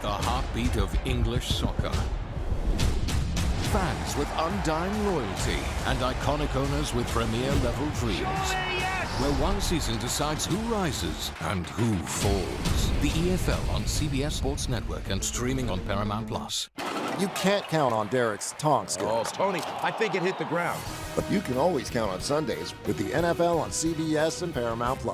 The heartbeat of English soccer. Fans with undying loyalty and iconic owners with premier-level dreams. Where one season decides who rises and who falls. The EFL on CBS Sports Network and streaming on Paramount+. You can't count on Derek's taunt skills. Oh, Tony, I think it hit the ground. But you can always count on Sundays with the NFL on CBS and Paramount+.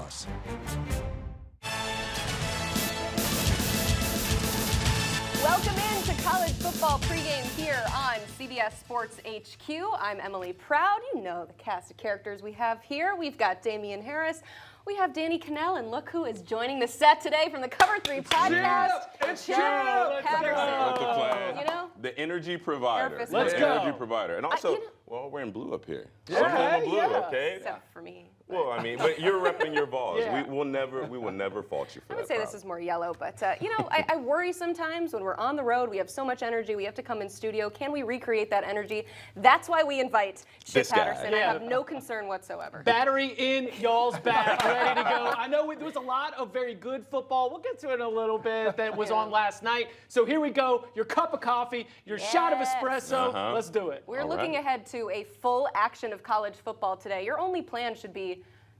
Welcome in to college football pregame here on CBS Sports HQ. I'm Emily Proud. You know the cast of characters we have here. We've got Damian Harris. We have Danny Cannell, and look who is joining the set today from the Cover 3 podcast. It's Chip Patterson. You know? The energy provider. Let's the go. energy provider. And also, well, we're in blue up here. Yeah, So I'm in blue, okay? Except for me. Well, I mean, but you're repping your Vols. We will never fault you for that. I would say this is more yellow, but I worry sometimes when we're on the road. We have so much energy. We have to come in studio. Can we recreate that energy? That's why we invite Chip Patterson. I have no concern whatsoever. Battery in, y'all's back, ready to go. I know there was a lot of very good football. We'll get to it in a little bit that was on last night. So here we go. Your cup of coffee, your shot of espresso. Let's do it. We're looking ahead to a full action of college football today. Your only plan should be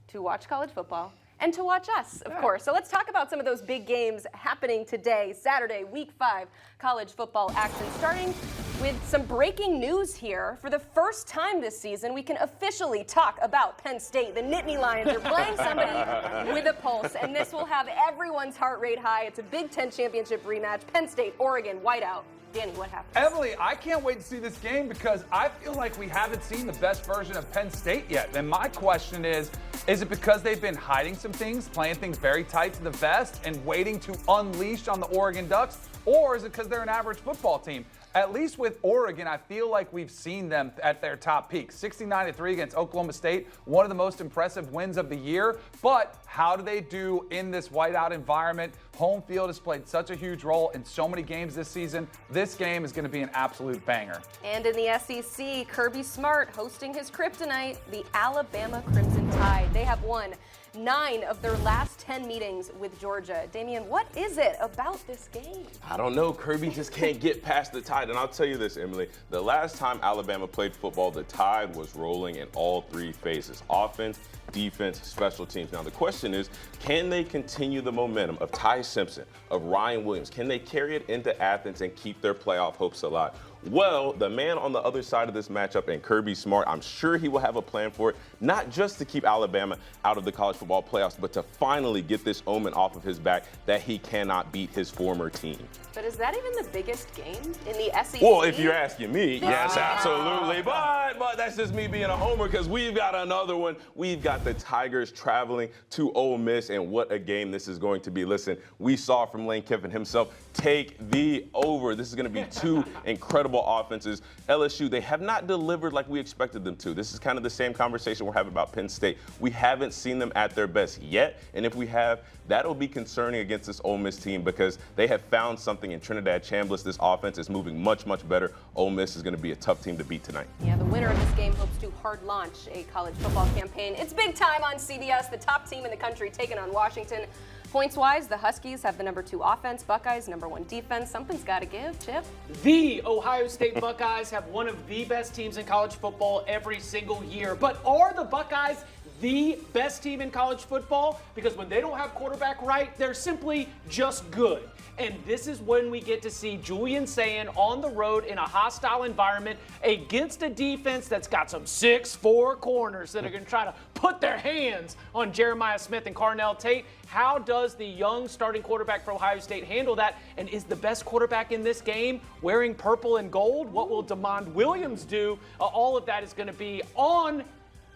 to watch college football and to watch us, of course. So let's talk about some of those big games happening today, Saturday, Week 5 college football action, starting with some breaking news here. For the first time this season, we can officially talk about Penn State. The Nittany Lions are playing somebody with a pulse, and this will have everyone's heart rate high. It's a Big Ten championship rematch. Penn State, Oregon, whiteout. Danny, what happened? Emily, I can't wait to see this game because I feel like we haven't seen the best version of Penn State yet. And my question is it because they've been hiding some things, playing things very tight to the vest, and waiting to unleash on the Oregon Ducks? Or is it because they're an average football team? At least with Oregon, I feel like we've seen them at their top peak. 69-3 against Oklahoma State, one of the most impressive wins of the year. But how do they do in this whiteout environment? Home field has played such a huge role in so many games this season. This game is going to be an absolute banger. And in the SEC, Kirby Smart hosting his kryptonite, the Alabama Crimson Tide. They have won 9 of their last 10 meetings with Georgia. Damian, what is it about this game? I don't know. Kirby just can't get past the Tide. And I'll tell you this, Emily, the last time Alabama played football, the Tide was rolling in all 3 phases: offense, defense, special teams. Now, the question is, can they continue the momentum of Ty Simpson, of Ryan Williams? Can they carry it into Athens and keep their playoff hopes alive? Well, the man on the other side of this matchup, and Kirby Smart, I'm sure he will have a plan for it, not just to keep Alabama out of the college football playoffs, but to finally get this omen off of his back that he cannot beat his former team. But is that even the biggest game in the SEC? Well, if you're asking me, yes, absolutely. But that's just me being a homer because we've got another one. We've got the Tigers traveling to Ole Miss, and what a game this is going to be. Listen, we saw from Lane Kiffin himself take the over. This is going to be 2 incredible offenses. LSU, they have not delivered like we expected them to. This is kind of the same conversation we're having about Penn State. We haven't seen them at their best yet, and if we have, that'll be concerning against this Ole Miss team because they have found something in Trinidad Chambliss. This offense is moving much, much better. Ole Miss is going to be a tough team to beat tonight. Yeah, the winner of this game hopes to hard launch a college football campaign. It's big time on CBS, the top team in the country taking on Washington. Points-wise, the Huskies have the number 2 offense, Buckeyes number 1 defense. Something's got to give, Chip. The Ohio State Buckeyes have one of the best teams in college football every single year. But are the Buckeyes the best team in college football? Because when they don't have quarterback right, they're simply just good. And this is when we get to see Julian Sayin on the road in a hostile environment against a defense that's got some 6'4" corners that are going to try to put their hands on Jeremiah Smith and Carnell Tate. How does the young starting quarterback for Ohio State handle that? And is the best quarterback in this game wearing purple and gold? What will DeMond Williams do? All of that is going to be on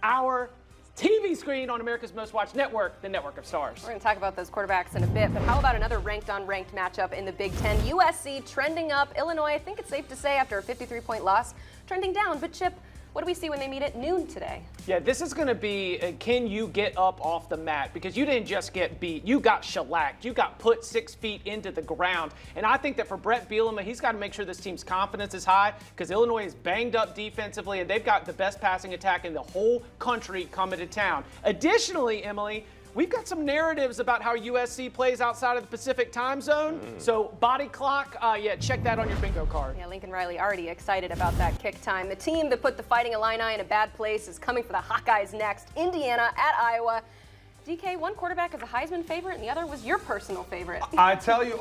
our TV screen on America's Most Watched Network, the Network of Stars. We're going to talk about those quarterbacks in a bit, but how about another ranked-on-ranked matchup in the Big Ten? USC trending up. Illinois, I think it's safe to say, after a 53-point loss, trending down. But, Chip, what do we see when they meet at noon today? Yeah, this is going to be, can you get up off the mat? Because you didn't just get beat. You got shellacked. You got put 6 feet into the ground. And I think that for Brett Bielema, he's got to make sure this team's confidence is high because Illinois is banged up defensively, and they've got the best passing attack in the whole country coming to town. Additionally, Emily, we've got some narratives about how USC plays outside of the Pacific time zone. So body clock, check that on your bingo card. Yeah, Lincoln Riley already excited about that kick time. The team that put the Fighting Illini in a bad place is coming for the Hawkeyes next. Indiana at Iowa. DK, one quarterback is a Heisman favorite, and the other was your personal favorite. I tell you,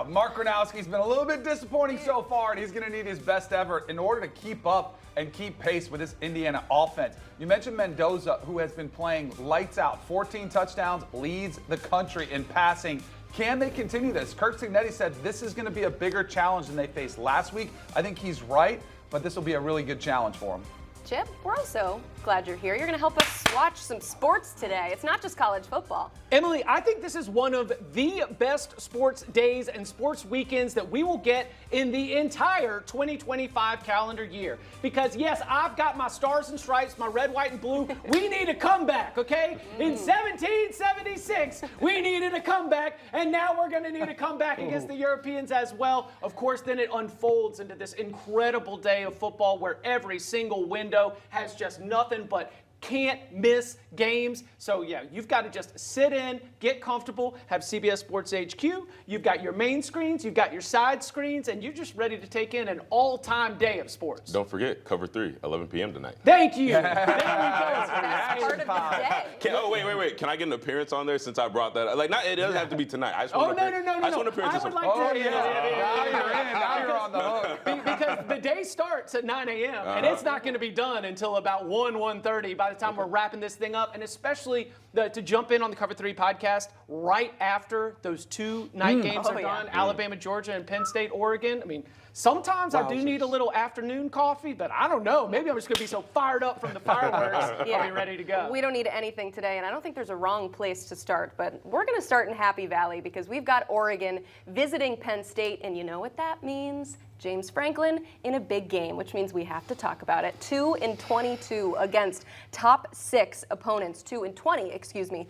Mark Gronowski's been a little bit disappointing so far, and he's going to need his best effort in order to keep up and keep pace with this Indiana offense. You mentioned Mendoza, who has been playing lights out, 14 touchdowns, leads the country in passing. Can they continue this? Kirk Cignetti said this is going to be a bigger challenge than they faced last week. I think he's right, but this will be a really good challenge for him. Chip, we're also glad you're here. You're going to help us watch some sports today. It's not just college football. Emily, I think this is one of the best sports days and sports weekends that we will get in the entire 2025 calendar year. Because, yes, I've got my stars and stripes, my red, white, and blue. We need a comeback, okay? In 1776, we needed a comeback, and now we're going to need a comeback against the Europeans as well. Of course, then it unfolds into this incredible day of football where every single window has just nothing but can't miss games. So yeah, you've got to just sit in, get comfortable, have CBS Sports HQ. You've got your main screens, you've got your side screens, and you're just ready to take in an all-time day of sports. Don't forget, Cover 3, 11 p.m. tonight. Thank you. There we go. That's part of the day. Wait. Can I get an appearance on there since I brought that up? Like, it doesn't have to be tonight. I just want No. I just want to appearance. I would like to. Now you're on the hook. Because the day starts at 9 a.m. and it's not going to be done until about 1:30 by the time we're wrapping this thing up, and especially to jump in on the Cover 3 podcast right after those two night games are done, Alabama, Georgia, and Penn State, Oregon. I mean, sometimes I do need a little afternoon coffee, but I don't know. Maybe I'm just going to be so fired up from the fireworks, I'll be ready to go. We don't need anything today, and I don't think there's a wrong place to start, but we're going to start in Happy Valley because we've got Oregon visiting Penn State, and you know what that means? James Franklin in a big game, which means we have to talk about it. 2-22 against top 6 opponents. 2-20, excuse me.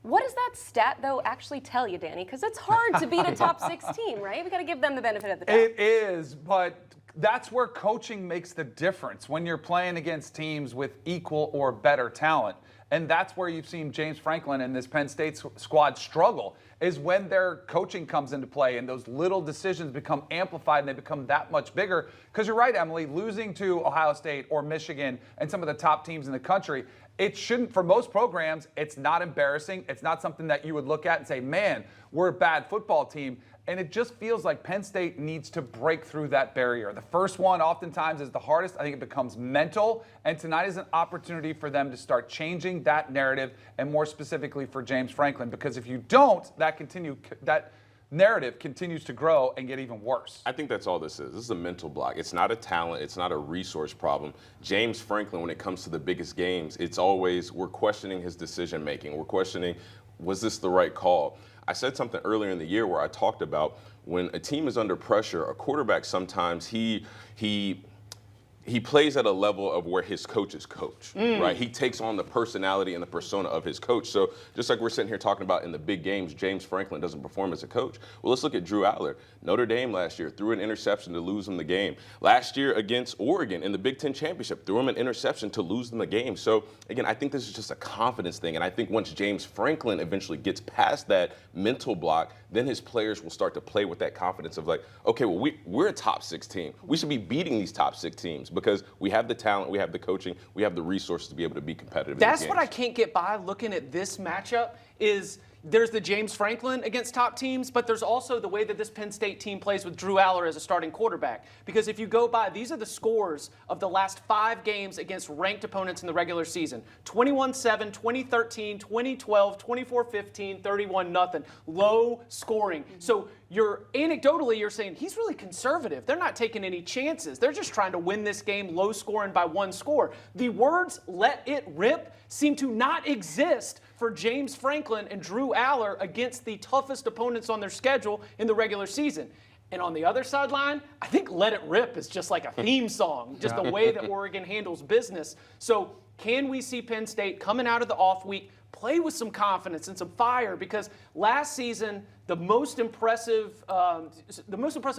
What does that stat, though, actually tell you, Danny? Because it's hard to beat a top 6 team, right? We got to give them the benefit of the doubt. It is, but that's where coaching makes the difference when you're playing against teams with equal or better talent. And that's where you've seen James Franklin and this Penn State squad struggle, is when their coaching comes into play and those little decisions become amplified and they become that much bigger. Because you're right, Emily, losing to Ohio State or Michigan and some of the top teams in the country, it shouldn't, for most programs, it's not embarrassing. It's not something that you would look at and say, man, we're a bad football team. And it just feels like Penn State needs to break through that barrier. The first one oftentimes is the hardest. I think it becomes mental. And tonight is an opportunity for them to start changing that narrative, and more specifically for James Franklin. Because if you don't, that narrative continues to grow and get even worse. I think that's all this is. This is a mental block. It's not a talent. It's not a resource problem. James Franklin, when it comes to the biggest games, it's always we're questioning his decision making. We're questioning, was this the right call? I said something earlier in the year where I talked about when a team is under pressure, a quarterback sometimes he plays at a level of where his coaches coach, right? He takes on the personality and the persona of his coach. So just like we're sitting here talking about in the big games, James Franklin doesn't perform as a coach. Well, let's look at Drew Aller. Notre Dame last year threw an interception to lose them the game. Last year against Oregon in the Big Ten Championship, threw him an interception to lose them the game. So again, I think this is just a confidence thing. And I think once James Franklin eventually gets past that mental block, then his players will start to play with that confidence of like, okay, well, we're a top 6 team. We should be beating these top 6 teams because we have the talent, we have the coaching, we have the resources to be able to be competitive. That's what I can't get by looking at this matchup is there's the James Franklin against top teams, but there's also the way that this Penn State team plays with Drew Aller as a starting quarterback. Because if you go by, these are the scores of the last 5 games against ranked opponents in the regular season. 21-7, 2013, 2012, 24-15, 31-0. Low scoring. So you're saying he's really conservative. They're not taking any chances. They're just trying to win this game low scoring by 1 score. The words "let it rip" seem to not exist for James Franklin and Drew Aller against the toughest opponents on their schedule in the regular season. And on the other sideline, I think "Let It Rip" is just like a theme song, just the way that Oregon handles business. So can we see Penn State coming out of the off week play with some confidence and some fire, because last season the most impressive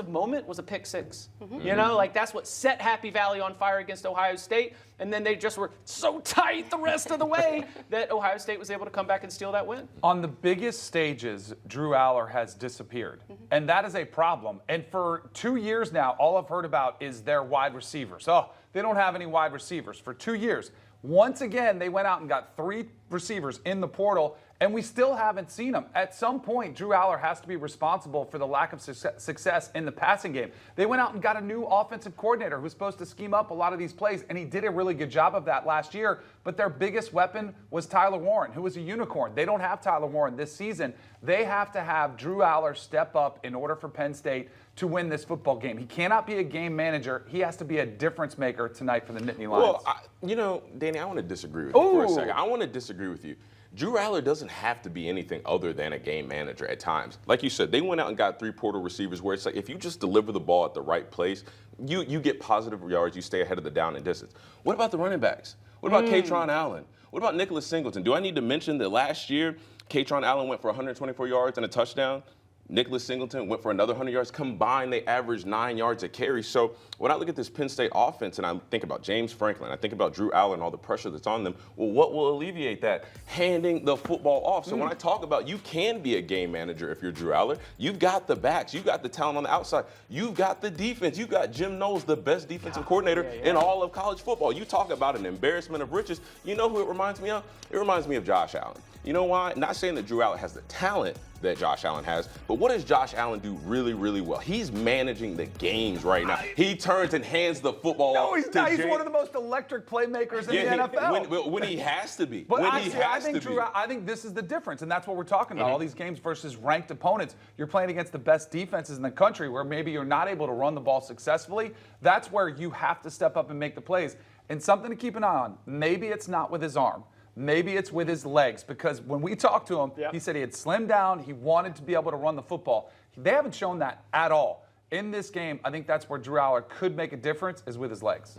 moment was a pick six. You know, like that's what set Happy Valley on fire against Ohio State, and then they just were so tight the rest of the way that Ohio State was able to come back and steal that win. On the biggest stages, Drew Aller has disappeared, and that is a problem. And for 2 years now, all I've heard about is their wide receivers. Oh, they don't have any wide receivers for 2 years. Once again, they went out and got 3 receivers in the portal, and we still haven't seen them. At some point, Drew Aller has to be responsible for the lack of success in the passing game. They went out and got a new offensive coordinator who was supposed to scheme up a lot of these plays, and he did a really good job of that last year. But their biggest weapon was Tyler Warren, who was a unicorn. They don't have Tyler Warren this season. They have to have Drew Aller step up in order for Penn State to win this football game. He cannot be a game manager. He has to be a difference maker tonight for the Nittany Lions. Well, Danny, I want to disagree with you for a second. I want to disagree with you. Drew Aller doesn't have to be anything other than a game manager at times. Like you said, they went out and got 3 portal receivers where it's like if you just deliver the ball at the right place, you get positive yards, you stay ahead of the down and distance. What about the running backs? What about Katron Allen? What about Nicholas Singleton? Do I need to mention that last year, Katron Allen went for 124 yards and a touchdown? Nicholas Singleton went for another 100 yards. Combined, they averaged 9 yards a carry. So when I look at this Penn State offense and I think about James Franklin, I think about Drew Aller and all the pressure that's on them, well, what will alleviate that? Handing the football off. So when I talk about you can be a game manager if you're Drew Aller, you've got the backs, you've got the talent on the outside, you've got the defense, you've got Jim Knowles, the best defensive coordinator in all of college football. You talk about an embarrassment of riches. You know who it reminds me of? It reminds me of Josh Allen. You know why? Not saying that Drew Aller has the talent that Josh Allen has, but what does Josh Allen do really, really well? He's managing the games right now. He turns and hands the football off. He's not. He's one of the most electric playmakers in the NFL. When he has to be. But I think this is the difference, and that's what we're talking about. All these games versus ranked opponents. You're playing against the best defenses in the country where maybe you're not able to run the ball successfully. That's where you have to step up and make the plays. And something to keep an eye on, maybe it's not with his arm. Maybe it's with his legs, because when we talked to him, he said he had slimmed down. He wanted to be able to run the football. They haven't shown that at all. In this game, I think that's where Drew Aller could make a difference, is with his legs.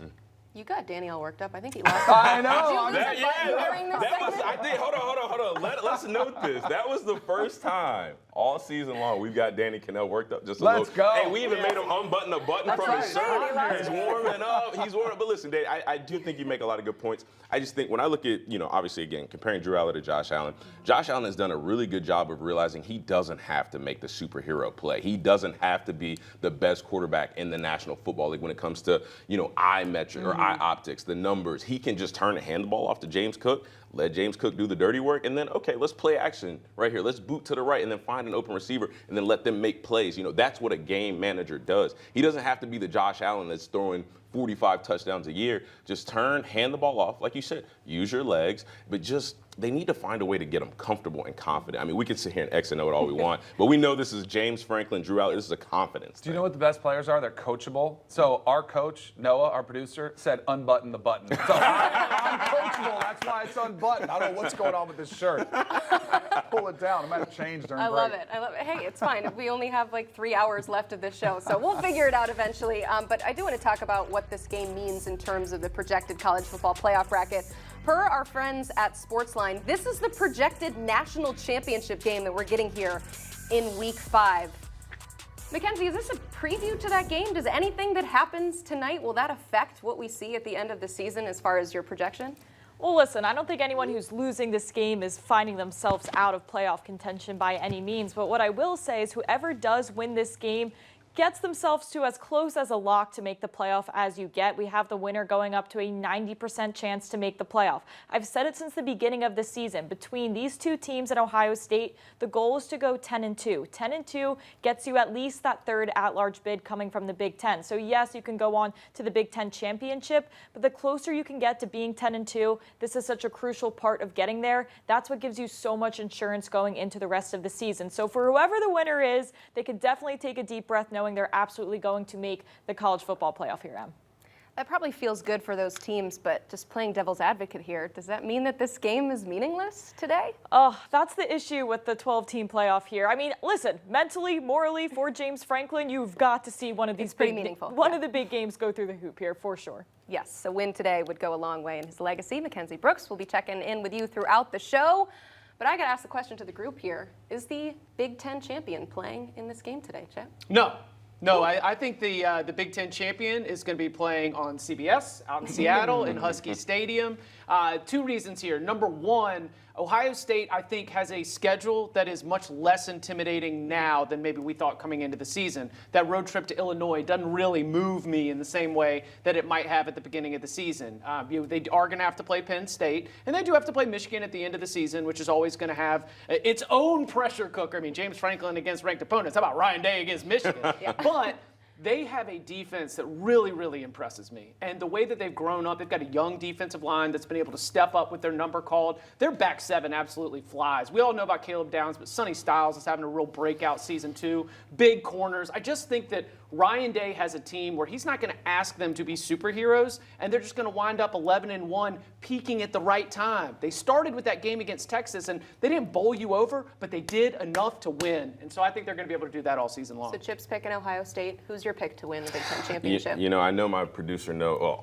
You got Danny all worked up. I think he lost. I know. Hold on. Let's note this. That was the first time all season long we've got Danny Cannell worked up just a little. Let's go. Hey, we even made him unbutton a button from his shirt. He's warming up. But listen, Danny, I do think you make a lot of good points. I just think when I look at, obviously, again, comparing Drew Aller to Josh Allen has done a really good job of realizing he doesn't have to make the superhero play. He doesn't have to be the best quarterback in the National Football League when it comes to, eye metric or eye optics, the numbers. He can just turn and hand the ball off to James Cook, let James Cook do the dirty work, and then, okay, let's play action right here. Let's boot to the right and then find an open receiver and then let them make plays. That's what a game manager does. He doesn't have to be the Josh Allen that's throwing 45 touchdowns a year. Just turn, hand the ball off, like you said, use your legs, but they need to find a way to get them comfortable and confident. I mean, we can sit here and X and O it all we want, but we know this is James Franklin, Drew Aller. This is a confidence thing. Do you know what the best players are? They're coachable. So our coach, Noah, our producer, said unbutton the button. So I'm coachable. That's why it's unbuttoned. I don't know what's going on with this shirt. Pull it down. It might have changed during break. I love it. Hey, it's fine. We only have like 3 hours left of this show, so we'll figure it out eventually. But I do want to talk about what this game means in terms of the projected college football playoff bracket. Per our friends at Sportsline, this is the projected national championship game that we're getting here in Week 5. Mackenzie, is this a preview to that game? Does anything that happens tonight, will that affect what we see at the end of the season as far as your projection? Well, listen, I don't think anyone who's losing this game is finding themselves out of playoff contention by any means. But what I will say is whoever does win this game gets themselves to as close as a lock to make the playoff as you get. We have the winner going up to a 90% chance to make the playoff. I've said it since the beginning of the season. Between these two teams at Ohio State, the goal is to go 10-2. 10-2 gets you at least that third at-large bid coming from the Big Ten. So yes, you can go on to the Big Ten championship, but the closer you can get to being 10-2, this is such a crucial part of getting there. That's what gives you so much insurance going into the rest of the season. So for whoever the winner is, they could definitely take a deep breath knowing they're absolutely going to make the college football playoff here, Em. That probably feels good for those teams, but just playing devil's advocate here, does that mean that this game is meaningless today? Oh, that's the issue with the 12-team playoff here. I mean, listen, mentally, morally, for James Franklin, you've got to see one of these meaningful. One of the big games go through the hoop here, for sure. Yes, a win today would go a long way in his legacy. Mackenzie Brooks will be checking in with you throughout the show. But I got to ask the question to the group here. Is the Big Ten champion playing in this game today, Chip? No, I think the Big Ten champion is going to be playing on CBS out in Seattle in Husky Stadium. 2 reasons here. Number one, Ohio State, I think, has a schedule that is much less intimidating now than maybe we thought coming into the season. That road trip to Illinois doesn't really move me in the same way that it might have at the beginning of the season. They are going to have to play Penn State, and they do have to play Michigan at the end of the season, which is always going to have its own pressure cooker. I mean, James Franklin against ranked opponents. How about Ryan Day against Michigan? But they have a defense that really, really impresses me. And the way that they've grown up, they've got a young defensive line that's been able to step up with their number called. Their back 7 absolutely flies. We all know about Caleb Downs, but Sonny Styles is having a real breakout season 2. Big corners. I just think that Ryan Day has a team where he's not going to ask them to be superheroes, and they're just going to wind up 11-1, peaking at the right time. They started with that game against Texas, and they didn't bowl you over, but they did enough to win. And so I think they're going to be able to do that all season long. So Chip's picking Ohio State. Who's your pick to win the Big Ten championship? You know, I know my producer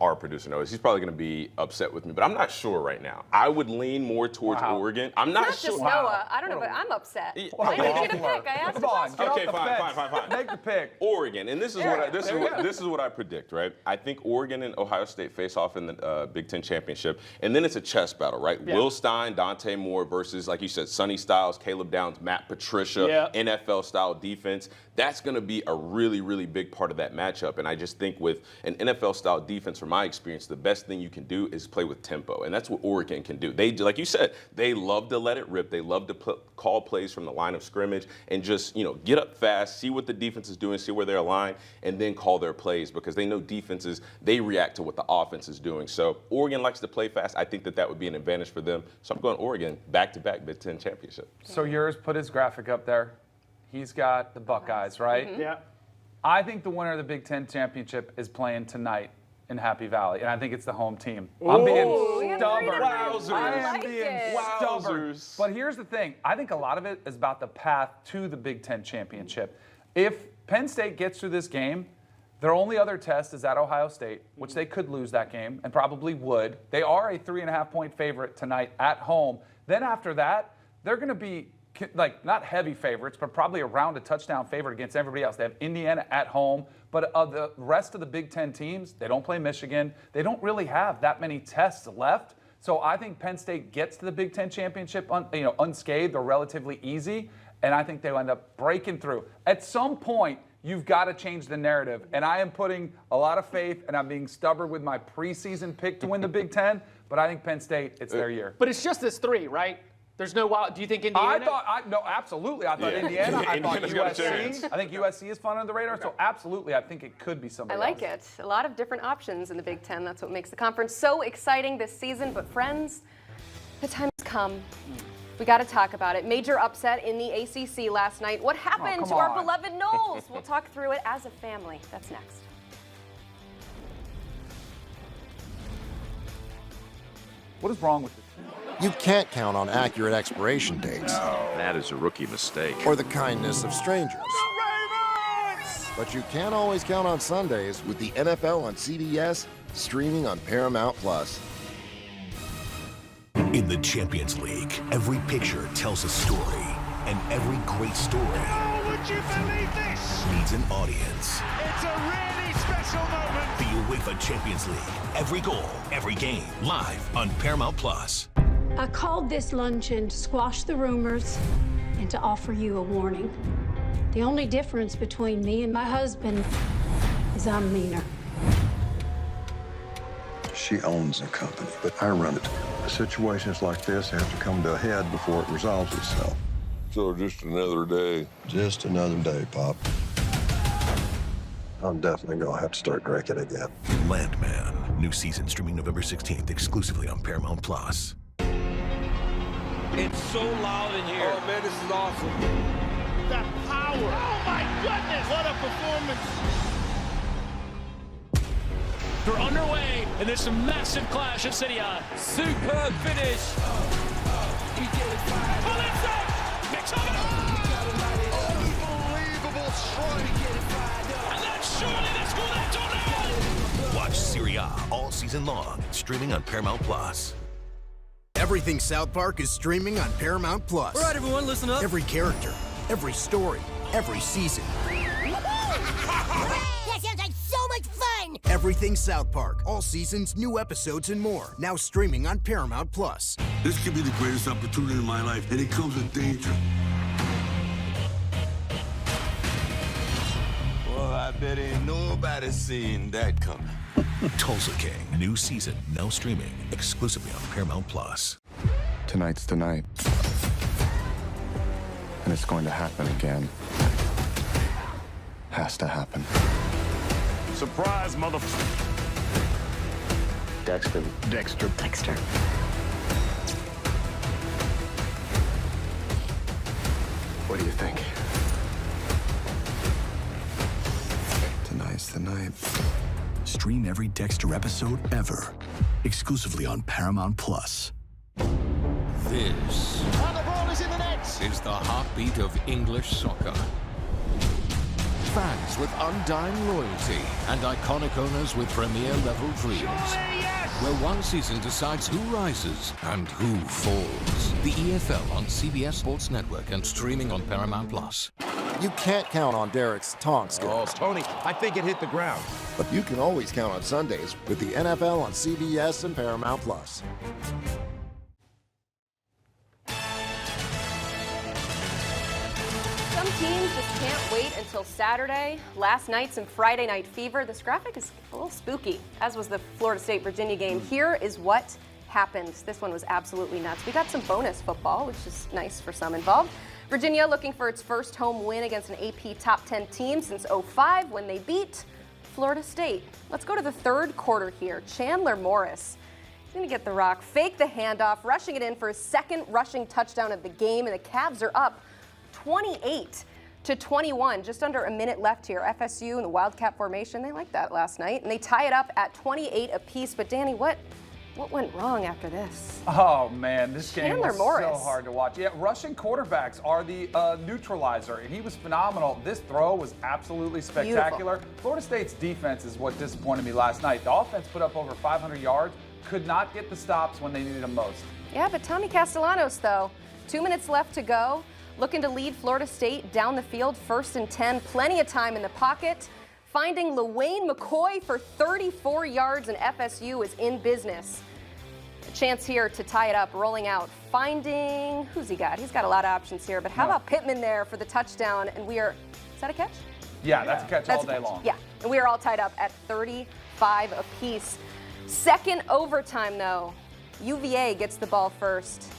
our producer knows. He's probably going to be upset with me, but I'm not sure right now. I would lean more towards Oregon. I'm not sure. Just Noah. I don't know, but I'm upset. I need you to pick. I asked Come on, get Okay, off the fine. fence. Make the pick. Oregon, and this is what I predict, right? I think Oregon and Ohio State face off in the Big Ten championship, and then it's a chess battle, right? Yeah. Will Stein, Dante Moore versus, like you said, Sonny Styles, Caleb Downs, Matt Patricia, NFL-style defense. That's going to be a really, really big part of that matchup. And I just think with an NFL-style defense, from my experience, the best thing you can do is play with tempo, and that's what Oregon can do. They, like you said, they love to let it rip. They love to call plays from the line of scrimmage and just, get up fast, see what the defense is doing, see where they're aligned, and then call their plays, because they know defenses, they react to what the offense is doing. So Oregon likes to play fast. I think that would be an advantage for them. So I'm going Oregon back-to-back Big Ten championship. So yours put his graphic up there. He's got the Buckeyes, right? Mm-hmm. Yeah. I think the winner of the Big Ten championship is playing tonight in Happy Valley, and I think it's the home team. I'm being stubborn. I am being stubborn. But here's the thing. I think a lot of it is about the path to the Big Ten championship. If Penn State gets through this game, their only other test is at Ohio State, which they could lose that game and probably would. They are a 3.5-point favorite tonight at home. Then after that, they're going to be not heavy favorites, but probably around a touchdown favorite against everybody else. They have Indiana at home, but of the rest of the Big Ten teams, they don't play Michigan. They don't really have that many tests left. So I think Penn State gets to the Big Ten championship unscathed or relatively easy, and I think they'll end up breaking through. At some point, you've got to change the narrative, and I am putting a lot of faith, and I'm being stubborn with my preseason pick to win the Big Ten, but I think Penn State, it's their year. But it's just this 3, right? There's no wild. Do you think Indiana? No, absolutely. I thought Indiana. I thought USC. I think USC is fun under the radar. So absolutely, I think it could be somebody I like else. it. A lot of different options in the Big Ten. That's what makes the conference so exciting this season. But friends, the time has come. We got to talk about it. Major upset in the ACC last night. What happened to our beloved Noles? We'll talk through it as a family. That's next. What is wrong with this? You can't count on accurate expiration dates. That is a rookie mistake. Or the kindness of strangers. But you can always count on Sundays with the NFL on CBS, streaming on Paramount+. In the Champions League, every picture tells a story, and every great story would you believe this? needs an audience. It's a really special moment. The UEFA Champions League, every goal, every game, live on Paramount+. I called this luncheon to squash the rumors and to offer you a warning. The only difference between me and my husband is I'm meaner. She owns the company, but I run it. Situations like this have to come to a head before it resolves itself. So just another day. Just another day, Pop. I'm definitely gonna have to start drinking again. Landman, new season streaming November 16th exclusively on Paramount+. It's so loud in here. Oh man, this is awesome. The power. Oh my goodness, what a performance. They're underway in this massive clash at City On. Superb finish. Oh, that's it. Mix up. Unbelievable strike. And then surely they score that tornado. Watch Serie A all season long, streaming on Paramount Plus. Everything South Park is streaming on Paramount Plus. All right, everyone, listen up. Every character, every story, every season. That sounds like so much fun! Everything South Park, all seasons, new episodes, and more. Now streaming on Paramount Plus. This could be the greatest opportunity in my life, and it comes with danger. Well, I bet ain't nobody seen that coming. Tulsa King, new season, now streaming exclusively on Paramount Plus. Tonight's the night. And it's going to happen again. Has to happen. Surprise, motherfucker. Dexter. What do you think? Tonight's the night. Stream every Dexter episode ever, exclusively on Paramount Plus. This And the ball is in the net! is the heartbeat of English soccer. Fans with undying loyalty and iconic owners with premier-level dreams. Where one season decides who rises and who falls. The EFL on CBS Sports Network and streaming on Paramount Plus. You can't count on Derek's tongue skills. Oh, Tony, I think it hit the ground. But you can always count on Sundays with the NFL on CBS and Paramount Plus. Some teams just can't wait until Saturday. Last night, some Friday night fever. This graphic is a little spooky, as was the Florida State-Virginia game. Here is what happened. This one was absolutely nuts. We got some bonus football, which is nice for some involved. Virginia looking for its first home win against an AP top 10 team since '05 when they beat Florida State. Let's go to the third quarter here. Chandler Morris. He's going to get the rock, fake the handoff, rushing it in for his second rushing touchdown of the game, and the Cavs are up 28-21. Just under a minute left here. FSU and the Wildcat formation, they liked that last night, and they tie it up at 28 apiece. But Danny, what went wrong after this? Oh, man, this game Chandler was Morris. so hard to watch. Yeah, rushing quarterbacks are the neutralizer, and he was phenomenal. This throw was absolutely spectacular. Beautiful. Florida State's defense is what disappointed me last night. The offense put up over 500 yards, could not get the stops when they needed them most. Yeah, but Tommy Castellanos, though, 2 minutes left to go, looking to lead Florida State down the field, 1st and 10, plenty of time in the pocket, finding LaWayne McCoy for 34 yards, and FSU is in business. A chance here to tie it up, rolling out, finding, who's he got? He's got a lot of options here, but how about Pittman there for the touchdown, and is that a catch? Yeah, that's a catch all day long. Yeah, and we are all tied up at 35 apiece. Second overtime, though. UVA gets the ball first.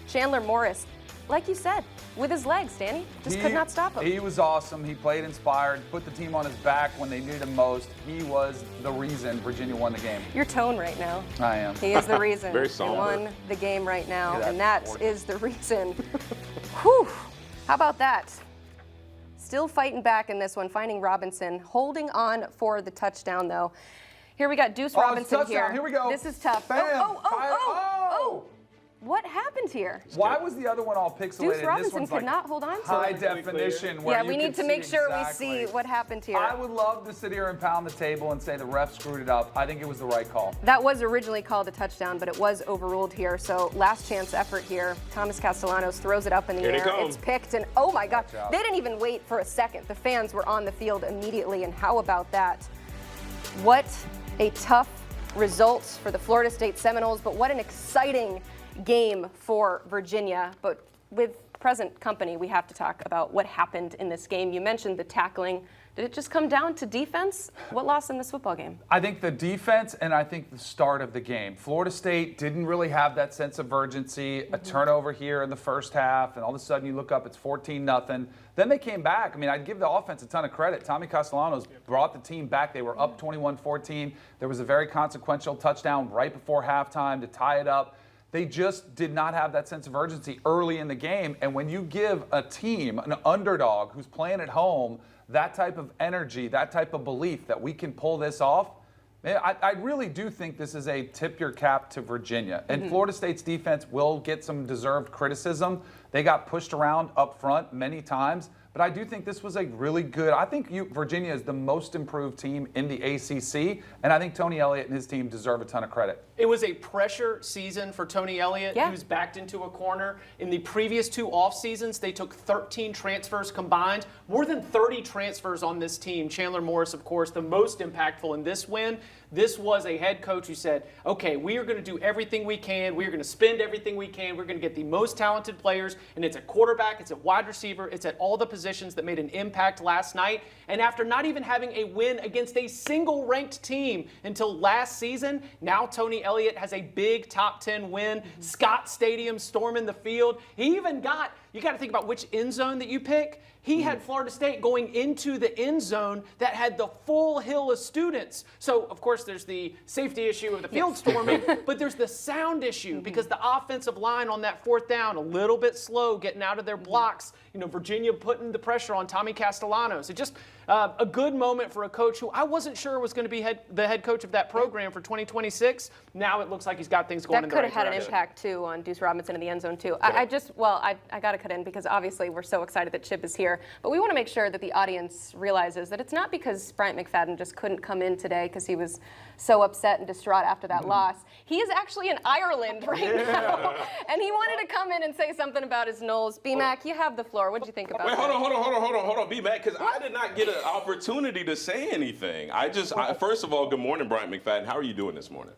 Chandler Morris, like you said, with his legs, Danny, just could not stop him. He was awesome. He played inspired, put the team on his back when they needed him most. He was the reason Virginia won the game. Your tone right now. I am. He is the reason Very they somber. won the game right now, Look at and that that is the reason. Whew. How about that? Still fighting back in this one, finding Robinson, holding on for the touchdown, though. Here we got Deuce Robinson touchdown. Here we go. This is tough. Bam. Oh. What happened here? Why was the other one all pixelated? Deuce This Robinson one's could like not hold on to high it. definition. Where Yeah, you we need can to make see sure exactly. we see what happened here. I would love to sit here and pound the table and say the ref screwed it up. I think it was the right call. That was originally called a touchdown, but it was overruled here. So last chance effort here. Thomas Castellanos throws it up in the air. It's picked, and oh my God, they didn't even wait for a second. The fans were on the field immediately, and how about that? What a tough result for the Florida State Seminoles, but what an exciting game for Virginia. But with present company, we have to talk about what happened in this game. You mentioned the tackling. Did it just come down to defense? What lost in this football game? I think the defense and I think the start of the game. Florida State didn't really have that sense of urgency. A turnover here in the first half, and all of a sudden you look up, it's 14-0. Then they came back. I mean, I'd give the offense a ton of credit. Tommy Castellanos brought the team back. They were up 21-14. There was a very consequential touchdown right before halftime to tie it up. They just did not have that sense of urgency early in the game. And when you give a team, an underdog who's playing at home, that type of energy, that type of belief that we can pull this off, man, I really do think this is a tip your cap to Virginia. And Florida State's defense will get some deserved criticism. They got pushed around up front many times, But I do think this was a really good. I think Virginia is the most improved team in the ACC, and I think Tony Elliott and his team deserve a ton of credit. It was a pressure season for Tony Elliott. Yeah. He was backed into a corner. In the previous 2 off seasons, they took 13 transfers combined. More than 30 transfers on this team. Chandler Morris, of course, the most impactful in this win. This was a head coach who said, okay, we are going to do everything we can. We are going to spend everything we can. We're going to get the most talented players. And it's at quarterback, it's at wide receiver, it's at all the positions that made an impact last night. And after not even having a win against a single ranked team until last season, now Tony Elliott has a big top 10 win. Scott Stadium storming the field. He even got, you got to think about which end zone that you pick. He had Florida State going into the end zone that had the full hill of students. So, of course, there's the safety issue of the field storming, but there's the sound issue because the offensive line on that 4th down, a little bit slow getting out of their blocks. You know, Virginia putting the pressure on Tommy Castellanos. It just a good moment for a coach who I wasn't sure was going to be the head coach of that program for 2026. Now it looks like he's got things going in the right direction. That could have had an impact, too, on Deuce Robinson in the end zone, too. I got to cut in because obviously we're so excited that Chip is here. But we want to make sure that the audience realizes that it's not because Bryant McFadden just couldn't come in today because he was so upset and distraught after that loss. He is actually in Ireland right now. And he wanted to come in and say something about his Knowles. B-Mac, you have the floor. What did you think about that? Hold on, B-Mac, because I did not get an opportunity to say anything. First of all, good morning, Bryant McFadden. How are you doing this morning?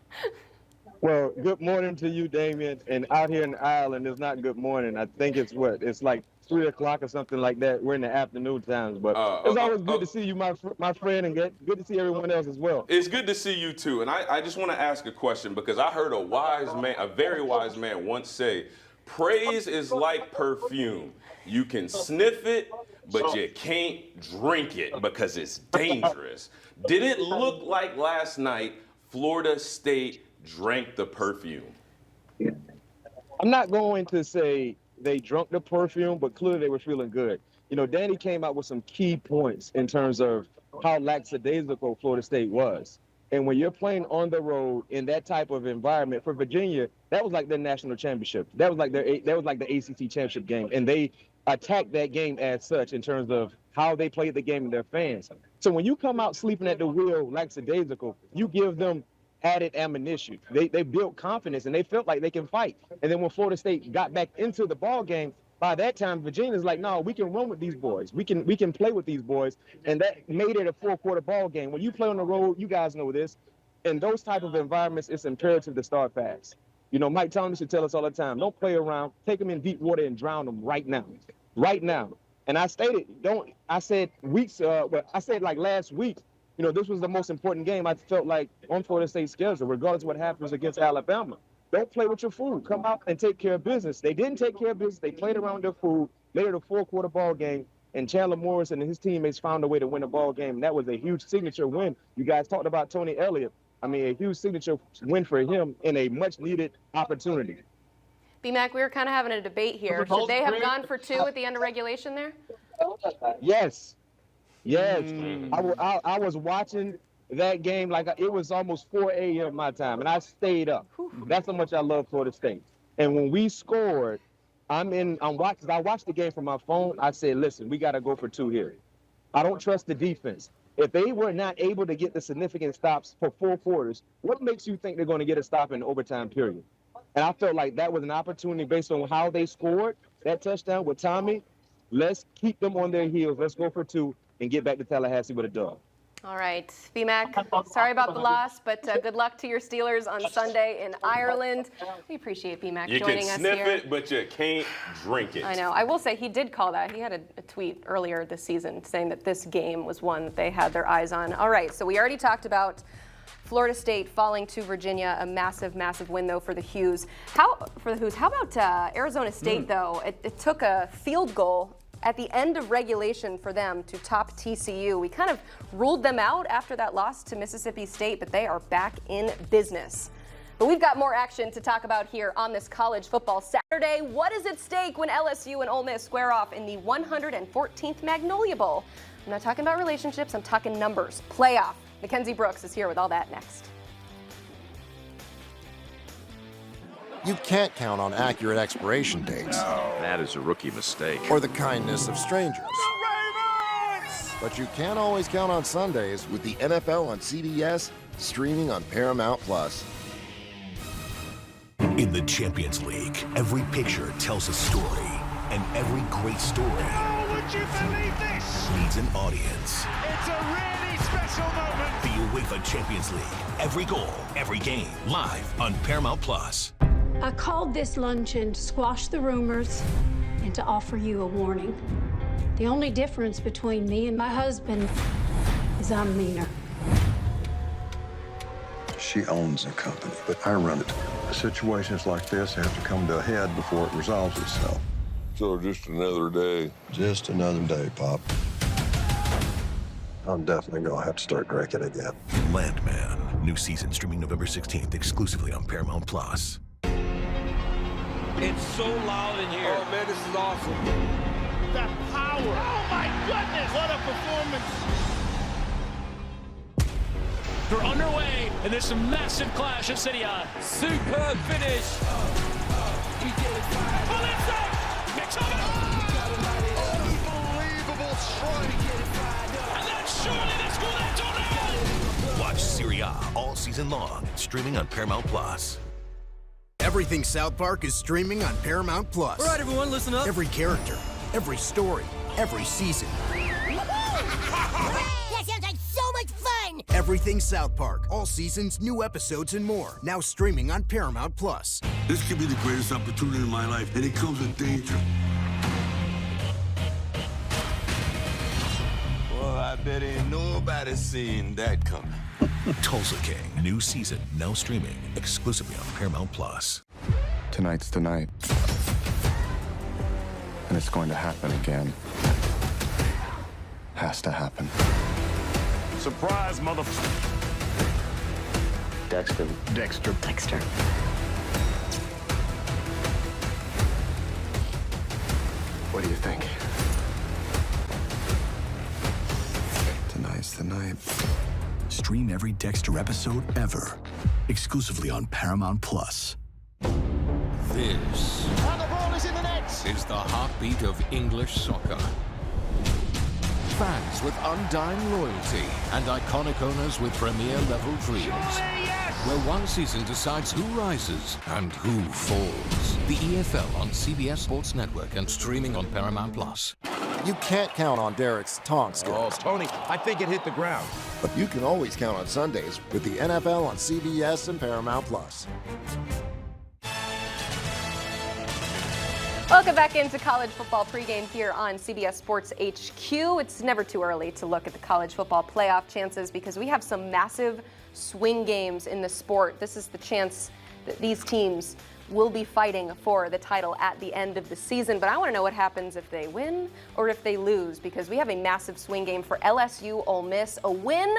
Well, good morning to you, Damien. And out here in Ireland, it's not good morning. I think it's like 3 o'clock or something like that. We're in the afternoon times, but it's always good to see you, my friend, and good to see everyone else as well. It's good to see you too. And I just want to ask a question because I heard a very wise man once say, praise is like perfume. You can sniff it, but you can't drink it because it's dangerous. Did it look like last night Florida State drank the perfume? I'm not going to say they drunk the perfume, but clearly they were feeling good. You know, Danny came out with some key points in terms of how lackadaisical Florida State was. And when you're playing on the road in that type of environment for Virginia, that was like their national championship. That was like the ACC championship game. And they attacked that game as such in terms of how they played the game and their fans. So when you come out sleeping at the wheel lackadaisical, you give them added ammunition. They built confidence and they felt like they can fight. And then when Florida State got back into the ball game, by that time Virginia's like, no, we can run with these boys. We can play with these boys. And that made it a 4-quarter ball game. When you play on the road, you guys know this. In those type of environments, it's imperative to start fast. You know, Mike Thomas should tell us all the time, don't play around, take them in deep water and drown them right now. Right now. And I said like last week, you know, this was the most important game I felt like on Florida State's schedule, regardless of what happens against Alabama. Don't play with your food. Come out and take care of business. They didn't take care of business. They played around their food, made it a 4-quarter ball game, and Chandler Morris and his teammates found a way to win a ball game. And that was a huge signature win. You guys talked about Tony Elliott. I mean, a huge signature win for him in a much-needed opportunity. B-Mac, we were kind of having a debate here. Should they have gone for 2 at the end of regulation there? Yes. I was watching that game like it was almost 4 a.m. my time, and I stayed up. That's how much I love Florida State. And when we scored, I watched the game from my phone. I said, listen, we got to go for 2 here. I don't trust the defense. If they were not able to get the significant stops for 4 quarters, what makes you think they're going to get a stop in the overtime period? And I felt like that was an opportunity based on how they scored that touchdown with Tommy. Let's keep them on their heels. Let's go for 2 and get back to Tallahassee with a dub. All right, B-Mac, sorry about the loss, but good luck to your Steelers on Sunday in Ireland. We appreciate B-Mac joining us here. You can sniff it, but you can't drink it. I know. I will say he did call that. He had a tweet earlier this season saying that this game was one that they had their eyes on. All right, so we already talked about Florida State falling to Virginia, a massive, massive win, though, for the Hoos. How about Arizona State, though? It took a field goal at the end of regulation for them to top TCU. We kind of ruled them out after that loss to Mississippi State, but they are back in business. But we've got more action to talk about here on this college football Saturday. What is at stake when LSU and Ole Miss square off in the 114th Magnolia Bowl? I'm not talking about relationships, I'm talking numbers. Playoff. Mackenzie Brooks is here with all that next. You can't count on accurate expiration dates. That is a rookie mistake. Or the kindness of strangers. But you can't always count on Sundays with the NFL on CBS, streaming on Paramount Plus. In the Champions League, every picture tells a story, and every great story would you believe this? needs an audience. It's a really special moment. The UEFA Champions League, every goal, every game, live on Paramount Plus. I called this luncheon to squash the rumors and to offer you a warning. The only difference between me and my husband is I'm meaner. She owns the company, but I run it. Situations like this have to come to a head before it resolves itself. So just another day. Just another day, Pop. I'm definitely gonna have to start drinking again. Landman, new season streaming November 16th exclusively on Paramount Plus. It's so loud in here. Oh man, this is awesome. The power. Oh my goodness. What a performance. They're underway in this massive clash of City On. Superb finish. Unbelievable strike. And then surely they score that tornado. Watch Serie A all season long, streaming on Paramount Plus. Everything South Park is streaming on Paramount Plus. All right, everyone, listen up. Every character, every story, every season. That sounds like so much fun. Everything South Park, all seasons, new episodes, and more. Now streaming on Paramount Plus. This could be the greatest opportunity in my life, and it comes with danger. Well, I bet ain't nobody seen that coming. Tulsa King, new season, now streaming exclusively on Paramount Plus. Tonight's the night. And it's going to happen again. Has to happen. Surprise, motherfucker. Dexter. What do you think? Tonight's the night. Stream every Dexter episode ever, exclusively on Paramount Plus. This And the ball is in the net. is the heartbeat of English soccer. Fans with undying loyalty and iconic owners with premier-level dreams. Where one season decides who rises and who falls. The EFL on CBS Sports Network and streaming on Paramount Plus. You can't count on Derek's taunt skills. Oh, Tony, I think it hit the ground. But you can always count on Sundays with the NFL on CBS and Paramount Plus. Welcome back into college football pregame here on CBS Sports HQ. It's never too early to look at the college football playoff chances because we have some massive swing games in the sport. This is the chance that these teams will be fighting for the title at the end of the season. But I want to know what happens if they win or if they lose, because we have a massive swing game for LSU, Ole Miss. A win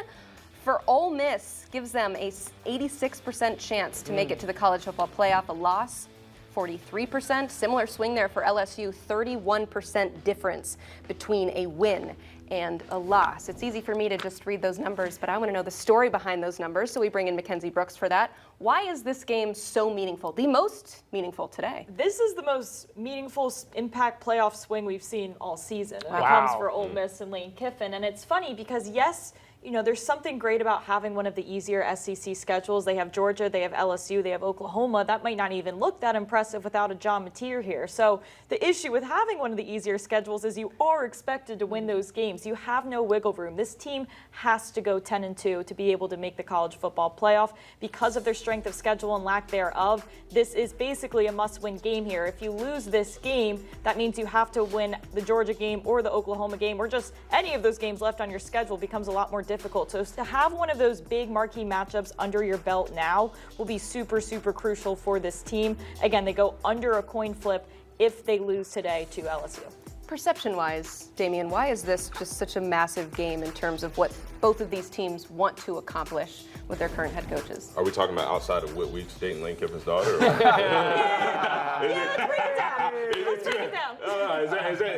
for Ole Miss gives them a 86% chance to make it to the college football playoff. A loss, 43%. Similar swing there for LSU, 31% difference between a win and a loss. It's easy for me to just read those numbers, but I want to know the story behind those numbers, so we bring in Mackenzie Brooks for that. Why is this game so meaningful? The most meaningful today. This is the most meaningful impact playoff swing we've seen all season. And Wow. it comes for Ole Miss and Lane Kiffin. And it's funny because, yes, you know, there's something great about having one of the easier SEC schedules. They have Georgia, they have LSU, they have Oklahoma. That might not even look that impressive without a John Mateer here. So the issue with having one of the easier schedules is you are expected to win those games. You have no wiggle room. This team has to go 10-2 to be able to make the college football playoff because of their strength of schedule and lack thereof. This is basically a must-win game here. If you lose this game, that means you have to win the Georgia game or the Oklahoma game, or just any of those games left on your schedule becomes a lot more difficult. So to have one of those big marquee matchups under your belt now will be super, super crucial for this team. Again, they go under a coin flip if they lose today to LSU. Perception-wise, Damian, why is this just such a massive game in terms of what both of these teams want to accomplish with their current head coaches. Are we talking about outside of Whit Weeks dating Lane Kiffin's daughter? Let's break it down.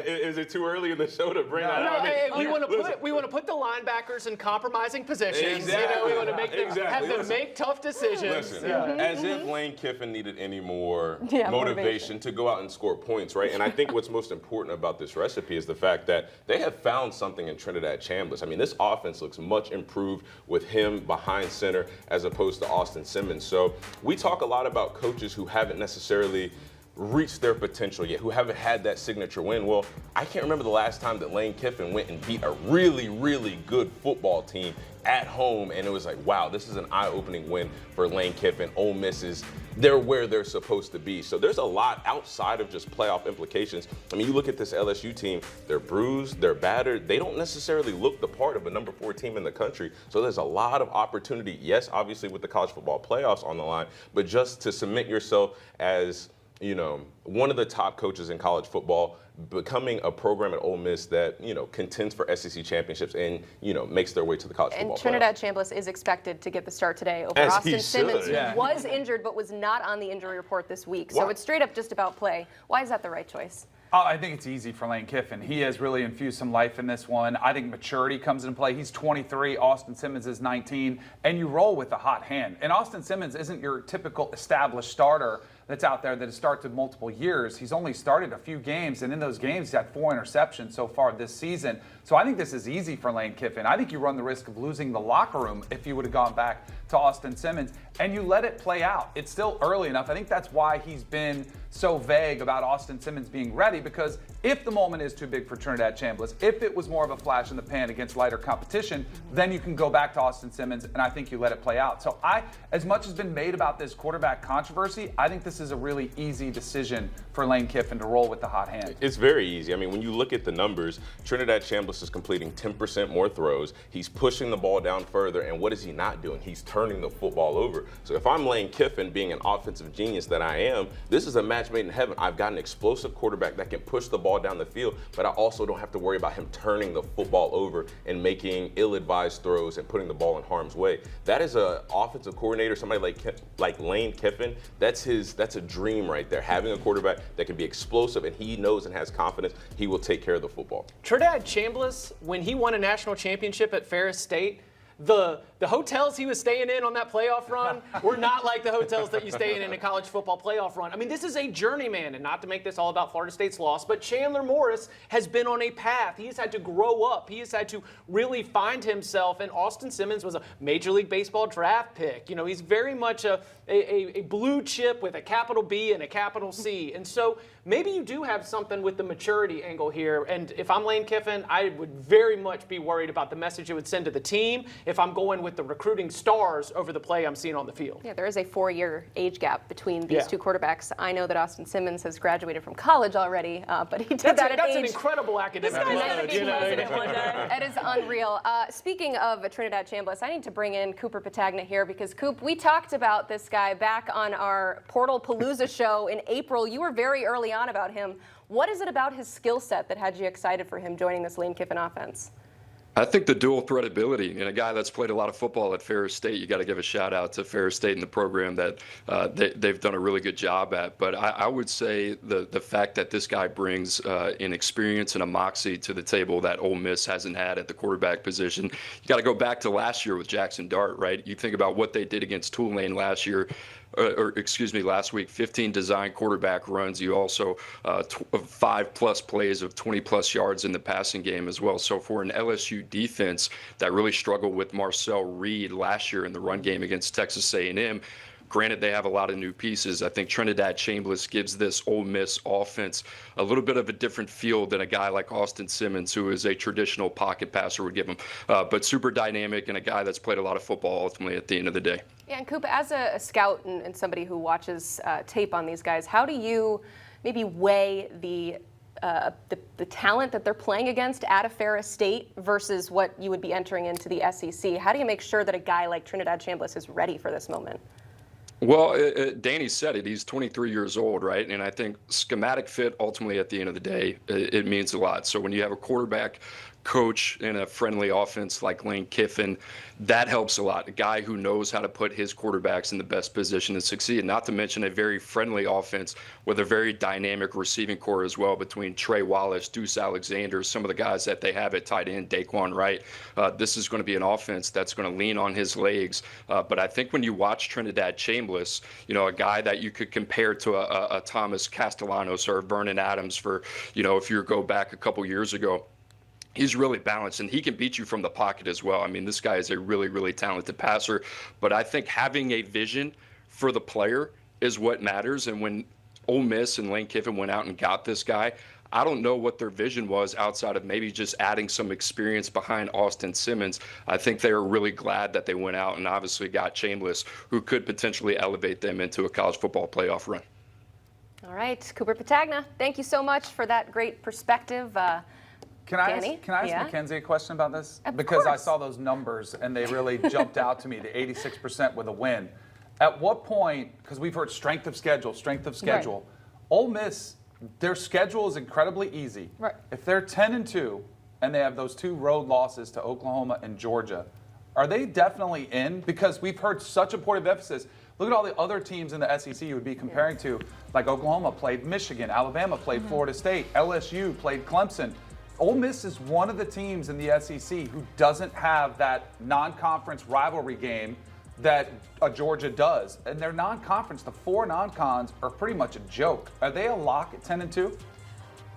Is it too early in the show to bring that up? We want to put the linebackers in compromising positions. Exactly. We want to make them have them make tough decisions. Listen, as if Lane Kiffin needed any more motivation to go out and score points, right? And I think what's most important about this recipe is the fact that they have found something in Trinidad Chambliss. I mean, this offense looks much improved with him behind center as opposed to Austin Simmons. So we talk a lot about coaches who haven't necessarily reached their potential yet, who haven't had that signature win. Well, I can't remember the last time that Lane Kiffin went and beat a really, really good football team at home, and it was like, wow, this is an eye-opening win for Lane Kiffin. Ole Miss they're where they're supposed to be. So there's a lot outside of just playoff implications. I mean, you look at this LSU team, they're bruised, they're battered. They don't necessarily look the part of a number 4 team in the country. So there's a lot of opportunity, yes, obviously with the college football playoffs on the line, but just to cement yourself as, you know, one of the top coaches in college football, becoming a program at Ole Miss that, you know, contends for SEC championships and, you know, makes their way to the college football playoffs. And Trinidad Chambliss is expected to get the start today over Austin Simmons, who was injured but was not on the injury report this week. So it's straight up just about play. Why is that the right choice? I think it's easy for Lane Kiffin. He has really infused some life in this one. I think maturity comes into play. He's 23, Austin Simmons is 19, and you roll with a hot hand. And Austin Simmons isn't your typical established starter that's out there that has started multiple years. He's only started a few games, and in those games, he's had 4 interceptions so far this season. So I think this is easy for Lane Kiffin. I think you run the risk of losing the locker room if you would have gone back to Austin Simmons, and you let it play out. It's still early enough. I think that's why he's been so vague about Austin Simmons being ready, because if the moment is too big for Trinidad Chambliss, if it was more of a flash in the pan against lighter competition, then you can go back to Austin Simmons, and I think you let it play out. So as much has been made about this quarterback controversy, I think this is a really easy decision for Lane Kiffin to roll with the hot hand. It's very easy. I mean, when you look at the numbers, Trinidad Chambliss is completing 10% more throws. He's pushing the ball down further, and what is he not doing? He's turning the football over. So if I'm Lane Kiffin, being an offensive genius that I am, this is a match made in heaven. I've got an explosive quarterback that can push the ball down the field, but I also don't have to worry about him turning the football over and making ill-advised throws and putting the ball in harm's way. That is an offensive coordinator, somebody like Lane Kiffin. That's a dream right there. Having a quarterback that can be explosive and he knows and has confidence he will take care of the football. Trinidad Chambliss, when he won a national championship at Ferris State, the hotels he was staying in on that playoff run were not like the hotels that you stay in a college football playoff run. I mean, this is a journeyman, and not to make this all about Florida State's loss, but Chandler Morris has been on a path. He has had to grow up. He has had to really find himself, and Austin Simmons was a Major League Baseball draft pick. You know, he's very much a blue chip with a capital B and a capital C. And so maybe you do have something with the maturity angle here. And if I'm Lane Kiffin, I would very much be worried about the message it would send to the team if I'm going with the recruiting stars over the play I'm seeing on the field. Yeah, there is a 4-year age gap between these two quarterbacks. I know that Austin Simmons has graduated from college already, but he did that at That's age. an incredible academic knowledge. That is unreal. Speaking of Trinidad Chambliss, I need to bring in Cooper Patagna here because, Coop, we talked about this guy back on our Portal Palooza show in April. You were very early on about him. What is it about his skill set that had you excited for him joining this Lane Kiffin offense? I think the dual threat ability, and a guy that's played a lot of football at Ferris State, you got to give a shout out to Ferris State and the program that they've done a really good job at. But I would say the fact that this guy brings an experience and a moxie to the table that Ole Miss hasn't had at the quarterback position. You got to go back to last year with Jackson Dart, right? You think about what they did against Tulane last week, 15 design quarterback runs. You also 5+ plays of 20+ yards in the passing game as well. So for an LSU defense that really struggled with Marcel Reed last year in the run game against Texas A&M, granted, they have a lot of new pieces. I think Trinidad Chambliss gives this Ole Miss offense a little bit of a different feel than a guy like Austin Simmons, who is a traditional pocket passer, would give him. But super dynamic and a guy that's played a lot of football ultimately at the end of the day. Yeah, and Coop, as a scout and somebody who watches tape on these guys, how do you maybe weigh the talent that they're playing against at a Ferris State versus what you would be entering into the SEC? How do you make sure that a guy like Trinidad Chambliss is ready for this moment? Well, Danny said it. He's 23 years old, right? And I think schematic fit, ultimately, at the end of the day, it means a lot. So when you have a quarterback coach in a friendly offense like Lane Kiffin, that helps a lot. A guy who knows how to put his quarterbacks in the best position to succeed, not to mention a very friendly offense with a very dynamic receiving core as well between Trey Wallace, Deuce Alexander, some of the guys that they have at tight end, Daquan Wright. This is going to be an offense that's going to lean on his legs. But I think when you watch Trinidad Chambliss, a guy that you could compare to a Thomas Castellanos or a Vernon Adams for, if you go back a couple years ago, he's really balanced, and he can beat you from the pocket as well. I mean, this guy is a really, really talented passer. But I think having a vision for the player is what matters. And when Ole Miss and Lane Kiffin went out and got this guy, I don't know what their vision was outside of maybe just adding some experience behind Austin Simmons. I think they were really glad that they went out and obviously got Chambliss, who could potentially elevate them into a college football playoff run. All right, Cooper Patagna, thank you so much for that great perspective. Can I ask Mackenzie a question about this? Because I saw those numbers and they really jumped out to me, the 86% with a win. At what point, because we've heard strength of schedule, Right. Ole Miss, their schedule is incredibly easy. Right. If they're 10-2 and they have those 2 road losses to Oklahoma and Georgia, are they definitely in? Because we've heard such a point of emphasis. Look at all the other teams in the SEC you would be comparing to. Like Oklahoma played Michigan, Alabama played Florida State, LSU played Clemson. Ole Miss is one of the teams in the SEC who doesn't have that non-conference rivalry game that Georgia does. And their non-conference, the 4 non-cons, are pretty much a joke. Are they a lock at 10-2?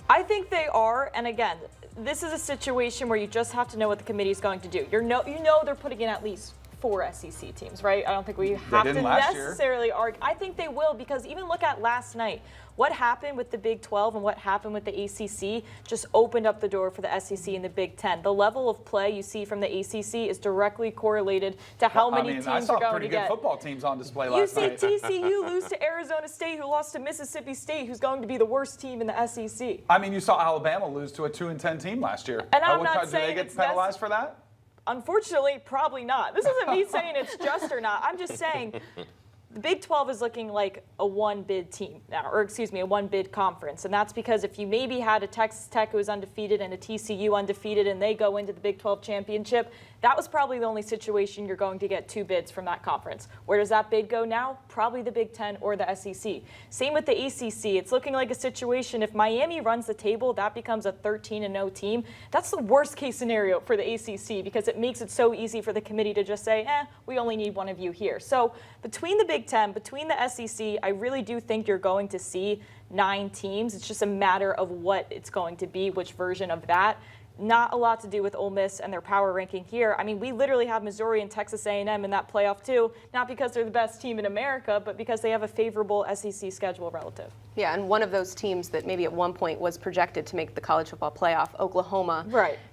I think they are. And again, this is a situation where you just have to know what the committee is going to do. You know they're putting in at least 4 SEC teams, right? I don't think we have to necessarily argue. I think they will, because even look at last night. What happened with the Big 12 and what happened with the ACC just opened up the door for the SEC and the Big 10. The level of play you see from the ACC is directly correlated to how many teams are going to get. I saw pretty good football teams on display last night. You see TCU lose to Arizona State, who lost to Mississippi State, who's going to be the worst team in the SEC. I mean, you saw Alabama lose to a 2-10 team last year. And I'm not saying do they get penalized for that? Unfortunately, probably not. This isn't me saying it's just or not. I'm just saying the Big 12 is looking like a one-bid team now, or excuse me, a one-bid conference. And that's because if you maybe had a Texas Tech who was undefeated and a TCU undefeated and they go into the Big 12 championship, that was probably the only situation you're going to get 2 bids from that conference. Where does that bid go now? Probably the Big 10 or the SEC. Same with the ACC. It's looking like a situation, if Miami runs the table, that becomes a 13-0 team. That's the worst case scenario for the ACC because it makes it so easy for the committee to just say, we only need one of you here. So between the Big 10, between the SEC, I really do think you're going to see 9 teams. It's just a matter of what it's going to be, which version of that. Not a lot to do with Ole Miss and their power ranking here. I mean, we literally have Missouri and Texas A&M in that playoff too, not because they're the best team in America, but because they have a favorable SEC schedule relative. Yeah, and one of those teams that maybe at one point was projected to make the college football playoff, Oklahoma,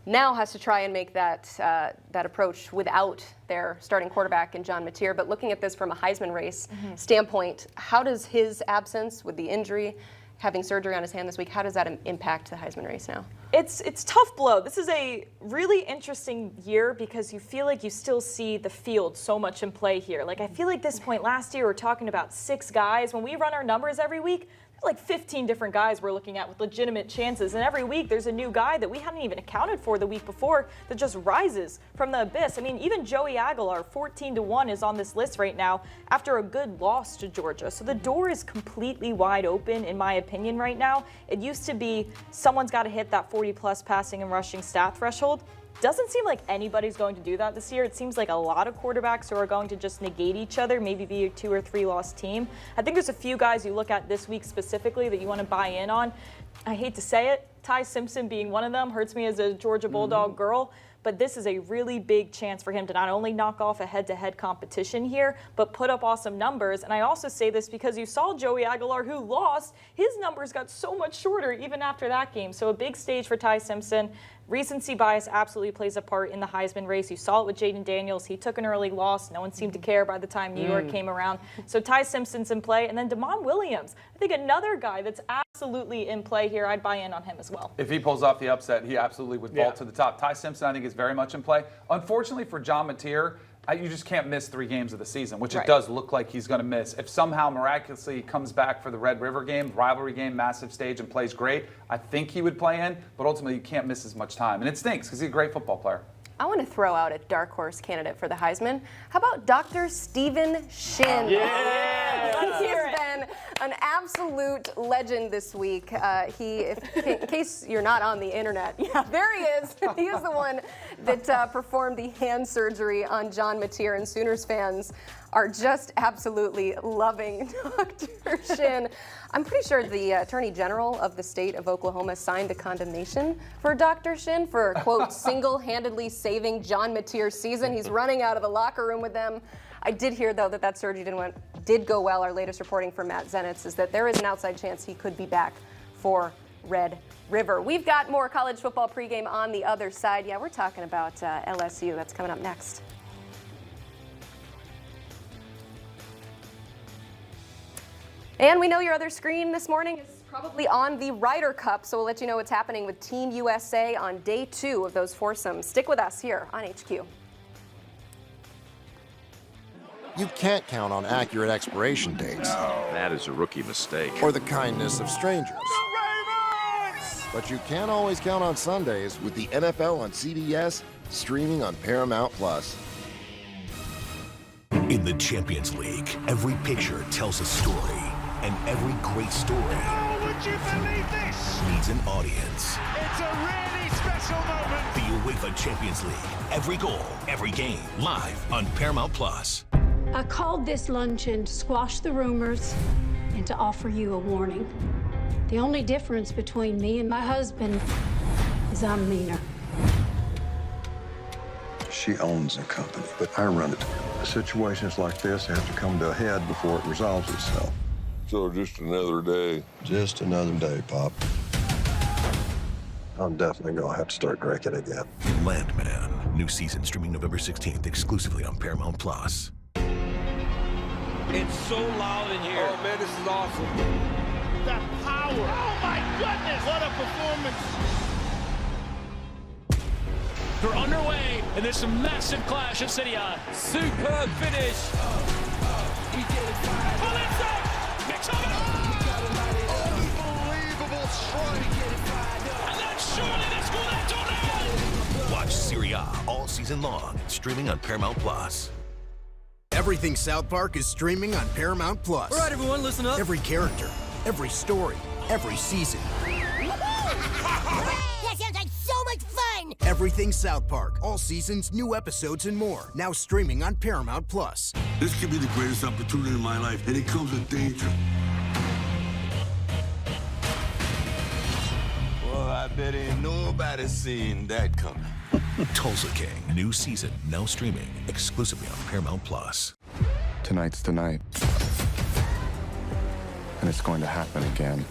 now has to try and make that that approach without their starting quarterback in John Mateer. But looking at this from a Heisman race standpoint, how does his absence with the injury, having surgery on his hand this week, how does that impact the Heisman race now? It's tough blow. This is a really interesting year because you feel like you still see the field so much in play here. Like, I feel like this point last year we're talking about 6 guys. When we run our numbers every week, there's like 15 different guys we're looking at with legitimate chances. And every week there's a new guy that we hadn't even accounted for the week before that just rises from the abyss. I mean, even Joey Aguilar, 14-1, is on this list right now after a good loss to Georgia. So the door is completely wide open, in my opinion, right now. It used to be someone's got to hit that 40-plus passing and rushing stat threshold. Doesn't seem like anybody's going to do that this year. It seems like a lot of quarterbacks who are going to just negate each other, maybe be a 2 or 3 loss team. I think there's a few guys you look at this week specifically that you want to buy in on. I hate to say it, Ty Simpson being one of them hurts me as a Georgia Bulldog girl. But this is a really big chance for him to not only knock off a head-to-head competition here, but put up awesome numbers. And I also say this because you saw Joey Aguilar, who lost. His numbers got so much shorter even after that game. So a big stage for Ty Simpson. Recency bias absolutely plays a part in the Heisman race. You saw it with Jaden Daniels. He took an early loss. No one seemed to care by the time New York came around. So Ty Simpson's in play. And then Damon Williams, I think another guy that's absolutely in play here. I'd buy in on him as well. If he pulls off the upset, he absolutely would vault to the top. Ty Simpson, I think, is very much in play. Unfortunately for John Mateer, You just can't miss 3 games of the season, which Right. it does look like he's going to miss. If somehow miraculously he comes back for the Red River game, rivalry game, massive stage, and plays great, I think he would play in, but ultimately you can't miss as much time. And it stinks because he's a great football player. I want to throw out a dark horse candidate for the Heisman. How about Dr. Stephen Shin? Yeah! He has been an absolute legend this week. In case you're not on the internet, yeah, there he is. He is the one that performed the hand surgery on John Mateer, and Sooners fans are just absolutely loving Dr. Shin. I'm pretty sure the Attorney General of the state of Oklahoma signed a condemnation for Dr. Shin for, quote, single-handedly saving John Mateer's season. He's running out of the locker room with them. I did hear, though, that surgery did go well. Our latest reporting from Matt Zenitz is that there is an outside chance he could be back for Red River. We've got more college football pregame on the other side. Yeah, we're talking about LSU. That's coming up next. And we know your other screen this morning is probably on the Ryder Cup, so we'll let you know what's happening with Team USA on day 2 of those foursomes. Stick with us here on HQ. You can't count on accurate expiration dates. That is a rookie mistake. Or the kindness of strangers. But you can always count on Sundays with the NFL on CBS, streaming on Paramount Plus. In the Champions League, every picture tells a story, and every great story Would you believe this? needs an audience. It's a really special moment. The UEFA Champions League, every goal, every game, live on Paramount Plus. I called this luncheon to squash the rumors and to offer you a warning. The only difference between me and my husband is I'm meaner. She owns the company, but I run it. Situations like this have to come to a head before it resolves itself. So just another day. Just another day, Pop. I'm definitely gonna have to start drinking again. Landman, new season streaming November 16th exclusively on Paramount Plus. It's so loud in here. Oh man, this is awesome. The power. Oh my goodness, what a performance. They're underway, and there's some massive clash of City on. Superb finish. Mix of it. Unbelievable strike. And then surely they score that tornado. Watch Serie A all season long, streaming on Paramount Plus. Everything South Park is streaming on Paramount Plus. All right, everyone, listen up. Every character, every story, every season. That sounds like so much fun. Everything South Park, all seasons, new episodes, and more. Now streaming on Paramount Plus. This could be the greatest opportunity in my life, and it comes with danger. Well, I bet ain't nobody seen that coming. Tulsa King, new season, now streaming exclusively on Paramount Plus. Tonight's the night. And it's going to happen again.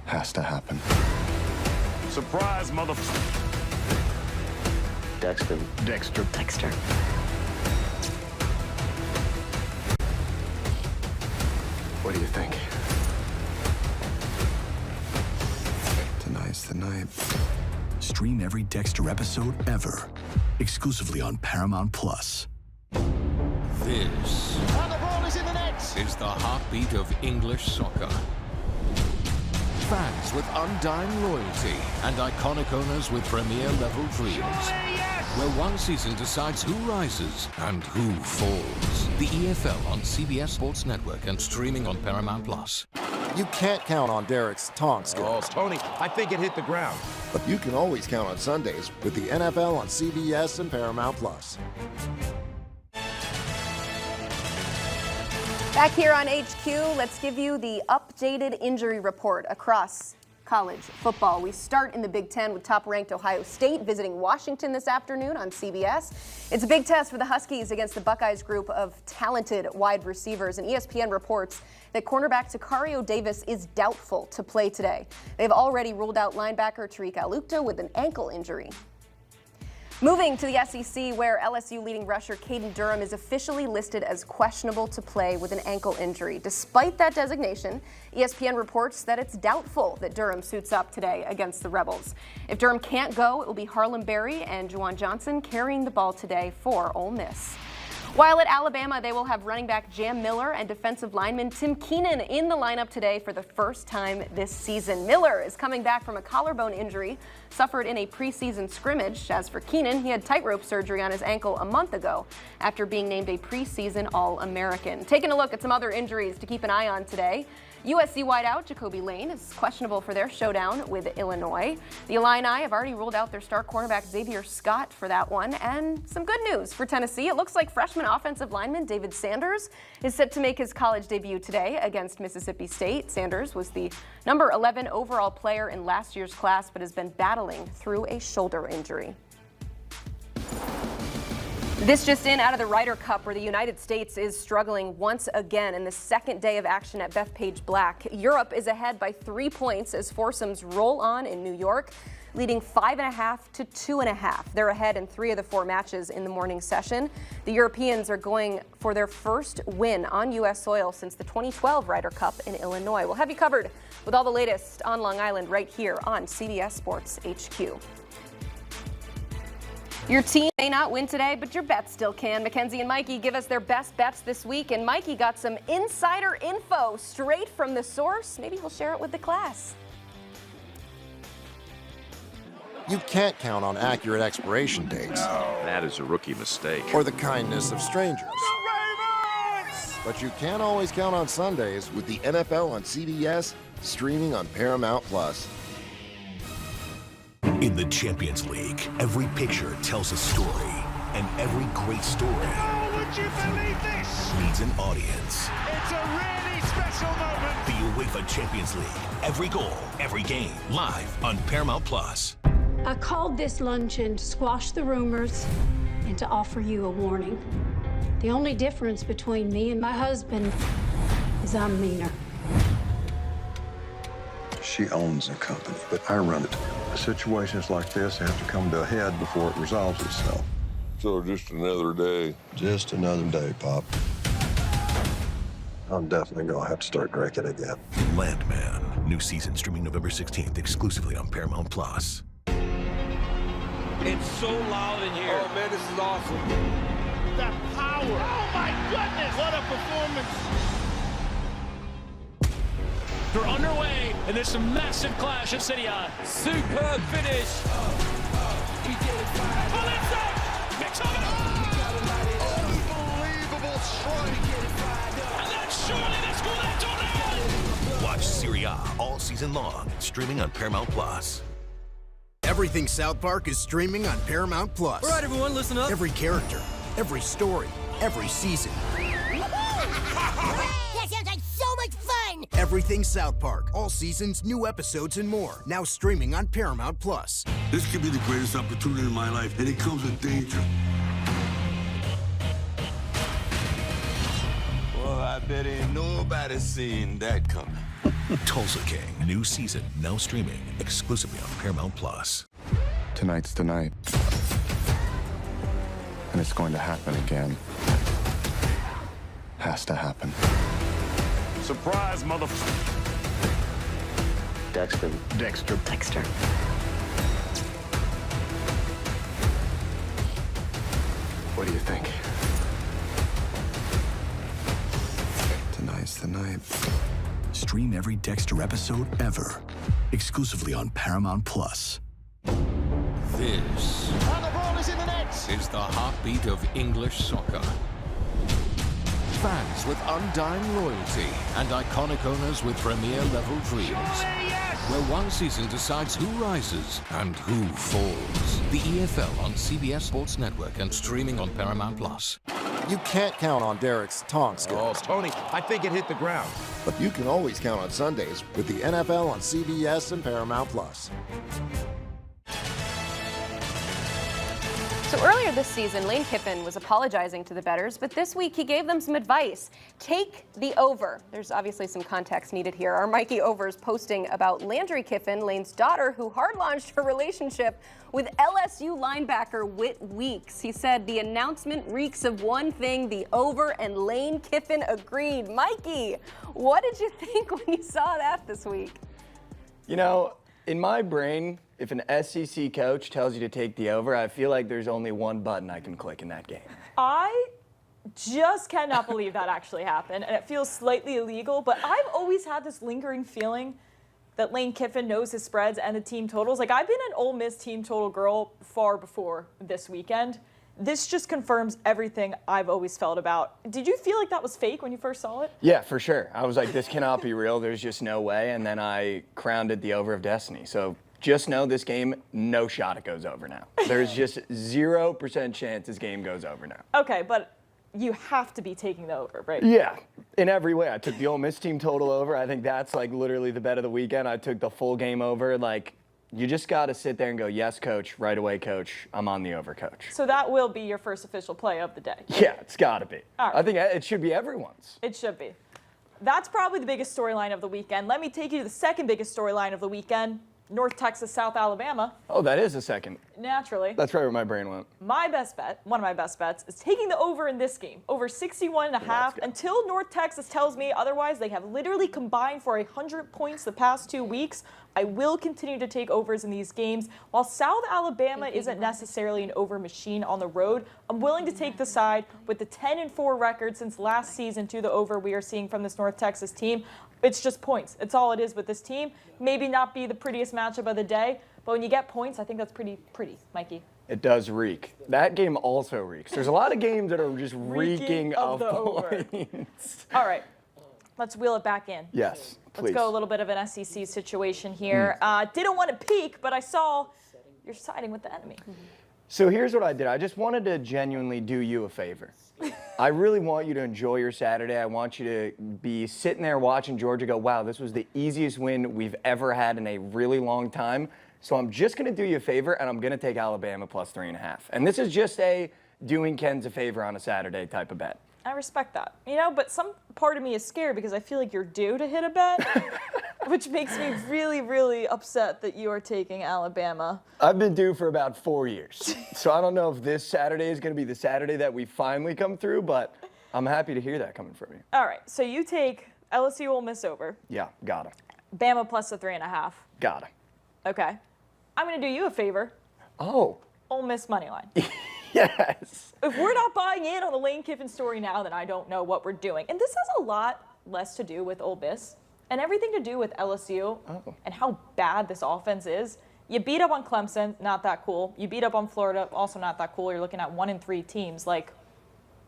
Has to happen. Surprise, motherfucker. Dexter. What do you think? Tonight's the night. Stream every Dexter episode ever, exclusively on Paramount Plus. This And the ball is in the net. is the heartbeat of English soccer. Fans with undying loyalty and iconic owners with premier-level dreams. Where one season decides who rises and who falls. The EFL on CBS Sports Network and streaming on Paramount Plus. You can't count on Derek's taunt skills. Oh, Tony, I think it hit the ground. But you can always count on Sundays with the NFL on CBS and Paramount Plus. Back here on HQ, let's give you the updated injury report across college football. We start in the Big Ten with top-ranked Ohio State visiting Washington this afternoon on CBS. It's a big test for the Huskies against the Buckeyes group of talented wide receivers, and ESPN reports that cornerback Sicario Davis is doubtful to play today. They've already ruled out linebacker Tariq Alukta with an ankle injury. Moving to the SEC, where LSU leading rusher Caden Durham is officially listed as questionable to play with an ankle injury. Despite that designation, ESPN reports that it's doubtful that Durham suits up today against the Rebels. If Durham can't go, it will be Harlem Berry and Juwan Johnson carrying the ball today for Ole Miss. While at Alabama, they will have running back Jam Miller and defensive lineman Tim Keenan in the lineup today for the first time this season. Miller is coming back from a collarbone injury suffered in a preseason scrimmage. As for Keenan, he had tightrope surgery on his ankle a month ago after being named a preseason All-American. Taking a look at some other injuries to keep an eye on today. USC wideout Jacoby Lane is questionable for their showdown with Illinois. The Illini have already ruled out their star cornerback Xavier Scott for that one. And some good news for Tennessee. It looks like freshman offensive lineman David Sanders is set to make his college debut today against Mississippi State. Sanders was the number 11 overall player in last year's class, but has been battling through a shoulder injury. This just in out of the Ryder Cup, where the United States is struggling once again in the second day of action at Bethpage Black. Europe is ahead by 3 points as foursomes roll on in New York, leading 5.5 to 2.5. They're ahead in 3 of the 4 matches in the morning session. The Europeans are going for their first win on U.S. soil since the 2012 Ryder Cup in Illinois. We'll have you covered with all the latest on Long Island right here on CBS Sports HQ. Your team may not win today, but your bets still can. Mackenzie and Mikey give us their best bets this week, and Mikey got some insider info straight from the source. Maybe he'll share it with the class. You can't count on accurate expiration dates. That is a rookie mistake. Or the kindness of strangers. But you can always count on Sundays with the NFL on CBS, streaming on Paramount Plus. In the Champions League, every picture tells a story, and every great story would you believe this? needs an audience. It's a really special moment. The UEFA Champions League, every goal, every game, live on Paramount Plus. I called this luncheon to squash the rumors and to offer you a warning. The only difference between me and my husband is I'm meaner. She owns the company, but I run it. Situations like this have to come to a head before it resolves itself. So just another day. Just another day, Pop. I'm definitely gonna have to start drinking again. Landman, new season streaming November 16th exclusively on Paramount Plus. It's so loud in here. Oh man, this is awesome. The power. Oh my goodness. What a performance. They're underway, and there's some massive clash at City Eye. Superb finish. Unbelievable strike. And then surely they score that tornado. Watch Serie A all season long, streaming on Paramount Plus. Everything South Park is streaming on Paramount Plus. All right, everyone, listen up. Every character, every story, every season. That sounds like so much fun. Everything South Park, all seasons, new episodes, and more. Now streaming on Paramount Plus. This could be the greatest opportunity in my life, and it comes with danger. Well, I bet ain't nobody seen that coming. Tulsa King, new season, now streaming exclusively on Paramount Plus. Tonight's the night. And it's going to happen again. Has to happen. Surprise, motherfucker. Dexter. What do you think? Tonight's the night. Stream every Dexter episode ever, exclusively on Paramount Plus. This And the ball is in the net. is the heartbeat of English soccer. Fans with undying loyalty and iconic owners with premier-level dreams. Where one season decides who rises and who falls. The EFL on CBS Sports Network and streaming on Paramount Plus. You can't count on Derek's tongue skills. Oh, Tony, I think it hit the ground. But you can always count on Sundays with the NFL on CBS and Paramount Plus. So earlier this season, Lane Kiffin was apologizing to the bettors, but this week he gave them some advice. Take the over. There's obviously some context needed here. Our Mikey Over's posting about Landry Kiffin, Lane's daughter, who hard-launched her relationship with LSU linebacker Whit Weeks. He said the announcement reeks of one thing, the over, and Lane Kiffin agreed. Mikey, what did you think when you saw that this week? You know, in my brain, if an SEC coach tells you to take the over, I feel like there's only one button I can click in that game. I just cannot believe that actually happened, and it feels slightly illegal, but I've always had this lingering feeling that Lane Kiffin knows his spreads and the team totals. Like, I've been an Ole Miss team total girl far before this weekend. This just confirms everything I've always felt about. Did you feel like that was fake when you first saw it? Yeah, for sure. I was like, this cannot be real. There's just no way. And then I crowned it the over of destiny. So just know this game, no shot it goes over now. There's just 0% chance this game goes over now. Okay, but you have to be taking the over, right? Yeah, in every way. I took the Ole Miss team total over. I think that's like literally the bet of the weekend. I took the full game over. Like, you just got to sit there and go, yes, coach, right away, coach. I'm on the over, coach. So that will be your first official play of the day. Yeah, it's got to be. All right. I think it should be everyone's. It should be. That's probably the biggest storyline of the weekend. Let me take you to the second biggest storyline of the weekend. North Texas, South Alabama. Oh, that is the second. Naturally. That's right where my brain went. My best bet, one of my best bets, is taking the over in this game. Over 61.5. Until North Texas tells me otherwise, they have literally combined for 100 points the past 2 weeks. I will continue to take overs in these games. While South Alabama isn't necessarily an over machine on the road, I'm willing to take the side with the 10-4 record since last season to the over we are seeing from this North Texas team. It's just points. It's all it is with this team. Maybe not be the prettiest matchup of the day, but when you get points, I think that's pretty, Mikey. It does reek. That game also reeks. There's a lot of games that are just reeking of points. All right, let's wheel it back in. Yes, please. Let's go a little bit of an SEC situation here. Didn't want to peek, but I saw you're siding with the enemy. So here's what I did. I just wanted to genuinely do you a favor. I really want you to enjoy your Saturday. I want you to be sitting there watching Georgia go, wow, this was the easiest win we've ever had in a really long time. So I'm just going to do you a favor, and I'm going to take Alabama plus 3.5. And this is just a doing Ken's a favor on a Saturday type of bet. I respect that. You know, but some part of me is scared because I feel like you're due to hit a bet, which makes me really, really upset that you are taking Alabama. I've been due for about 4 years. So I don't know if this Saturday is going to be the Saturday that we finally come through, but I'm happy to hear that coming from you. All right, so you take LSU Ole Miss over. Yeah, got him. Bama plus the 3.5. Got him. Okay. I'm going to do you a favor. Oh. Ole Miss money line. Yes. If we're not buying in on the Lane Kiffin story now, then I don't know what we're doing. And this has a lot less to do with Ole Miss and everything to do with LSU and how bad this offense is. You beat up on Clemson, not that cool. You beat up on Florida, also not that cool. You're looking at 1-3 teams. Like,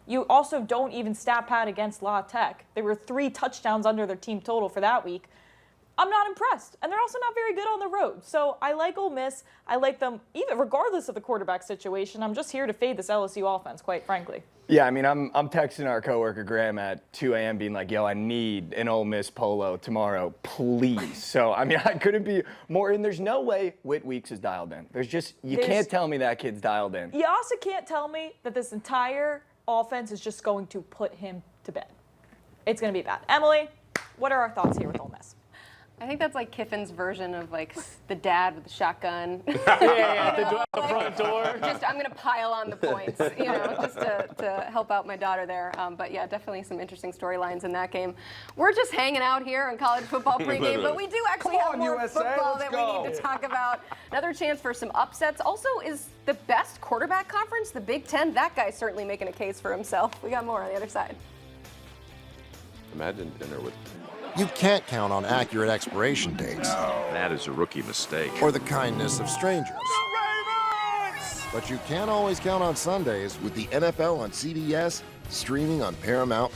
you also don't even stat pad against La Tech. They were 3 touchdowns under their team total for that week. I'm not impressed. And they're also not very good on the road. So I like Ole Miss. I like them, even regardless of the quarterback situation. I'm just here to fade this LSU offense, quite frankly. Yeah, I mean, I'm texting our coworker Graham at 2 a.m. being like, yo, I need an Ole Miss polo tomorrow, please. So, I mean, I couldn't be more in. There's no way Whit Weeks is dialed in. You can't tell me that kid's dialed in. You also can't tell me that this entire offense is just going to put him to bed. It's going to be bad. Emily, what are our thoughts here with Ole Miss? I think that's like Kiffin's version of like the dad with the shotgun. The front door. Just I'm gonna pile on the points, just to help out my daughter there. But yeah, definitely some interesting storylines in that game. We're just hanging out here on college football pregame, but we do actually have more football that we need to talk about. Another chance for some upsets. Also, is the best quarterback conference the Big Ten? That guy's certainly making a case for himself. We got more on the other side. Imagine dinner with. You can't count on accurate expiration dates. That is a rookie mistake. Or the kindness of strangers. But you can always count on Sundays with the NFL on CBS, streaming on Paramount+.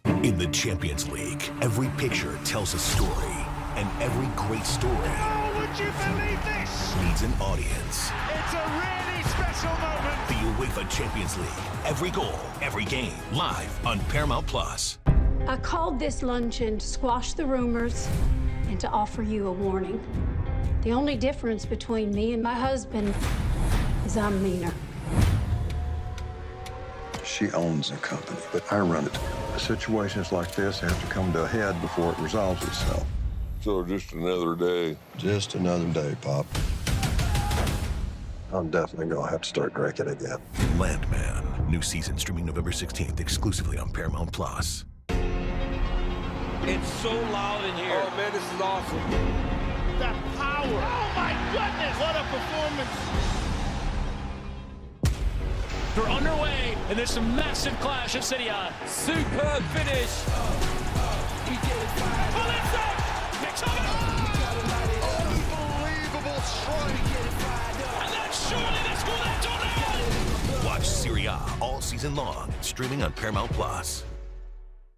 In the Champions League, every picture tells a story, and every great story would you believe this? needs an audience. It's a really special moment. The UEFA Champions League, every goal, every game, live on Paramount+. I called this luncheon to squash the rumors and to offer you a warning. The only difference between me and my husband is I'm meaner. She owns the company, but I run it. Situations like this have to come to a head before it resolves itself. So just another day. Just another day, Pop. I'm definitely gonna have to start drinking again. Landman. New season streaming November 16th exclusively on Paramount Plus. It's so loud in here. Oh, man, this is awesome. The power. Oh, my goodness. What a performance. They're underway, and there's some massive clash at City On. Superb finish. Oh, that's it. Picks up. Unbelievable strike. And then surely they score that tornado. Watch Serie A all season long, streaming on Paramount Plus.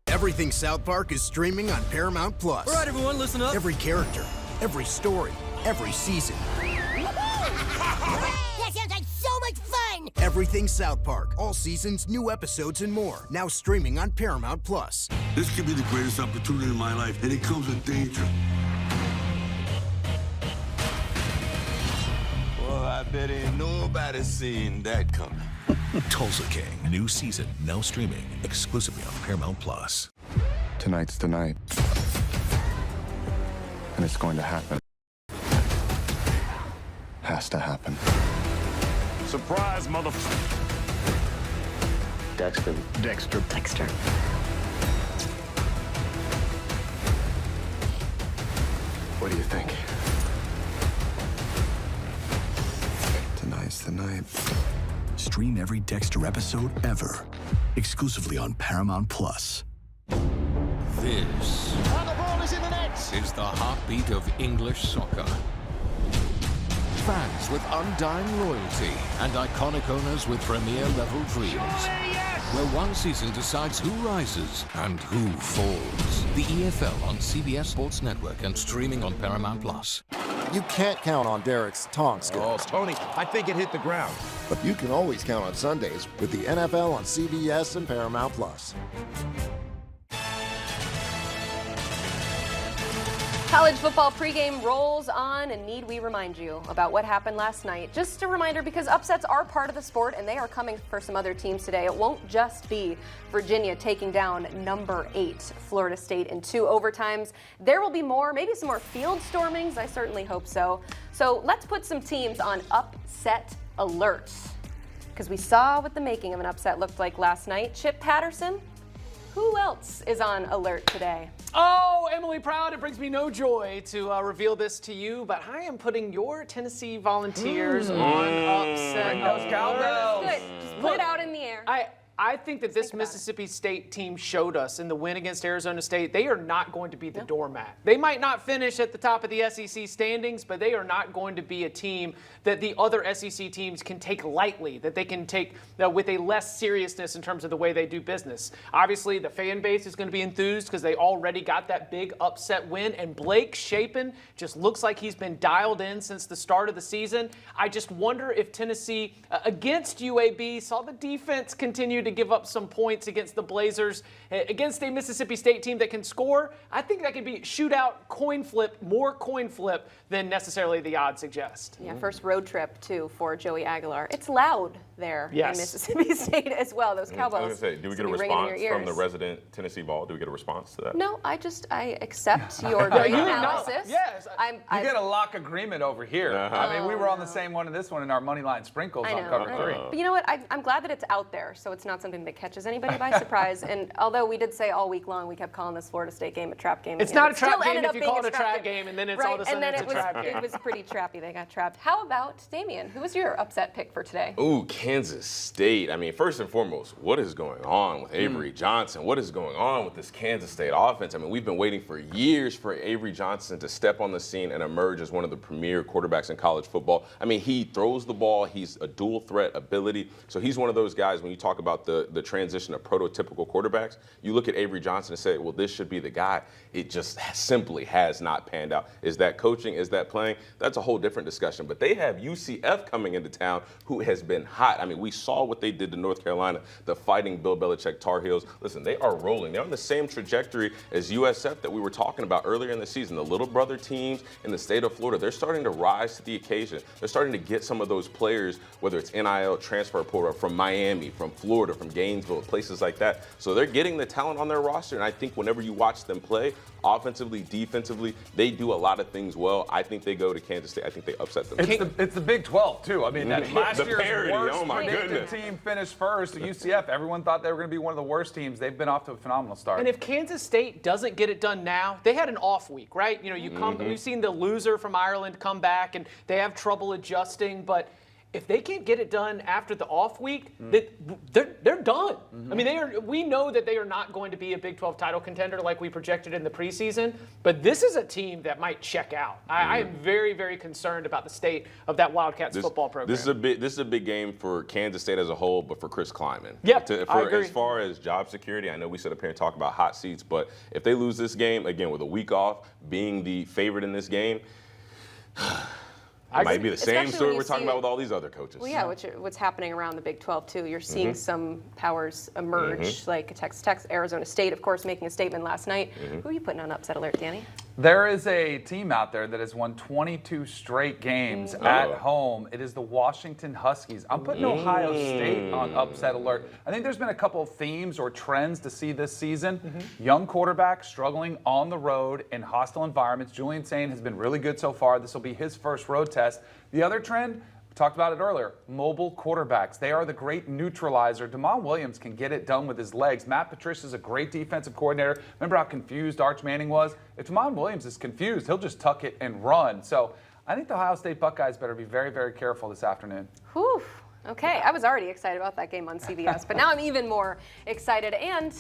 Everything South Park is streaming on Paramount Plus. All right, everyone, listen up. Every character, every story, every season. That sounds like so much fun! Everything South Park, all seasons, new episodes, and more. Now streaming on Paramount Plus. This could be the greatest opportunity in my life, and it comes with danger. Well, I bet ain't nobody seen that coming. Tulsa King. New season now streaming exclusively on Paramount Plus. Tonight's the night. And it's going to happen. Has to happen. Surprise, motherfucker. Dexter. What do you think? Tonight's the night. Stream every Dexter episode ever exclusively on Paramount Plus. This And the ball is in the net. is the heartbeat of English soccer. Fans with undying loyalty and iconic owners with premier-level dreams. Where one season decides who rises and who falls. The EFL on CBS Sports Network and streaming on Paramount Plus. You can't count on Derek's tongue skills. Oh, Tony, I think it hit the ground. But you can always count on Sundays with the NFL on CBS and Paramount Plus. College football pregame rolls on, and need we remind you about what happened last night? Just a reminder, because upsets are part of the sport, and they are coming for some other teams today. It won't just be Virginia taking down number 8 Florida State in 2 overtimes. There will be more, maybe some more field stormings. I certainly hope so. So let's put some teams on upset alert, because we saw what the making of an upset looked like last night. Chip Patterson, who else is on alert today? Oh, Emily Proud, it brings me no joy to reveal this to you, but I am putting your Tennessee Volunteers on upset alert. Good. Just put it out in the air. I think that this Mississippi State team showed us in the win against Arizona State, they are not going to be the doormat. They might not finish at the top of the SEC standings, but they are not going to be a team that the other SEC teams can take lightly, that they can take with a less seriousness in terms of the way they do business. Obviously, the fan base is going to be enthused because they already got that big upset win, and Blake Shapen just looks like he's been dialed in since the start of the season. I just wonder if Tennessee, against UAB, saw the defense continue to give up some points against the Blazers, against a Mississippi State team that can score. I think that could be shootout, coin flip, more coin flip than necessarily the odds suggest. Yeah, first road trip, too, for Joey Aguilar. It's loud there in Mississippi State as well, those Cowboys. I was going to say, do we get a response from the resident Tennessee Ball? Do we get a response to that? No, I accept your great analysis. Yes. You get a lock agreement over here. I mean, we were on the same one in this one in our money line sprinkles on cover 3. But you know what? I'm glad that it's out there, so it's not something that catches anybody by surprise. And although we did say all week long we kept calling this Florida State game a trap game. It's not a trap game if you call it a trap game, and then it's all of a sudden it's a trap game. It was pretty trappy. They got trapped. How about Damian? Who was your upset pick for today? Ooh, Kansas State. I mean, first and foremost, what is going on with Avery Johnson? What is going on with this Kansas State offense? I mean, we've been waiting for years for Avery Johnson to step on the scene and emerge as one of the premier quarterbacks in college football. I mean, he throws the ball. He's a dual threat ability. So he's one of those guys, when you talk about the transition of prototypical quarterbacks, you look at Avery Johnson and say, well, this should be the guy. It just simply has not panned out. Is that coaching? Is that playing? That's a whole different discussion. But they have UCF coming into town, who has been hot. hot. I mean, we saw what they did to North Carolina, the Fighting Bill Belichick Tar Heels. Listen, they are rolling. They're on the same trajectory as USF that we were talking about earlier in the season. The little brother teams in the state of Florida, they're starting to rise to the occasion. They're starting to get some of those players, whether it's NIL, transfer portal, from Miami, from Florida, from Gainesville, places like that. So they're getting the talent on their roster, and I think whenever you watch them play, offensively, defensively, they do a lot of things well. I think they go to Kansas State. I think they upset them. It's the Big 12, too. I mean, that last the year's parity, worst oh my predicted goodness. team finished first. UCF, everyone thought they were going to be one of the worst teams. They've been off to a phenomenal start. And if Kansas State doesn't get it done now, they had an off week, right? You know, we've seen the loser from Ireland come back, and they have trouble adjusting, but if they can't get it done after the off week, they're done. I mean, we know that they are not going to be a Big 12 title contender like we projected in the preseason, but this is a team that might check out. I am very, very concerned about the state of that Wildcats football program. This is a big game for Kansas State as a whole, but for Chris Klieman. I agree. As far as job security, I know we sit up here and talk about hot seats, but if they lose this game, again, with a week off, being the favorite in this game, it might be the same story we're talking about with all these other coaches. Well, yeah, what's happening around the Big 12, too. You're seeing some powers emerge, like Texas Tech, Arizona State, of course, making a statement last night. Who are you putting on upset alert, Danny? There is a team out there that has won 22 straight games at home. It is the Washington Huskies. I'm putting Ohio State on upset alert. I think there's been a couple of themes or trends to see this season. Young quarterbacks struggling on the road in hostile environments. Julian Sain has been really good so far. This will be his first road test. The other trend, we talked about it earlier, mobile quarterbacks. They are the great neutralizer. Damon Williams can get it done with his legs. Matt Patricia is a great defensive coordinator. Remember how confused Arch Manning was? If Damon Williams is confused, he'll just tuck it and run. So I think the Ohio State Buckeyes better be very, very careful this afternoon. Whew. Okay, I was already excited about that game on CBS, but now I'm even more excited. And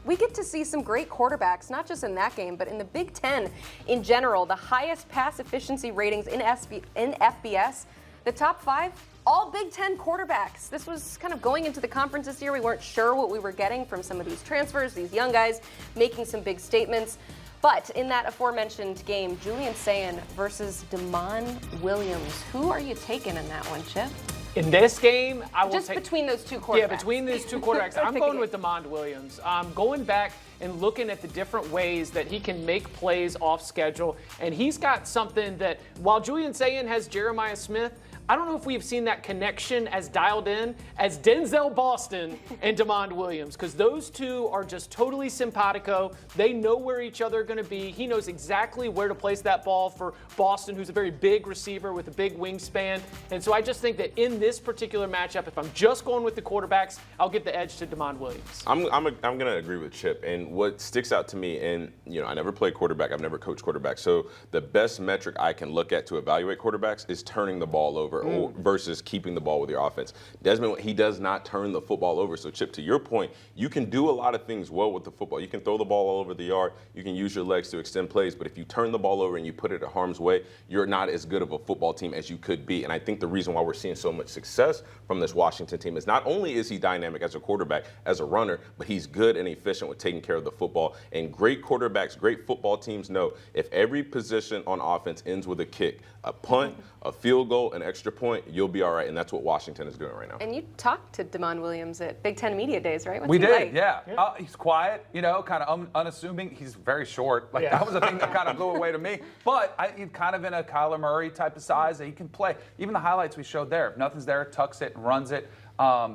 we get to see some great quarterbacks, not just in that game, but in the Big Ten in general. The highest pass efficiency ratings in FBS. The top 5, all Big Ten quarterbacks. This was kind of going into the conference this year. We weren't sure what we were getting from some of these transfers, these young guys making some big statements. But in that aforementioned game, Julian Sain versus Damon Williams. Who are you taking in that one, Chip? In this game, I will just take... between those two quarterbacks. Yeah, between these two quarterbacks. I'm going with Damon Williams. Going back and looking at the different ways that he can make plays off schedule. And he's got something that, while Julian Sain has Jeremiah Smith, I don't know if we've seen that connection as dialed in as Denzel Boston and Damon Williams, because those two are just totally simpatico. They know where each other are going to be. He knows exactly where to place that ball for Boston, who's a very big receiver with a big wingspan. And so I just think that in this particular matchup, if I'm just going with the quarterbacks, I'll give the edge to Damon Williams. I'm going to agree with Chip. And what sticks out to me, and I never played quarterback, I've never coached quarterback, so the best metric I can look at to evaluate quarterbacks is turning the ball over versus keeping the ball with your offense. Desmond, he does not turn the football over. So, Chip, to your point, you can do a lot of things well with the football. You can throw the ball all over the yard. You can use your legs to extend plays. But if you turn the ball over and you put it at harm's way, you're not as good of a football team as you could be. And I think the reason why we're seeing so much success from this Washington team is not only is he dynamic as a quarterback, as a runner, but he's good and efficient with taking care of the football. And great quarterbacks, great football teams know if every position on offense ends with a kick, a punt, a field goal, an extra point, you'll be all right, and that's what Washington is doing right now. And you talked to Damon Williams at Big Ten Media Days, right? What's we he did, like? yeah. He's quiet, kind of unassuming. He's very short. That was a thing that kind of blew away to me. But he's kind of in a Kyler Murray type of size that he can play. Even the highlights we showed there, if nothing's there, tucks it and runs it.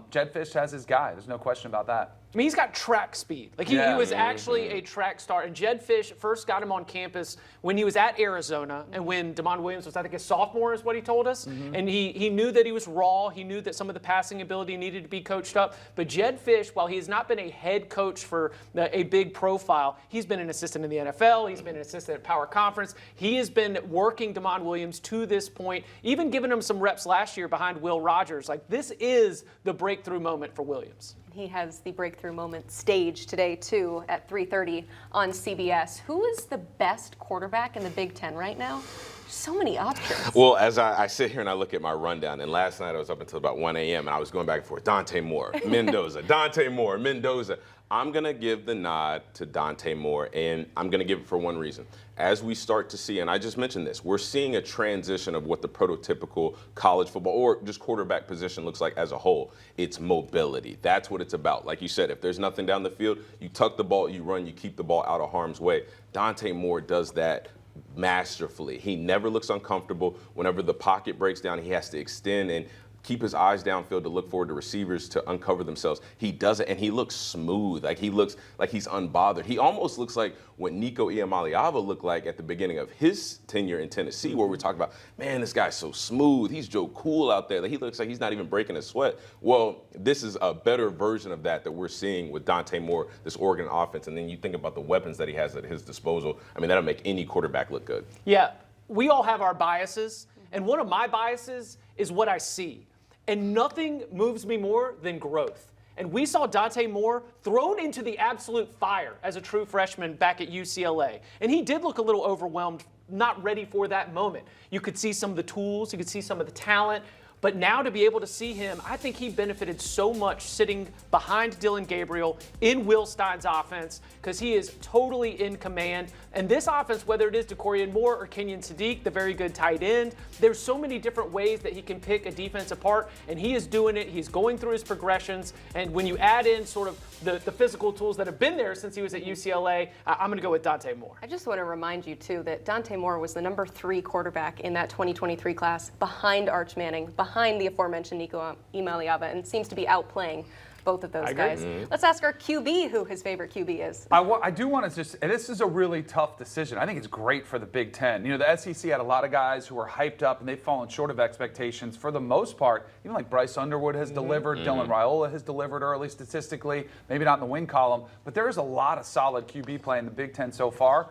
Jed Fish has his guy. There's no question about that. I mean, he's got track speed. He was actually a track star. And Jed Fish first got him on campus when he was at Arizona and when Damon Williams was, I think, a sophomore is what he told us. And he knew that he was raw. He knew that some of the passing ability needed to be coached up. But Jed Fish, while he has not been a head coach for a big profile, he's been an assistant in the NFL. He's been an assistant at Power Conference. He has been working Damon Williams to this point, even giving him some reps last year behind Will Rogers. This is the breakthrough moment for Williams. He has the breakthrough moment stage today, too, at 3:30 on CBS. Who is the best quarterback in the Big Ten right now? So many options. Well, as I sit here and I look at my rundown, and last night I was up until about 1 a.m. and I was going back and forth. Dante Moore, Mendoza, Dante Moore, Mendoza. I'm going to give the nod to Dante Moore, and I'm going to give it for one reason. As we start to see, and I just mentioned this, we're seeing a transition of what the prototypical college football or just quarterback position looks like as a whole. It's mobility. That's what it's about. Like you said, if there's nothing down the field, you tuck the ball, you run, you keep the ball out of harm's way. Dante Moore does that masterfully. He never looks uncomfortable. Whenever the pocket breaks down, he has to extend and keep his eyes downfield to look forward to receivers to uncover themselves. He does it, and he looks smooth. Like, he looks like he's unbothered. He almost looks like what Nico Iamaleava looked like at the beginning of his tenure in Tennessee, where we're talking about, man, this guy's so smooth. He's Joe Cool out there. Like, he looks like he's not even breaking a sweat. Well, this is a better version of that we're seeing with Dante Moore, this Oregon offense. And then you think about the weapons that he has at his disposal. I mean, that'll make any quarterback look good. Yeah, we all have our biases, and one of my biases is what I see. And nothing moves me more than growth. And we saw Dante Moore thrown into the absolute fire as a true freshman back at UCLA. And he did look a little overwhelmed, not ready for that moment. You could see some of the tools, you could see some of the talent. But now to be able to see him, I think he benefited so much sitting behind Dylan Gabriel in Will Stein's offense, because he is totally in command. And this offense, whether it is DeCorian Moore or Kenyon Sadiq, the very good tight end, there's so many different ways that he can pick a defense apart, and he is doing it. He's going through his progressions. And when you add in sort of the physical tools that have been there since he was at UCLA, I'm going to go with Dante Moore. I just want to remind you, too, that Dante Moore was the number 3 quarterback in that 2023 class, behind Arch Manning, behind the aforementioned Nico Iamaleava, and seems to be outplaying both of those guys. Let's ask our QB who his favorite QB is. I do want to just, and this is a really tough decision. I think it's great for the Big Ten. You know, the SEC had a lot of guys who were hyped up, and they've fallen short of expectations for the most part. Even like Bryce Underwood has delivered, Dylan Raiola has delivered early statistically, maybe not in the win column, but there is a lot of solid QB play in the Big Ten so far.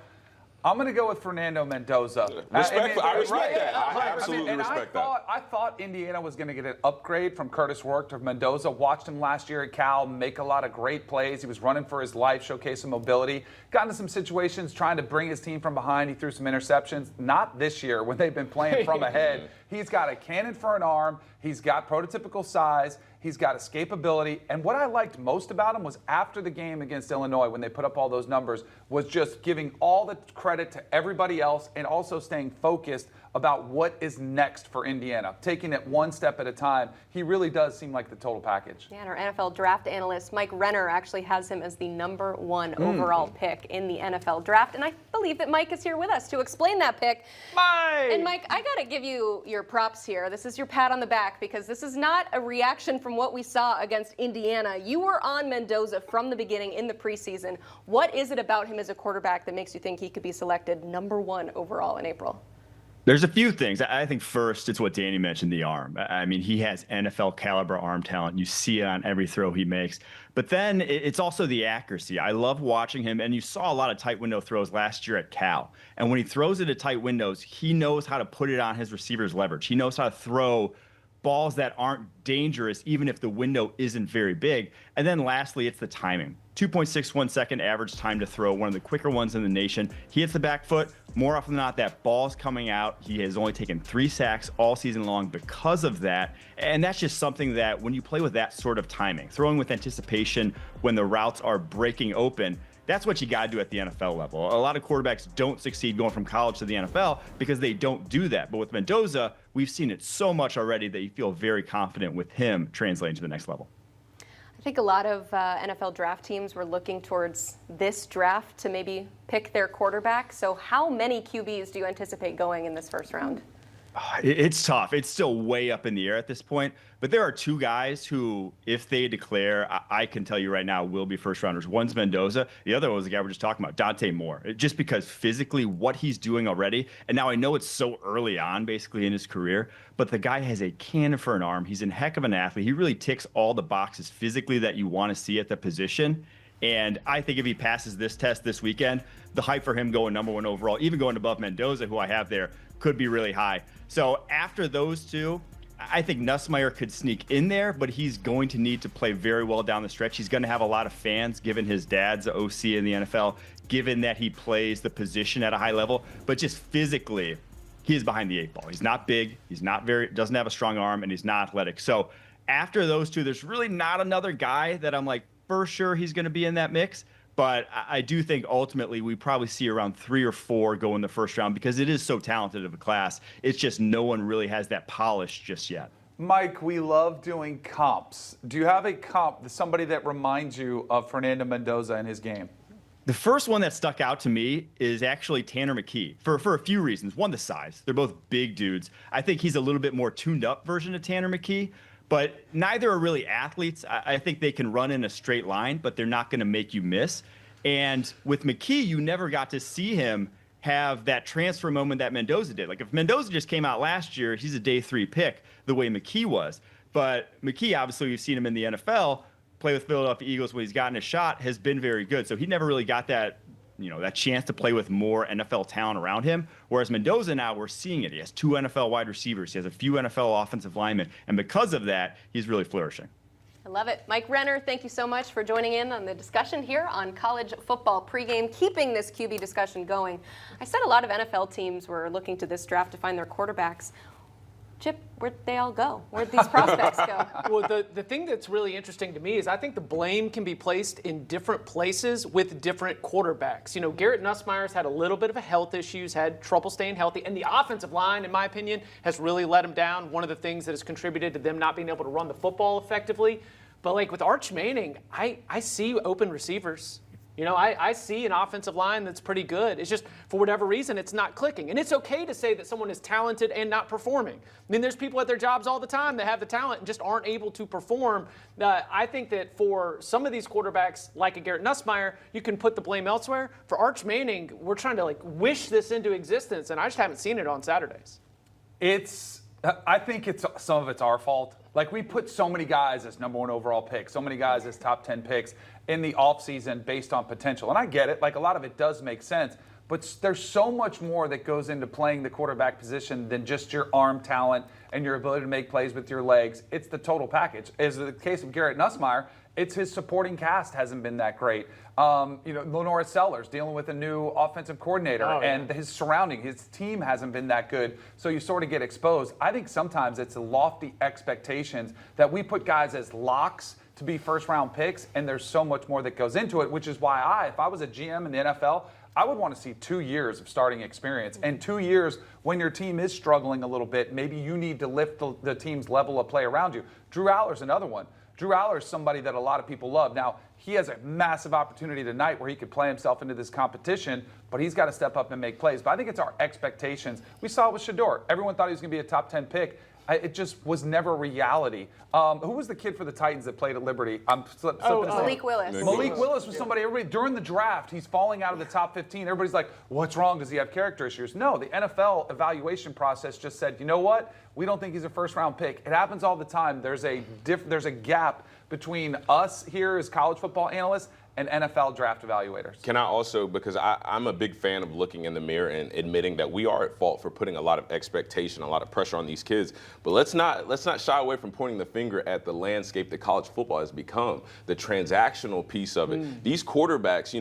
I'm going to go with Fernando Mendoza. I respect that. I absolutely respect that. I thought Indiana was going to get an upgrade from Curtis Rourke to Mendoza. Watched him last year at Cal make a lot of great plays. He was running for his life, showcasing mobility. Got into some situations trying to bring his team from behind. He threw some interceptions. Not this year when they've been playing from ahead. He's got a cannon for an arm. He's got prototypical size. He's got escapability. And what I liked most about him was after the game against Illinois, when they put up all those numbers, was just giving all the credit to everybody else and also staying focused about what is next for Indiana, taking it one step at a time. He really does seem like the total package. Yeah, and our NFL draft analyst, Mike Renner, actually has him as the number 1 overall pick in the NFL draft. And I believe that Mike is here with us to explain that pick. Mike! And Mike, I got to give you your props here. This is your pat on the back, because this is not a reaction from what we saw against Indiana. You were on Mendoza from the beginning in the preseason. What is it about him as a quarterback that makes you think he could be selected number 1 overall in April? There's a few things. I think first, it's what Danny mentioned, the arm. I mean, he has NFL caliber arm talent. You see it on every throw he makes. But then it's also the accuracy. I love watching him, and you saw a lot of tight window throws last year at Cal. And when he throws it at tight windows, he knows how to put it on his receiver's leverage. He knows how to throw balls that aren't dangerous, even if the window isn't very big. And then lastly, it's the timing. 2.61 second average time to throw, one of the quicker ones in the nation. He hits the back foot. More often than not, that ball's coming out. He has only taken 3 sacks all season long because of that. And that's just something that when you play with that sort of timing, throwing with anticipation when the routes are breaking open, that's what you got to do at the NFL level. A lot of quarterbacks don't succeed going from college to the NFL because they don't do that. But with Mendoza, we've seen it so much already that you feel very confident with him translating to the next level. I think a lot of NFL draft teams were looking towards this draft to maybe pick their quarterback. So how many QBs do you anticipate going in this first round? It's tough. It's still way up in the air at this point. But there are 2 guys who, if they declare, I can tell you right now, will be first rounders. One's Mendoza. The other was the guy we're just talking about, Dante Moore. Just because physically what he's doing already, and now I know it's so early on basically in his career, but the guy has a cannon for an arm. He's a heck of an athlete. He really ticks all the boxes physically that you want to see at the position. And I think if he passes this test this weekend, the hype for him going number 1 overall, even going above Mendoza, who I have there, could be really high. So after those 2, I think Nussmeier could sneak in there, but he's going to need to play very well down the stretch. He's going to have a lot of fans, given his dad's the OC in the NFL, given that he plays the position at a high level. But just physically, he is behind the 8 ball. He's not big. He's not doesn't have a strong arm, and he's not athletic. So after those two, there's really not another guy that I'm like, for sure he's going to be in that mix. But I do think ultimately we probably see around 3 or 4 go in the first round because it is so talented of a class. It's just no one really has that polish just yet. Mike, we love doing comps. Do you have a comp, somebody that reminds you of Fernando Mendoza and his game? The first one that stuck out to me is actually Tanner McKee for a few reasons. One, the size. They're both big dudes. I think he's a little bit more tuned up version of Tanner McKee. But neither are really athletes. I think they can run in a straight line, but they're not going to make you miss. And with McKee, you never got to see him have that transfer moment that Mendoza did. Like if Mendoza just came out last year, he's a day 3 pick the way McKee was. But McKee, obviously, we've seen him in the NFL play with Philadelphia Eagles when he's gotten a shot, has been very good. So he never really got that, that chance to play with more NFL talent around him. Whereas Mendoza now, we're seeing it. He has 2 NFL wide receivers. He has a few NFL offensive linemen. And because of that, he's really flourishing. I love it. Mike Renner, thank you so much for joining in on the discussion here on college football pregame, keeping this QB discussion going. I said a lot of NFL teams were looking to this draft to find their quarterbacks. Chip, where'd they all go? Where'd these prospects go? Well, the thing that's really interesting to me is I think the blame can be placed in different places with different quarterbacks. Garrett Nussmeier's had a little bit of a health issues, had trouble staying healthy, and the offensive line, in my opinion, has really let him down. One of the things that has contributed to them not being able to run the football effectively. But like with Arch Manning, I see open receivers. I see an offensive line that's pretty good. It's just, for whatever reason, it's not clicking. And it's okay to say that someone is talented and not performing. I mean, there's people at their jobs all the time that have the talent and just aren't able to perform. I think that for some of these quarterbacks, like a Garrett Nussmeier, you can put the blame elsewhere. For Arch Manning, we're trying to wish this into existence, and I just haven't seen it on Saturdays. I think some of it's our fault. Like, we put so many guys as number 1 overall picks, so many guys as top 10 picks in the offseason based on potential. And I get it. Like, a lot of it does make sense. But there's so much more that goes into playing the quarterback position than just your arm talent and your ability to make plays with your legs. It's the total package. As the case of Garrett Nussmeier, it's his supporting cast hasn't been that great. Lenora Sellers dealing with a new offensive coordinator, and his surrounding, his team hasn't been that good. So you sort of get exposed. I think sometimes it's the lofty expectations that we put guys as locks to be first-round picks, and there's so much more that goes into it, which is why if I was a GM in the NFL, I would want to see 2 years of starting experience, and 2 years when your team is struggling a little bit. Maybe you need to lift the team's level of play around you. Drew Aller's another one. Drew Aller is somebody that a lot of people love. Now, he has a massive opportunity tonight where he could play himself into this competition, but he's got to step up and make plays. But I think it's our expectations. We saw it with Shedeur. Everyone thought he was going to be a top 10 pick. It just was never reality. Who was the kid for the Titans that played at Liberty? Malik Willis. Malik Willis was somebody, everybody, during the draft, he's falling out of the top 15. Everybody's like, what's wrong? Does he have character issues? No, the NFL evaluation process just said, you know what? We don't think he's a first-round pick. It happens all the time. There's a gap between us here as college football analysts and NFL draft evaluators. Can I also, because I'm a big fan of looking in the mirror and admitting that we are at fault for putting a lot of expectation, a lot of pressure on these kids, but let's not shy away from pointing the finger at the landscape that college football has become, the transactional piece of it. These quarterbacks,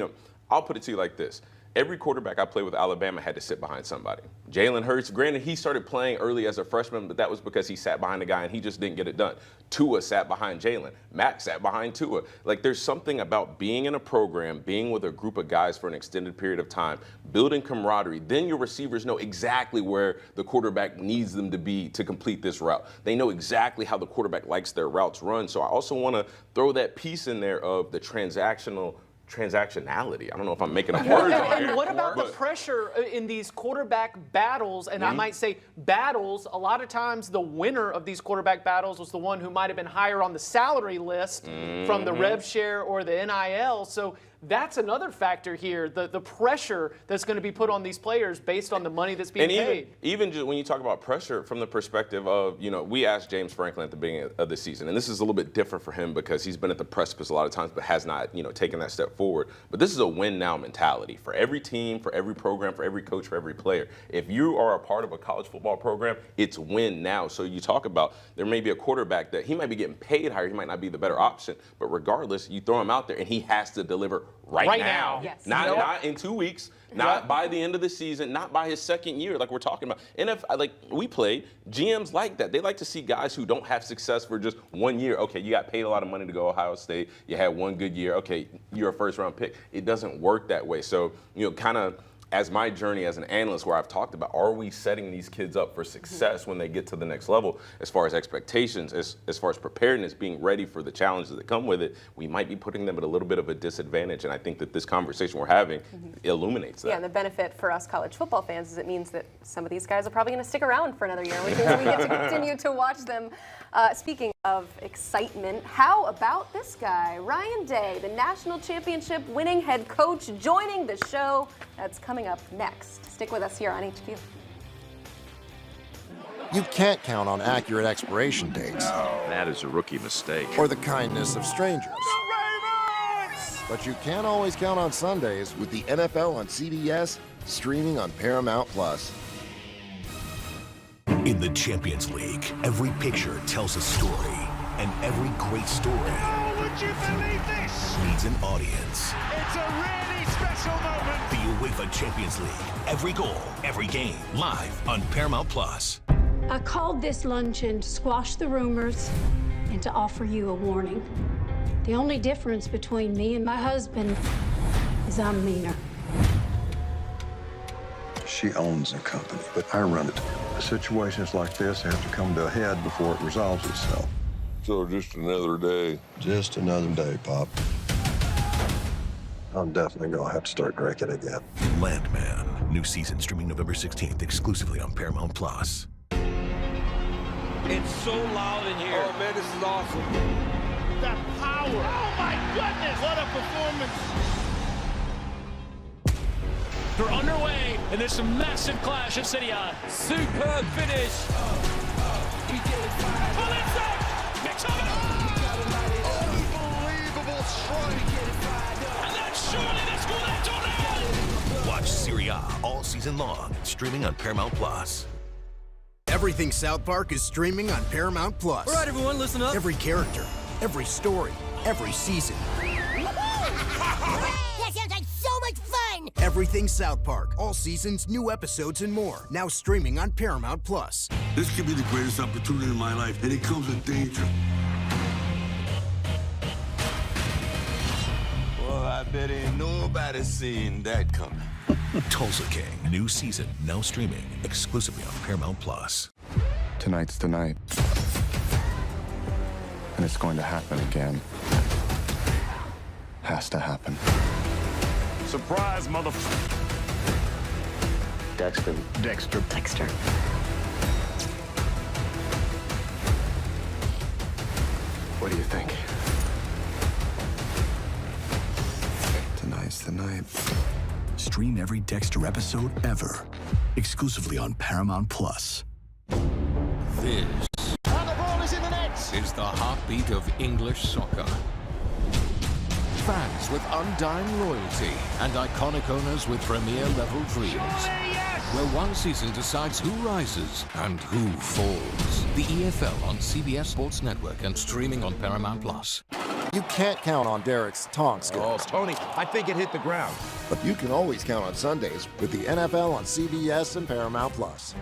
I'll put it to you like this. Every quarterback I played with Alabama had to sit behind somebody. Jalen Hurts, granted, he started playing early as a freshman, but that was because he sat behind a guy and he just didn't get it done. Tua sat behind Jalen. Mac sat behind Tua. Like, there's something about being in a program, being with a group of guys for an extended period of time, building camaraderie. Then your receivers know exactly where the quarterback needs them to be to complete this route. They know exactly how the quarterback likes their routes run. So I also want to throw that piece in there of the transactionality. I don't know if I'm making up words on here. And what about the pressure in these quarterback battles? And I might say battles, a lot of times the winner of these quarterback battles was the one who might have been higher on the salary list from the rev share or the NIL. So that's another factor here, the pressure that's going to be put on these players based on the money that's being paid. Even just when you talk about pressure from the perspective of, we asked James Franklin at the beginning of the season, and this is a little bit different for him because he's been at the precipice a lot of times but has not, taken that step forward. But this is a win-now mentality for every team, for every program, for every coach, for every player. If you are a part of a college football program, it's win now. So you talk about there may be a quarterback that he might be getting paid higher, he might not be the better option, but regardless, you throw him out there and he has to deliver right now. Yes. Not in 2 weeks. Not by the end of the season, not by his second year, like we're talking about. And if we played, GMs like that. They like to see guys who don't have success for just 1 year. Okay, you got paid a lot of money to go Ohio State. You had one good year. Okay, you're a first-round pick. It doesn't work that way. So, kind of as my journey as an analyst, where I've talked about, are we setting these kids up for success when they get to the next level? As far as expectations, as far as preparedness, being ready for the challenges that come with it, we might be putting them at a little bit of a disadvantage. And I think that this conversation we're having illuminates that. Yeah, and the benefit for us college football fans is it means that some of these guys are probably going to stick around for another year, which means we get to continue to watch them. Speaking of excitement, how about this guy, Ryan Day, the national championship winning head coach, joining the show. That's coming up next. Stick with us here on HQ. You can't count on accurate expiration dates. That is a rookie mistake. Or the kindness of strangers. But you can always count on Sundays with the NFL on CBS, streaming on Paramount Plus. In the Champions League, every picture tells a story, and every great story Would you believe this? needs an audience. It's a really special moment. The UEFA Champions League, every goal, every game, live on Paramount Plus. I called this luncheon to squash the rumors and to offer you a warning. The only difference between me and my husband is I'm meaner. She owns the company, but I run it. Situations like this have to come to a head before it resolves itself. So just another day. Just another day, Pop. I'm definitely gonna have to start drinking again. Landman, new season streaming November 16th exclusively on Paramount Plus. It's so loud in here. Oh, man, this is awesome. That power. Oh, my goodness. What a performance. They're underway, and there's some massive clash at City High. Superb finish. Pull inside. Mix up. Unbelievable strike. And that's surely the school that's on. Watch Serie A all season long, streaming on Paramount Plus. Everything South Park is streaming on Paramount Plus. All right, everyone, listen up. Every character, every story, every season. That sounds like so much fun. Everything South Park, all seasons, new episodes, and more. Now streaming on Paramount Plus. This could be the greatest opportunity in my life, and it comes with danger. Well, I bet ain't nobody seen that coming. Tulsa King, new season, now streaming exclusively on Paramount Plus. Tonight's the night. And it's going to happen again. Has to happen. Surprise, motherfucker. Dexter. What do you think? Tonight's the night. Stream every Dexter episode ever, exclusively on Paramount Plus. This And the ball is in the net. is the heartbeat of English soccer. Fans with undying loyalty and iconic owners with premier-level dreams. Where one season decides who rises and who falls. The EFL on CBS Sports Network and streaming on Paramount Plus. You can't count on Derek's taunt skills. Tony, I think it hit the ground. But you can always count on Sundays with the NFL on CBS and Paramount Plus.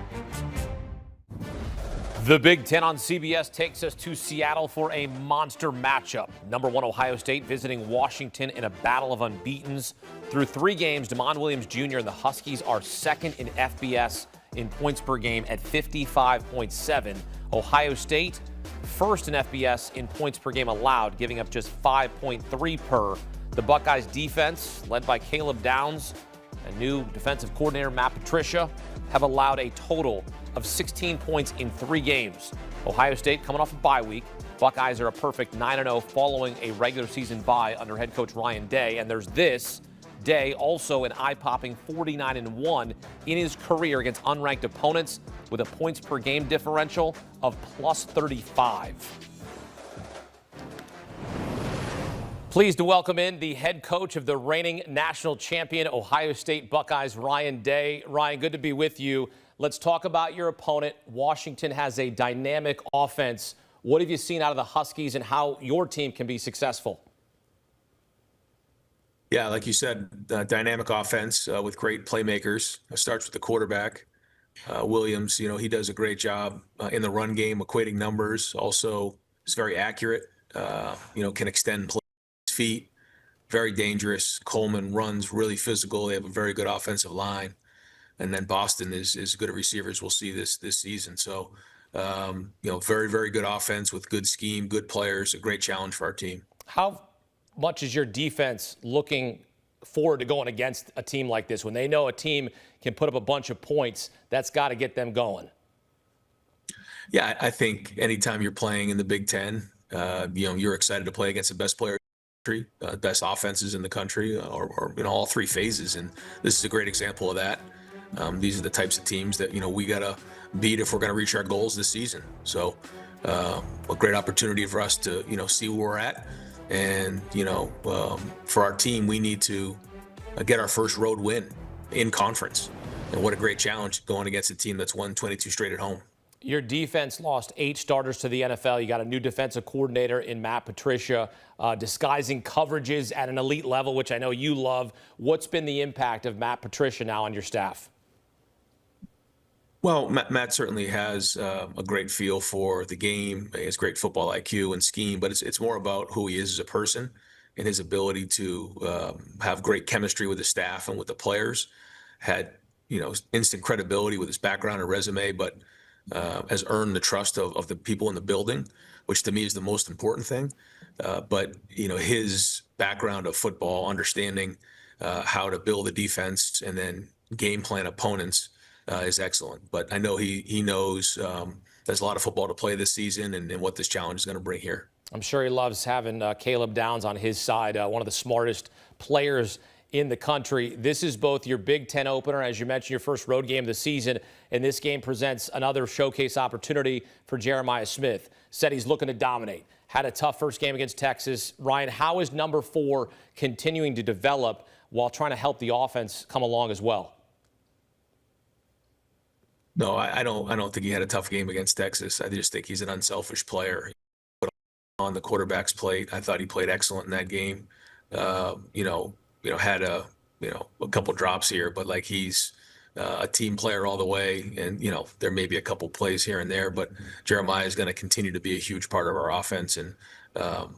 The Big Ten on CBS takes us to Seattle for a monster matchup. Number 1 Ohio State visiting Washington in a battle of unbeatens. Through 3 games, DeMond Williams Jr. and the Huskies are second in FBS in points per game at 55.7. Ohio State first in FBS in points per game allowed, giving up just 5.3 per. The Buckeyes defense, led by Caleb Downs and new defensive coordinator Matt Patricia, have allowed a total of 16 points in 3 games. Ohio State coming off a bye week. Buckeyes are a perfect 9-0 following a regular season bye under head coach Ryan Day. And there's this. Day also an eye-popping 49-1 in his career against unranked opponents with a points per game differential of plus 35. Pleased to welcome in the head coach of the reigning national champion Ohio State Buckeyes, Ryan Day. Ryan, good to be with you. Let's talk about your opponent. Washington has a dynamic offense. What have you seen out of the Huskies and how your team can be successful? Yeah, like you said, dynamic offense with great playmakers. It starts with the quarterback. Williams, he does a great job in the run game, equating numbers. Also, is very accurate. Can extend his feet. Very dangerous. Coleman runs really physical. They have a very good offensive line. And then Boston is as good a receiver as we'll see this season. So, very, very good offense with good scheme, good players, a great challenge for our team. How much is your defense looking forward to going against a team like this? When they know a team can put up a bunch of points, that's got to get them going. Yeah, I think anytime you're playing in the Big Ten, you're excited to play against the best player in the country, best offenses in the country, or all three phases. And this is a great example of that. These are the types of teams that, we got to beat if we're going to reach our goals this season. So a great opportunity for us to, see where we're at. And, for our team, we need to get our first road win in conference. And what a great challenge going against a team that's won 22 straight at home. Your defense lost 8 starters to the NFL. You got a new defensive coordinator in Matt Patricia, disguising coverages at an elite level, which I know you love. What's been the impact of Matt Patricia now on your staff? Well, Matt certainly has a great feel for the game. He has great football IQ and scheme, but it's more about who he is as a person and his ability to have great chemistry with the staff and with the players. Had, instant credibility with his background and resume, but has earned the trust of the people in the building, which to me is the most important thing. But, his background of football, understanding how to build a defense and then game plan opponents is excellent. But I know he knows there's a lot of football to play this season and what this challenge is going to bring here. I'm sure he loves having Caleb Downs on his side, one of the smartest players in the country. This is both your Big Ten opener, as you mentioned, your first road game of the season, and this game presents another showcase opportunity for Jeremiah Smith. Said he's looking to dominate. Had a tough first game against Texas. Ryan, how is number 4 continuing to develop while trying to help the offense come along as well? No, I don't think he had a tough game against Texas. I just think he's an unselfish player. He put on the quarterback's plate. I thought he played excellent in that game. Had a couple drops here, but like he's a team player all the way. And there may be a couple plays here and there, but Jeremiah is going to continue to be a huge part of our offense and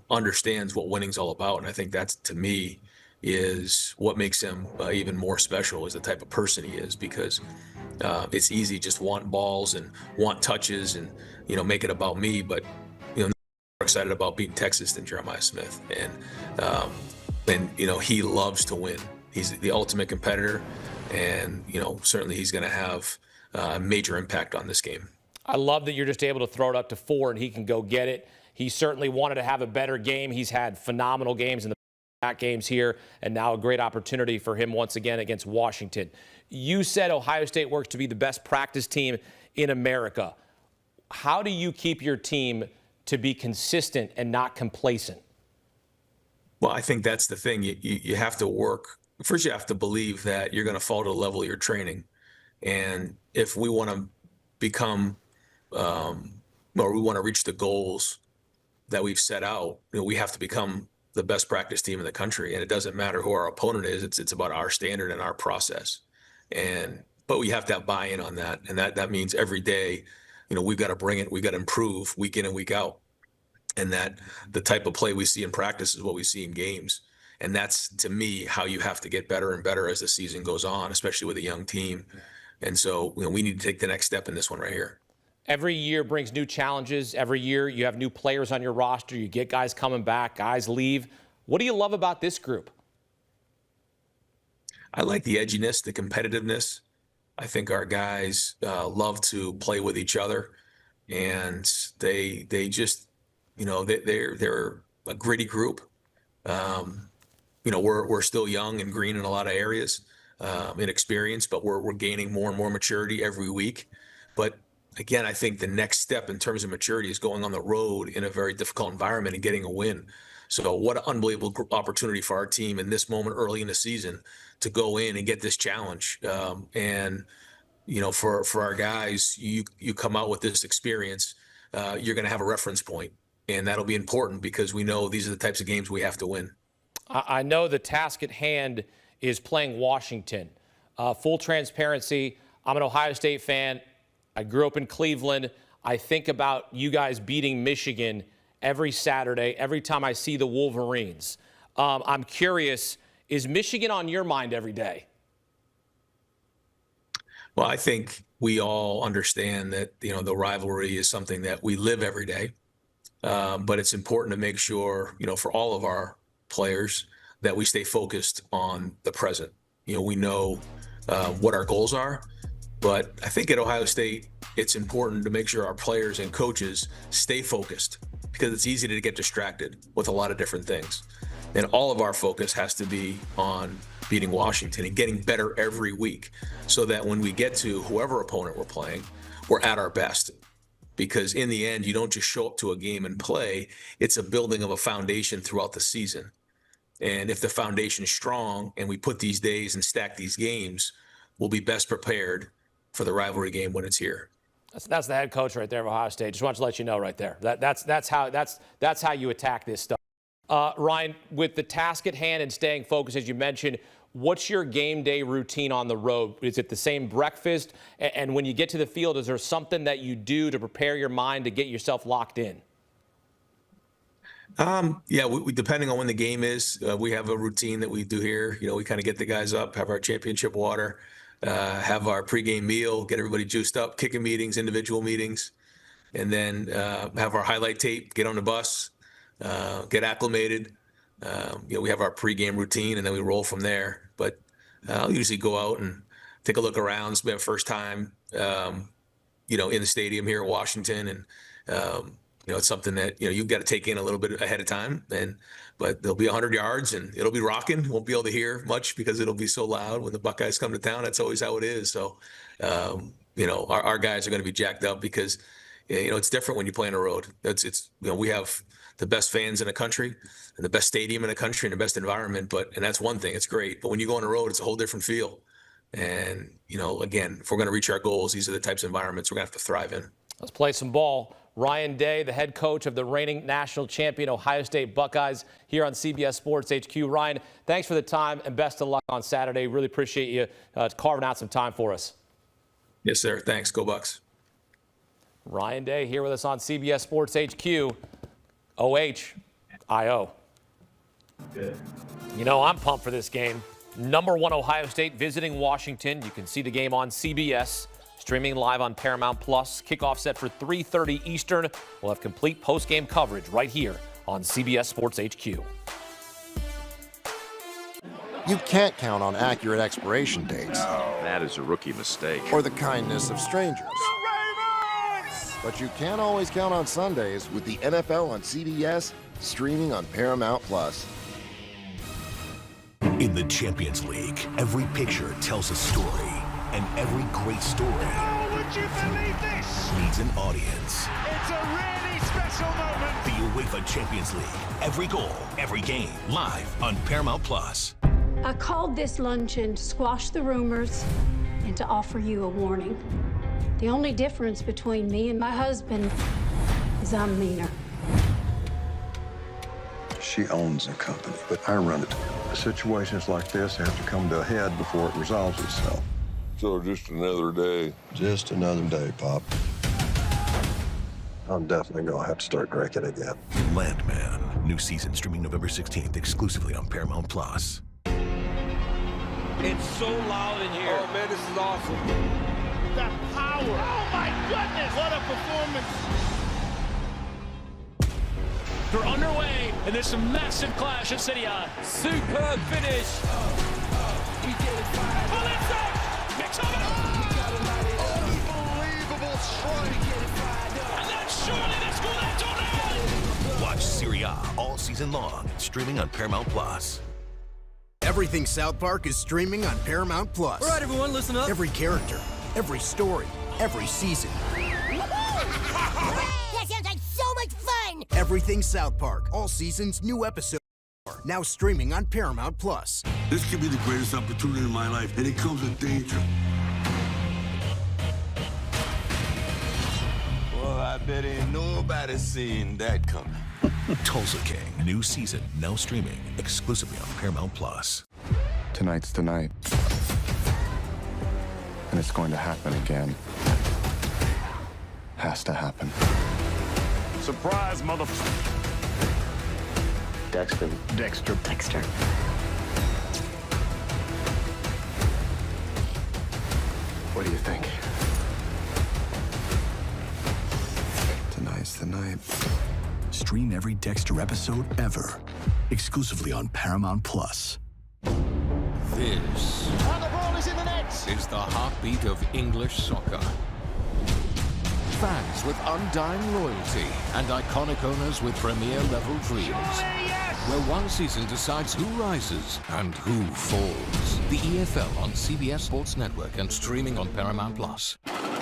understands what winning's all about. And I think that's, to me, is what makes him even more special, is the type of person he is, because it's easy just want balls and want touches and make it about me, but more excited about beating Texas than Jeremiah Smith. And he loves to win. He's the ultimate competitor, and certainly he's going to have a major impact on this game. I love that you're just able to throw it up to 4 and he can go get it. He certainly wanted to have a better game. He's had phenomenal games in the back games here, and now a great opportunity for him once again against Washington. You said Ohio State works to be the best practice team in America. How do you keep your team to be consistent and not complacent? Well, I think that's the thing. You have to work. First, you have to believe that you're going to fall to the level of your training. And if we want to become, or we want to reach the goals that we've set out, we have to become the best practice team in the country. And it doesn't matter who our opponent is. It's about our standard and our process. But we have to have buy-in on that. And that means every day, we've got to bring it. We've got to improve week in and week out. And that the type of play we see in practice is what we see in games. And that's, to me, how you have to get better and better as the season goes on, especially with a young team. And so we need to take the next step in this one right here. Every year brings new challenges. Every year you have new players on your roster. You get guys coming back, guys leave. What do you love about this group? I like the edginess, the competitiveness. I think our guys love to play with each other, and they just, they're a gritty group. We're still young and green in a lot of areas, inexperienced, but we're gaining more and more maturity every week. But again, I think the next step in terms of maturity is going on the road in a very difficult environment and getting a win. So what an unbelievable opportunity for our team in this moment early in the season to go in and get this challenge. For our guys, you come out with this experience, you're going to have a reference point, and that'll be important because we know these are the types of games we have to win. I know the task at hand is playing Washington. Full transparency, I'm an Ohio State fan. I grew up in Cleveland. I think about you guys beating Michigan every Saturday, every time I see the Wolverines. I'm curious, is Michigan on your mind every day? Well, I think we all understand that, the rivalry is something that we live every day. But it's important to make sure, for all of our players, that we stay focused on the present. We know what our goals are, but I think at Ohio State, it's important to make sure our players and coaches stay focused, because it's easy to get distracted with a lot of different things. And all of our focus has to be on beating Washington and getting better every week, so that when we get to whoever opponent we're playing, we're at our best. Because in the end, you don't just show up to a game and play. It's a building of a foundation throughout the season. And if the foundation is strong and we put these days and stack these games, we'll be best prepared for the rivalry game when it's here. That's the head coach right there of Ohio State. Just wanted to let you know right there. That's how you attack this stuff. Ryan, with the task at hand and staying focused, as you mentioned, what's your game day routine on the road? Is it the same breakfast? And when you get to the field, is there something that you do to prepare your mind to get yourself locked in? Yeah, we depending on when the game is, we have a routine that we do here. We kind of get the guys up, have our championship water, have our pregame meal, get everybody juiced up, kicking meetings, individual meetings, and then have our highlight tape, get on the bus, get acclimated. We have our pregame routine, and then we roll from there. But I'll usually go out and take a look around. It's my first time, in the stadium here in Washington, and it's something that you've got to take in a little bit ahead of time. But there'll be 100 yards, and it'll be rocking. Won't be able to hear much because it'll be so loud when the Buckeyes come to town. That's always how it is. So, our guys are going to be jacked up because it's different when you play on the road. We have the best fans in the country and the best stadium in the country and the best environment. And that's one thing. It's great. But when you go on the road, it's a whole different feel. And, again, if we're going to reach our goals, these are the types of environments we're going to have to thrive in. Let's play some ball. Ryan Day, the head coach of the reigning national champion Ohio State Buckeyes, here on CBS Sports HQ. Ryan, thanks for the time and best of luck on Saturday. Really appreciate you carving out some time for us. Yes, sir. Thanks. Go Bucks. Ryan Day here with us on CBS Sports HQ. OHIO. Good. I'm pumped for this game. Number 1 Ohio State visiting Washington. You can see the game on CBS. Streaming live on Paramount Plus. Kickoff set for 3:30 Eastern. We'll have complete post-game coverage right here on CBS Sports HQ. You can't count on accurate expiration dates. That is a rookie mistake. Or the kindness of strangers. But you can always count on Sundays with the NFL on CBS, streaming on Paramount Plus. In the Champions League, every picture tells a story. And every great story would you believe this? Needs an audience. It's a really special moment. The UEFA Champions League. Every goal, every game, live on Paramount Plus. I called this luncheon to squash the rumors and to offer you a warning. The only difference between me and my husband is I'm meaner. She owns the company, but I run it. Situations like this have to come to a head before it resolves itself. So just another day. Just another day, Pop. I'm definitely gonna have to start drinking again. Landman. New season streaming November 16th exclusively on Paramount Plus. It's so loud in here. Oh man, this is awesome. The power. Oh my goodness. What a performance. They're underway, and there's a massive clash at City High. Superb finish. Unbelievable strike. And then surely they score that tornado. Watch Serie A all season long, streaming on Paramount Plus. Everything South Park is streaming on Paramount Plus. All right, everyone, listen up. Every character, every story, every season. That sounds like so much fun. Everything South Park, all seasons, new episodes. Now streaming on Paramount Plus. This could be the greatest opportunity in my life, and it comes with danger. Well, I Bet ain't nobody seen that coming. Tulsa King, new season, now streaming exclusively on Paramount Plus. Tonight's the night. And it's going to happen again. Has to happen. Surprise, motherfucker. Dexter. What do you think? Tonight's the night. Stream every Dexter episode ever, exclusively on Paramount Plus. This And the ball is in the net. is the heartbeat of English soccer. Fans with undying loyalty and iconic owners with premier-level dreams. Where one season decides who rises and who falls. The EFL on CBS Sports Network and streaming on Paramount Plus.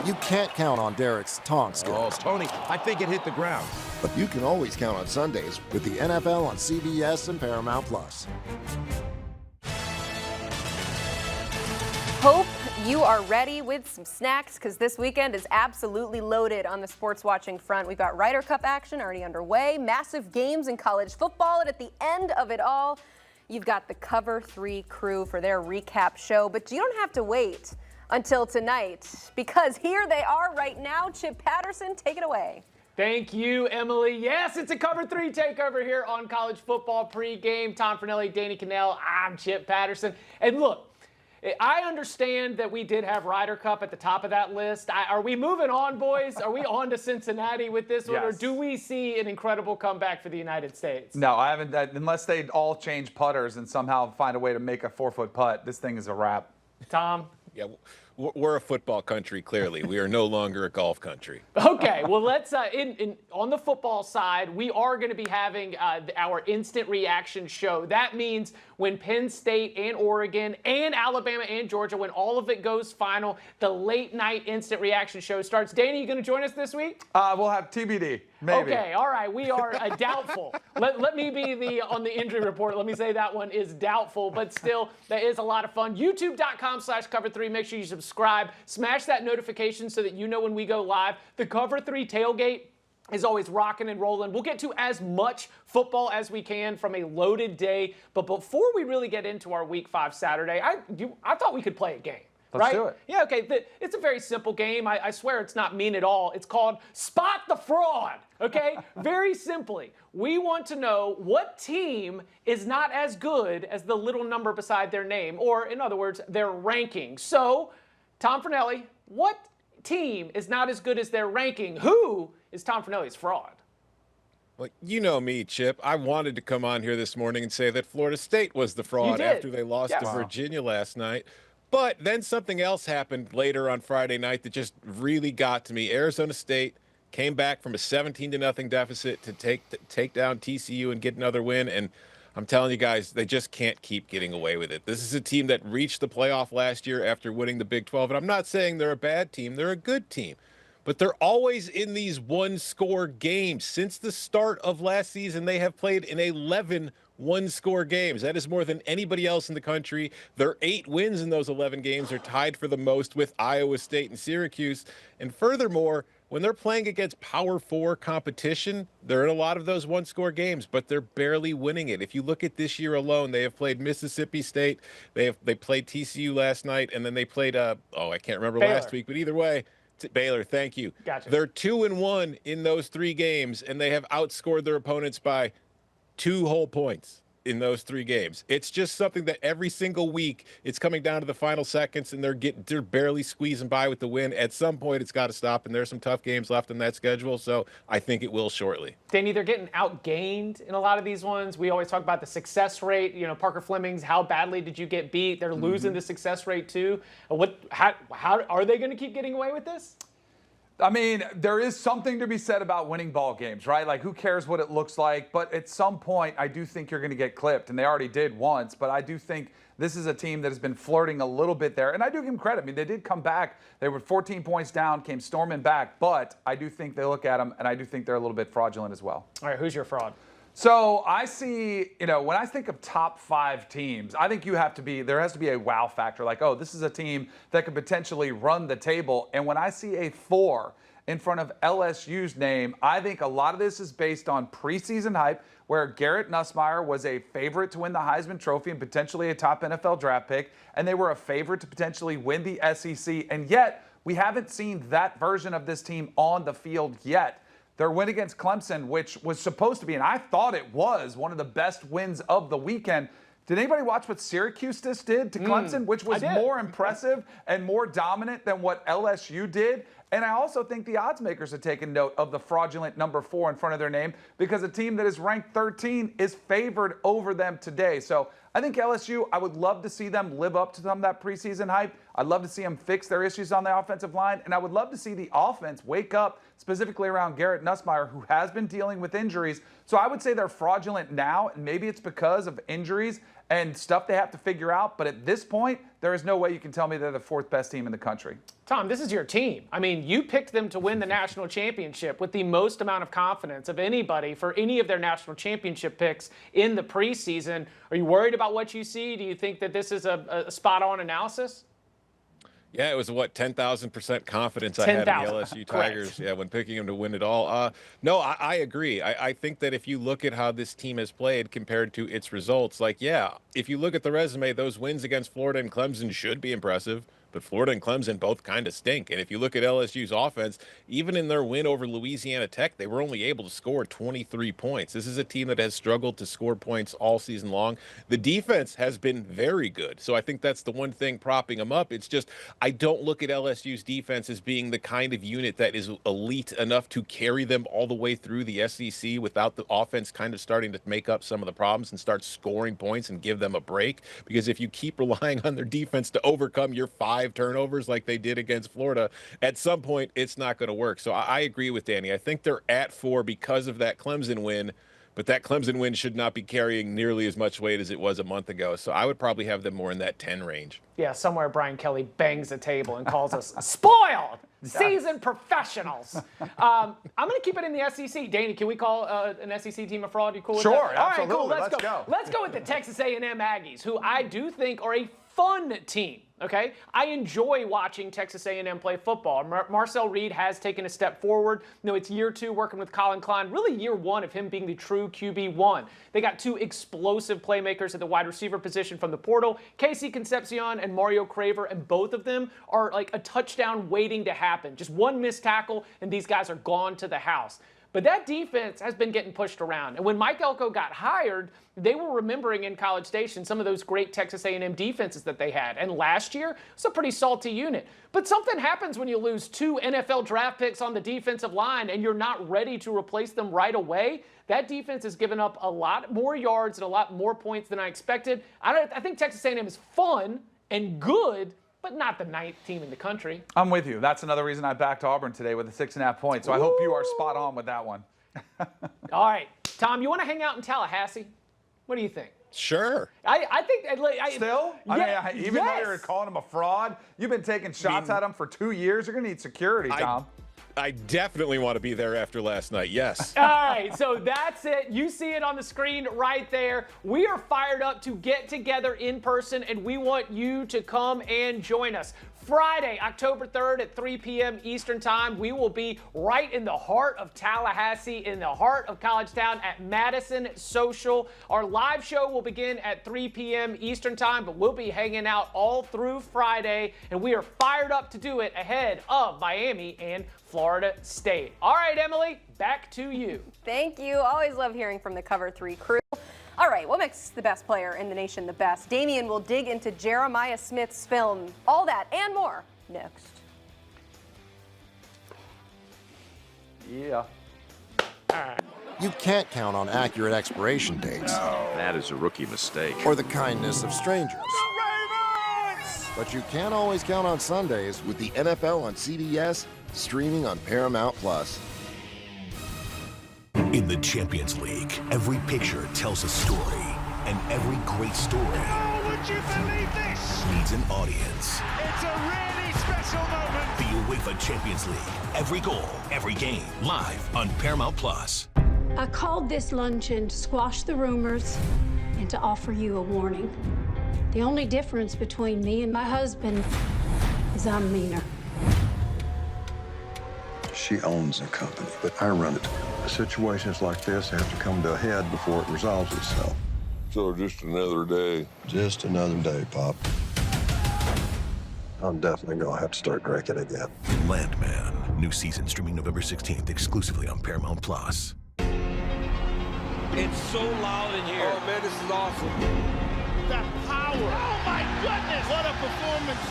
You can't count on Derek's taunt skills. Oh, Tony, I think it hit the ground. But you can always count on Sundays with the NFL on CBS and Paramount Plus. Hope you are ready with some snacks, because this weekend is absolutely loaded on the sports watching front. We've got Ryder Cup action already underway, massive games in college football, and at the end of it all, you've got the Cover 3 crew for their recap show. But you don't have to wait until tonight, because here they are right now. Chip Patterson, take it away. Thank you, Emily. Yes, it's a Cover 3 takeover here on College Football Pregame. Tom Fornelli, Danny Cannell, I'm Chip Patterson. And look, I understand that we did have Ryder Cup at the top of that list. Are we moving on, boys? Are we on to Cincinnati with this one? Or do we see an incredible comeback for the United States? No, I haven't. Unless they all change putters and somehow find a way to make a 4-foot putt, this thing is a wrap. Tom? Yeah, we're a football country, clearly. We are no longer a golf country. Okay, well, let's, on the football side, we are going to be having our instant reaction show. That means when Penn State and Oregon and Alabama and Georgia, when all of it goes final, the late night instant reaction show starts. Danny, you going to join us this week? We'll have TBD, maybe. Okay, all right, we are doubtful. Let me be on the injury report. Let me say that one is doubtful, but still, that is a lot of fun. YouTube.com/Cover3. Make sure you subscribe. Smash that notification so that you know when we go live. The Cover 3 tailgate is always rocking and rolling. We'll get to as much football as we can from a loaded day. But before we really get into our Week 5 Saturday, I thought we could play a game. Let's do it. Yeah, okay. It's a very simple game. I swear it's not mean at all. It's called Spot the Fraud, okay? Very simply, we want to know what team is not as good as the little number beside their name, or in other words, their ranking. So, Tom Fornelli, what team is not as good as their ranking? Who is Tom Fornelli's fraud? Well, you know me, Chip. I wanted to come on here this morning and say that Florida State was the fraud after they lost to Virginia last night. But then something else happened later on Friday night that just really got to me. Arizona State came back from a 17-0 deficit to take down TCU and get another win. And I'm telling you guys, they just can't keep getting away with it. This is a team that reached the playoff last year after winning the Big 12. And I'm not saying they're a bad team. They're a good team. But they're always in these one-score games. Since the start of last season, they have played in 11 one-score games. That is more than anybody else in the country. Their 8 wins in those 11 games are tied for the most with Iowa State and Syracuse. And furthermore, when they're playing against Power 4 competition, they're in a lot of those one-score games, but they're barely winning it. If you look at this year alone, they have played Mississippi State, they played TCU last night, and then they played, I can't remember Baylor. last week, but either way, Baylor, thank you. Gotcha. They're 2-1 in those 3 games, and they have outscored their opponents by 2 whole points in those 3 games. It's just something that every single week it's coming down to the final seconds, and they're barely squeezing by with the win. At some point, it's got to stop, and there's some tough games left in that schedule, so I think it will shortly. Danny, they're getting outgained in a lot of these ones. We always talk about the success rate. Parker Fleming's, how badly did you get beat? They're losing the success rate too. How are they going to keep getting away with this? I mean, there is something to be said about winning ball games, right? Like, who cares what it looks like? But at some point, I do think you're going to get clipped, and they already did once. But I do think this is a team that has been flirting a little bit there. And I do give them credit. I mean, they did come back. They were 14 points down, came storming back. But I do think they look at them, and I do think they're a little bit fraudulent as well. All right, who's your fraud? So I see, when I think of top 5 teams, I think there has to be a wow factor. Like, oh, this is a team that could potentially run the table. And when I see a 4, in front of LSU's name. I think a lot of this is based on preseason hype, where Garrett Nussmeier was a favorite to win the Heisman Trophy and potentially a top NFL draft pick, and they were a favorite to potentially win the SEC, and yet we haven't seen that version of this team on the field yet. Their win against Clemson, which was supposed to be, and I thought it was, one of the best wins of the weekend. Did anybody watch what Syracuse just did to Clemson, which was more impressive and more dominant than what LSU did? And I also think the odds makers have taken note of the fraudulent number 4 in front of their name, because a team that is ranked 13 is favored over them today. So I think LSU, I would love to see them live up to some of that preseason hype. I'd love to see them fix their issues on the offensive line. And I would love to see the offense wake up, specifically around Garrett Nussmeier, who has been dealing with injuries. So I would say they're fraudulent now, and maybe it's because of injuries and stuff they have to figure out. But at this point, there is no way you can tell me they're the 4th best team in the country. Tom, this is your team. I mean, you picked them to win the national championship with the most amount of confidence of anybody for any of their national championship picks in the preseason. Are you worried about what you see? Do you think that this is a spot-on analysis? Yeah, it was, 10,000% confidence I had in the LSU Tigers, when picking them to win it all. No, I agree. I think that if you look at how this team has played compared to its results, if you look at the resume, those wins against Florida and Clemson should be impressive. But Florida and Clemson both kind of stink. And if you look at LSU's offense, even in their win over Louisiana Tech, they were only able to score 23 points. This is a team that has struggled to score points all season long. The defense has been very good. So I think that's the one thing propping them up. It's just, I don't look at LSU's defense as being the kind of unit that is elite enough to carry them all the way through the SEC without the offense kind of starting to make up some of the problems and start scoring points and give them a break. Because if you keep relying on their defense to overcome your 5 turnovers like they did against Florida, at some point it's not going to work. So I agree with Danny. I think they're at 4 because of that Clemson win, but that Clemson win should not be carrying nearly as much weight as it was a month ago. So I would probably have them more in that 10 range. Yeah, somewhere Brian Kelly bangs the table and calls us spoiled seasoned professionals. I'm going to keep it in the SEC. Danny, can we call an SEC team a fraud? You cool with that? Sure, absolutely. All right, cool. Let's go. Let's go with the Texas A&M Aggies, who I do think are a fun team. Okay, I enjoy watching Texas A&M play football. Marcel Reed has taken a step forward. It's year 2 working with Colin Klein, really year 1 of him being the true QB1. They got 2 explosive playmakers at the wide receiver position from the portal, Casey Concepcion and Mario Craver, and both of them are like a touchdown waiting to happen. Just one missed tackle, and these guys are gone to the house. But that defense has been getting pushed around. And when Mike Elko got hired, they were remembering in College Station some of those great Texas A&M defenses that they had. And last year, it was a pretty salty unit. But something happens when you lose 2 NFL draft picks on the defensive line and you're not ready to replace them right away. That defense has given up a lot more yards and a lot more points than I expected. I think Texas A&M is fun and good, but not the 9th team in the country. I'm with you. That's another reason I backed Auburn today with a 6.5 points. So I hope you are spot on with that one. All right. Tom, you want to hang out in Tallahassee? What do you think? Sure. I think... Still? Even though you're calling him a fraud, you've been taking shots at him for 2 years. You're going to need security, Tom. I definitely want to be there after last night, yes. All right, so that's it. You see it on the screen right there. We are fired up to get together in person, and we want you to come and join us. Friday, October 3rd at 3 p.m. Eastern Time, we will be right in the heart of Tallahassee, in the heart of College Town at Madison Social. Our live show will begin at 3 p.m. Eastern Time, but we'll be hanging out all through Friday, and we are fired up to do it ahead of Miami and Florida State. All right, Emily, back to you. Thank you. Always love hearing from the Cover 3 crew. All right, what makes the best player in the nation the best? Damian will dig into Jeremiah Smith's film. All that and more next. Yeah. You can't count on accurate expiration dates. That is a rookie mistake. Or the kindness of strangers. But you can always count on Sundays with the NFL on CBS, streaming on Paramount+. In the Champions League, every picture tells a story, and every great story would you believe this? needs an audience. It's a really special moment. The UEFA Champions League, every goal, every game, live on Paramount+. I called this luncheon to squash the rumors and to offer you a warning. The only difference between me and my husband is I'm meaner. She owns the company, but I run it. Situations like this have to come to a head before it resolves itself. So just another day. Just another day, Pop. I'm definitely gonna have to start drinking again. Landman. New season streaming November 16th exclusively on Paramount Plus. It's so loud in here. Oh, man, this is awesome. That power. Oh, my goodness. What a performance.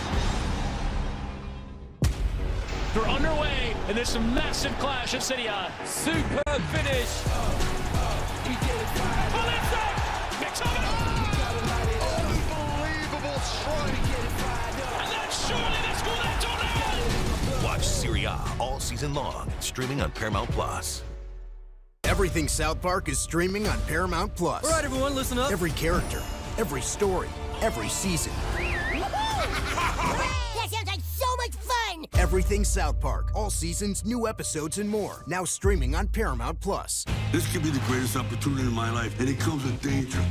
They're underway, and there's some massive clash at City High. Superb finish. Pull inside. Mix of it. Unbelievable strike. And then surely they score that tornado. Watch Serie A all season long, streaming on Paramount Plus. Everything South Park is streaming on Paramount Plus. All right, everyone, listen up. Every character, every story, every season. That sounds like so much fun. Everything South Park, all seasons, new episodes, and more. Now streaming on Paramount Plus. This could be the greatest opportunity in my life, and it comes with danger.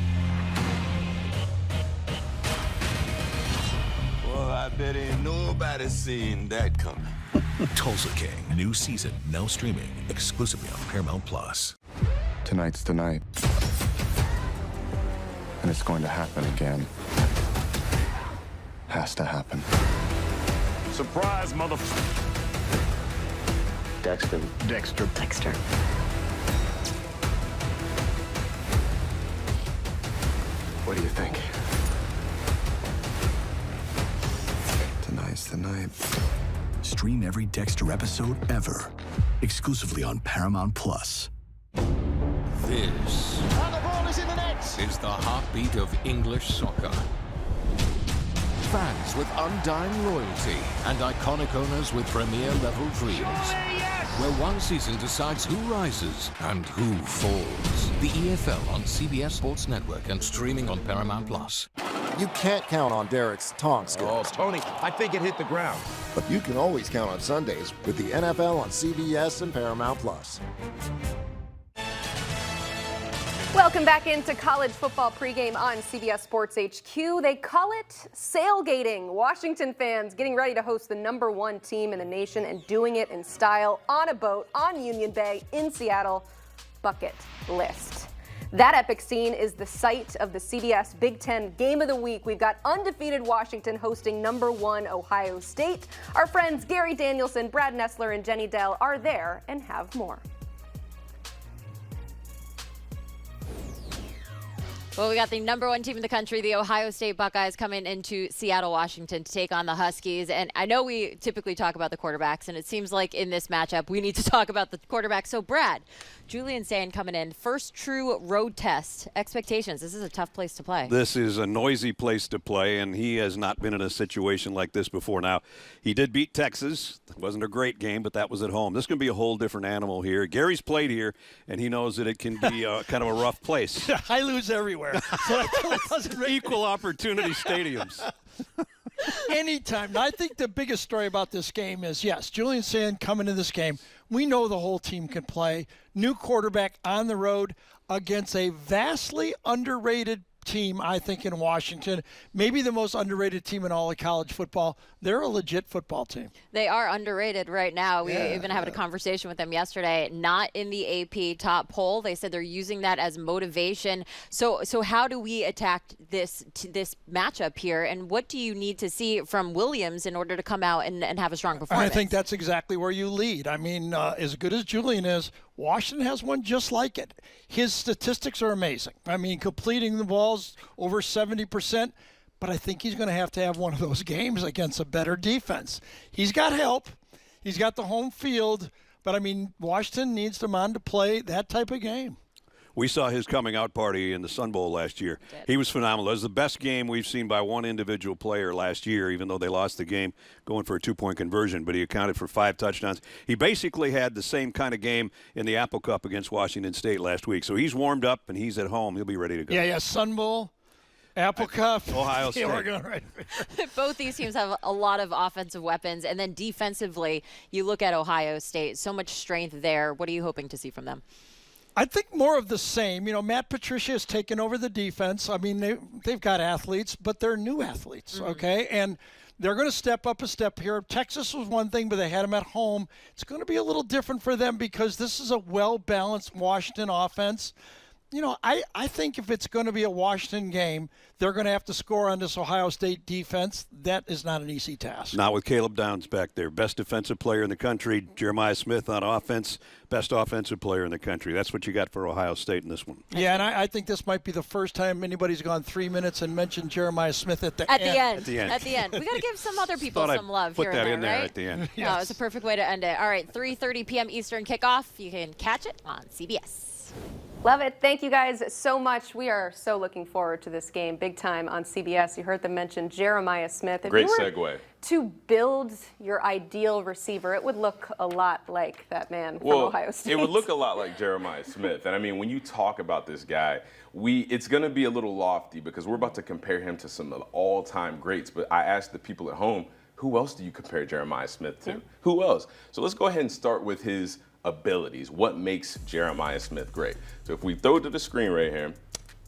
Well, I bet ain't nobody seen that coming. Tulsa King. New season now streaming exclusively on Paramount Plus. Tonight's the night. And it's going to happen again. Has to happen. Surprise, mother... Dexter. What do you think? Tonight's the night. Stream every Dexter episode ever exclusively on Paramount Plus. This And the ball is in the net. is the heartbeat of English soccer. Fans with undying loyalty and iconic owners with premier-level dreams. Where one season decides who rises and who falls. The EFL on CBS Sports Network and streaming on Paramount Plus. You can't count on Derek's tong skills. Oh, Tony, I think it hit the ground. But you can always count on Sundays with the NFL on CBS and Paramount Plus. Welcome back into college football pregame on CBS Sports HQ. They call it sailgating. Washington fans getting ready to host the #1 team in the nation and doing it in style on a boat on Union Bay in Seattle. Bucket list. That epic scene is the site of the CBS Big Ten Game of the Week. We've got undefeated Washington hosting #1 Ohio State. Our friends Gary Danielson, Brad Nessler, and Jenny Dell are there and have more. Well, we got the #1 team in the country, the Ohio State Buckeyes, coming into Seattle, Washington to take on the Huskies. And I know we typically talk about the quarterbacks, and it seems like in this matchup we need to talk about the quarterbacks. So, Brad, Julian Sand coming in, first true road test. Expectations. This is a tough place to play. This is a noisy place to play, and he has not been in a situation like this before. Now, he did beat Texas. It wasn't a great game, but that was at home. This is going to be a whole different animal here. Gary's played here, and he knows that it can be kind of a rough place. I lose everywhere. So it doesn't really Equal opportunity stadiums. anytime. Now, I think the biggest story about this game is, yes, Julian Sand coming into this game. We know the whole team can play. New quarterback on the road against a vastly underrated team, I think, in Washington. Maybe the most underrated team in all of college football. They're a legit football team. They are underrated right now. We even had a conversation with them yesterday. Not in the AP top poll. They said they're using that as motivation. So how do we attack this matchup here? And what do you need to see from Williams in order to come out and have a strong performance? I think that's exactly where you lead. I mean, as good as Julian is, Washington has one just like it. His statistics are amazing. I mean, completing the balls over 70%. But I think he's going to have one of those games against a better defense. He's got help. He's got the home field. But, I mean, Washington needs him on to play that type of game. We saw his coming out party in the Sun Bowl last year. He was phenomenal. It was the best game we've seen by one individual player last year, even though they lost the game going for a 2-point conversion, but he accounted for 5 touchdowns. He basically had the same kind of game in the Apple Cup against Washington State last week. So he's warmed up and he's at home. He'll be ready to go. Yeah, Sun Bowl. Apple Cup. Ohio State. Yeah, we're going right. Both these teams have a lot of offensive weapons. And then defensively, you look at Ohio State, so much strength there. What are you hoping to see from them? I think more of the same. You know, Matt Patricia has taken over the defense. I mean, they've got athletes, but they're new athletes, okay? And they're going to step up a step here. Texas was one thing, but they had them at home. It's going to be a little different for them because this is a well-balanced Washington offense. You know, I think if it's going to be a Washington game, they're going to have to score on this Ohio State defense. That is not an easy task. Not with Caleb Downs back there. Best defensive player in the country. Jeremiah Smith on offense. Best offensive player in the country. That's what you got for Ohio State in this one. Yeah, and I think this might be the first time anybody's gone 3 minutes and mentioned Jeremiah Smith at the end. At the end. We got to give some other people some love here and there, put that in there right? at the end. No, it's a perfect way to end it. All right, 3:30 p.m. Eastern kickoff. You can catch it on CBS. Love it. Thank you guys so much. We are so looking forward to this game. Big time on CBS. You heard them mention Jeremiah Smith. If Great you were segue. To build your ideal receiver, it would look a lot like that man from Ohio State. It would look a lot like Jeremiah Smith. And I mean, when you talk about this guy, it's going to be a little lofty because we're about to compare him to some of the all-time greats. But I asked the people at home, who else do you compare Jeremiah Smith to? Yeah. Who else? So let's go ahead and start with his abilities. What makes Jeremiah Smith great? So if we throw it to the screen right here,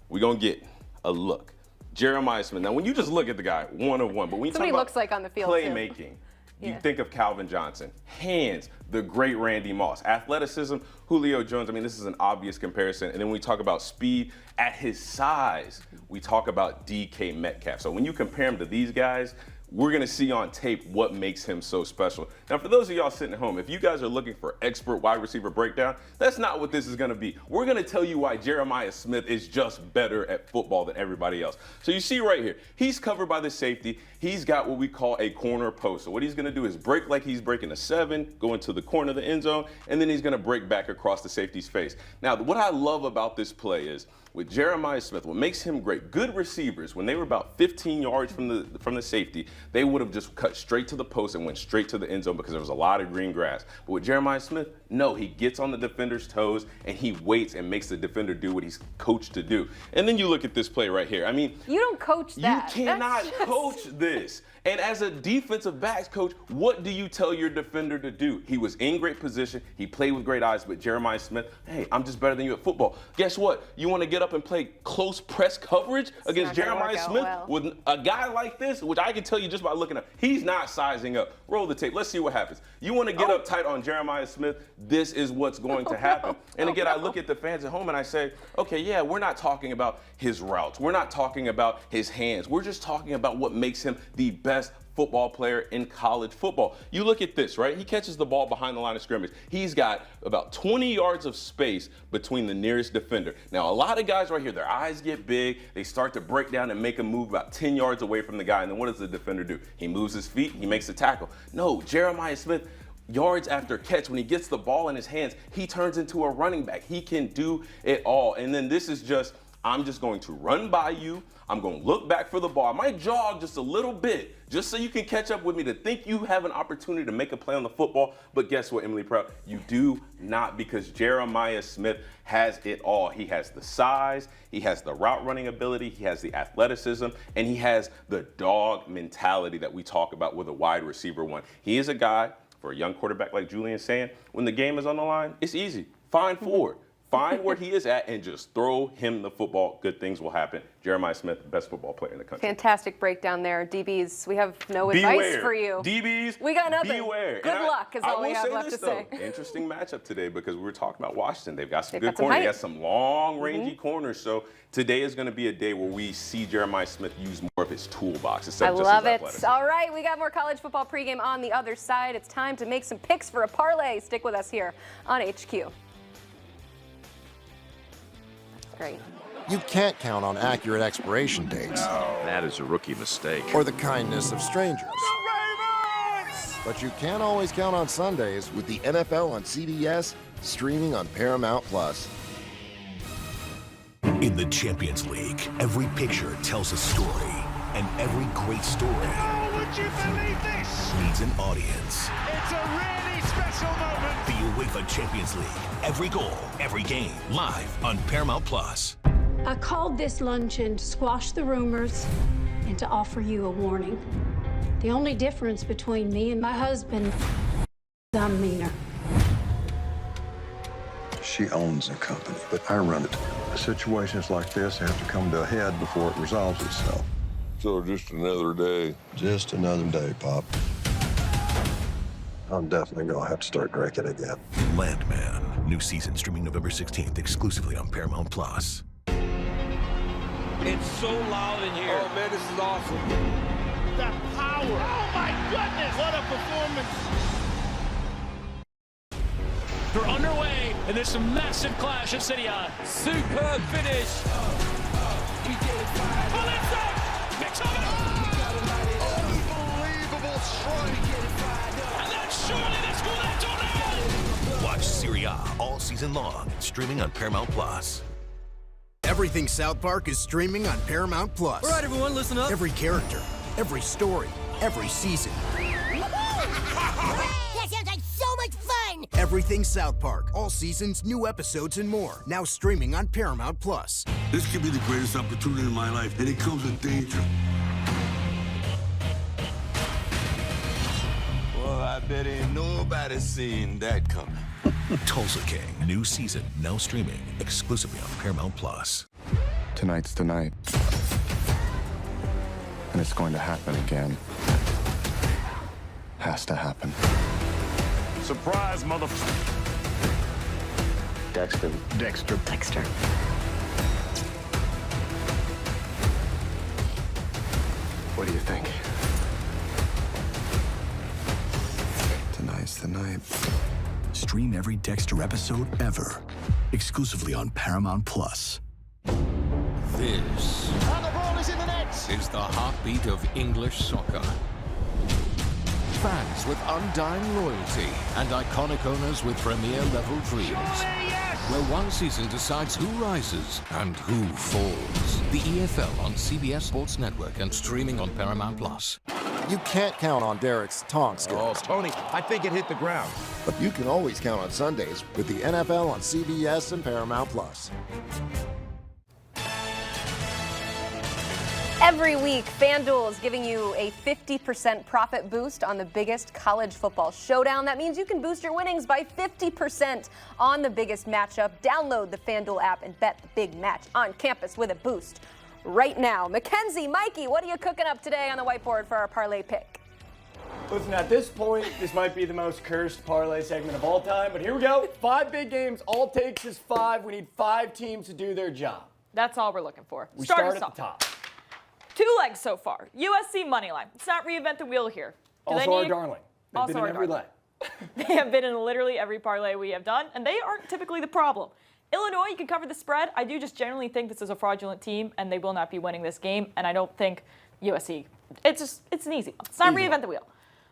we're going to get a look. Jeremiah Smith. Now, when you just look at the guy, one of one, but when you Somebody talk looks about like on the field playmaking, you think of Calvin Johnson. Hands, the great Randy Moss. Athleticism, Julio Jones. I mean, this is an obvious comparison. And then when we talk about speed, at his size, we talk about DK Metcalf. So when you compare him to these guys, we're going to see on tape what makes him so special. Now, for those of y'all sitting at home, if you guys are looking for expert wide receiver breakdown, that's not what this is going to be. We're going to tell you why Jeremiah Smith is just better at football than everybody else. So you see right here, he's covered by the safety. He's got what we call a corner post. So what he's going to do is break like he's breaking a 7, go into the corner of the end zone, and then he's going to break back across the safety's face. Now, what I love about this play is, with Jeremiah Smith, what makes him great, good receivers, when they were about 15 yards from the safety, they would have just cut straight to the post and went straight to the end zone because there was a lot of green grass. But with Jeremiah Smith, no, he gets on the defender's toes and he waits and makes the defender do what he's coached to do. And then you look at this play right here. I mean, you don't coach that. You cannot coach this. And as a defensive backs coach, what do you tell your defender to do? He was in great position. He played with great eyes, but Jeremiah Smith, hey, I'm just better than you at football. Guess what? You want to get up and play close press coverage against Jeremiah Smith with a guy like this, which I can tell you just by looking up, he's not sizing up. Roll the tape. Let's see what happens. You want to get up tight on Jeremiah Smith, this is what's going to happen. And again, I look at the fans at home and I say, okay, yeah, we're not talking about his routes. We're not talking about his hands. We're just talking about what makes him the best football player in college football. You look at this, right? He catches the ball behind the line of scrimmage. He's got about 20 yards of space between the nearest defender. Now, a lot of guys right here, their eyes get big. They start to break down and make a move about 10 yards away from the guy. And then what does the defender do? He moves his feet. He makes a tackle. No, Jeremiah Smith, yards after catch, when he gets the ball in his hands, he turns into a running back. He can do it all. And then this is just, I'm just going to run by you. I'm going to look back for the ball. I might jog just a little bit, just so you can catch up with me to think you have an opportunity to make a play on the football. But guess what, Emily Proud? You do not, because Jeremiah Smith has it all. He has the size, he has the route running ability, he has the athleticism, and he has the dog mentality that we talk about with a wide receiver one. He is a guy, for a young quarterback like Julian's saying, when the game is on the line, it's easy. Find forward. Find where he is at and just throw him the football. Good things will happen. Jeremiah Smith, best football player in the country. Fantastic breakdown there. DBs, we have no advice for you. DBs, we got nothing. Beware. Good luck is all we have left to say. Interesting matchup today because we were talking about Washington. They've got some good corners. They got some long, rangy corners. So today is going to be a day where we see Jeremiah Smith use more of his toolbox instead of just his athleticism. I love it. All right, we got more college football pregame on the other side. It's time to make some picks for a parlay. Stick with us here on HQ. Great. You can't count on accurate expiration dates. No. That is a rookie mistake. Or the kindness of strangers. But you can always count on Sundays with the NFL on CBS, streaming on Paramount+. In the Champions League, every picture tells a story, and every great story would you believe this? needs an audience. It's a really special moment. The UEFA Champions League. Every goal, every game, live on Paramount+. I called this luncheon to squash the rumors and to offer you a warning. The only difference between me and my husband is I'm meaner. She owns the company, but I run it. Situations like this have to come to a head before it resolves itself. So just another day. Just another day, Pop. I'm definitely gonna have to start drinking again. Landman. New season streaming November 16th exclusively on Paramount Plus. It's so loud in here. Oh, man, this is awesome. The power. Oh, my goodness. What a performance. They're underway, and there's some massive clash at City High. Superb finish. Oh, that's it. Unbelievable strike. And then surely this will end on end. Watch Serie A all season long, streaming on Paramount Plus. Everything South Park is streaming on Paramount Plus. All right, everyone, listen up. Every character, every story, every season. That sounds like so much fun. Everything South Park, all seasons, new episodes, and more. Now streaming on Paramount Plus. This could be the greatest opportunity in my life, and it comes with danger. Well, I bet ain't nobody seen that coming. Tulsa King, new season, now streaming exclusively on Paramount Plus. Tonight's the night. And it's going to happen again. Has to happen. Surprise, motherfucker. Dexter. What do you think? Tonight's the night. Stream every Dexter episode ever, exclusively on Paramount Plus. This And the ball is in the net. is the heartbeat of English soccer. Fans with undying loyalty and iconic owners with premier-level dreams. Where one season decides who rises and who falls. The EFL on CBS Sports Network and streaming on Paramount Plus. You can't count on Derek's taunt skills. Oh, Tony, I think it hit the ground. But you can always count on Sundays with the NFL on CBS and Paramount Plus. Every week, FanDuel is giving you a 50% profit boost on the biggest college football showdown. That means you can boost your winnings by 50% on the biggest matchup. Download the FanDuel app and bet the big match on campus with a boost right now. Mackenzie, Mikey, what are you cooking up today on the whiteboard for our parlay pick? Listen, at this point, this might be the most cursed parlay segment of all time, but here we go. 5 big games. All it takes is 5. We need 5 teams to do their job. That's all we're looking for. We start at the top. 2 legs so far. USC money line. Let's not reinvent the wheel here. Also our darling. They've been in every leg. They have been in literally every parlay we have done, and they aren't typically the problem. Illinois, you can cover the spread. I do just generally think this is a fraudulent team, and they will not be winning this game, and I don't think USC, it's an easy one. Let's not reinvent the wheel.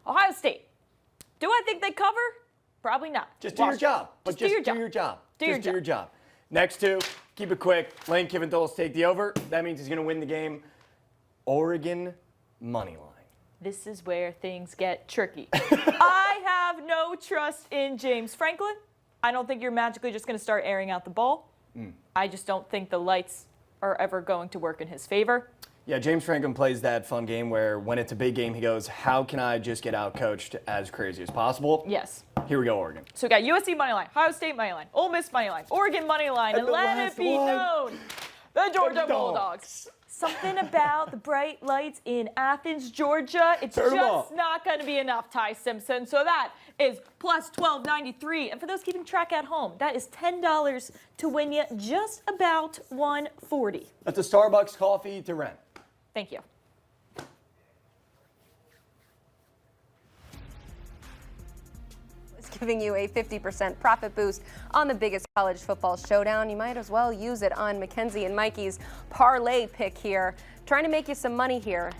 Ohio State. Do I think they cover? Probably not. Just do your job. Just do your job. Do your job. Next 2, keep it quick. Lane Kiffin Dulles take the over. That means he's going to win the game. Oregon money line. This is where things get tricky. I have no trust in James Franklin. I don't think you're magically just going to start airing out the ball. I just don't think the lights are ever going to work in his favor. Yeah, James Franklin plays that fun game where when it's a big game, he goes, how can I just get out-coached as crazy as possible? Yes. Here we go, Oregon. So we got USC money line, Ohio State money line, Ole Miss money line, Oregon money line, and let it be known, the Georgia Bulldogs. Something about the bright lights in Athens, Georgia. It's just not going to be enough, Ty Simpson. So that is plus 1293. And for those keeping track at home, that is $10 to win you just about $140. That's a Starbucks coffee to rent. Thank you. Giving you a 50% profit boost on the biggest college football showdown. You might as well use it on Mackenzie and Mikey's parlay pick here. Trying to make you some money here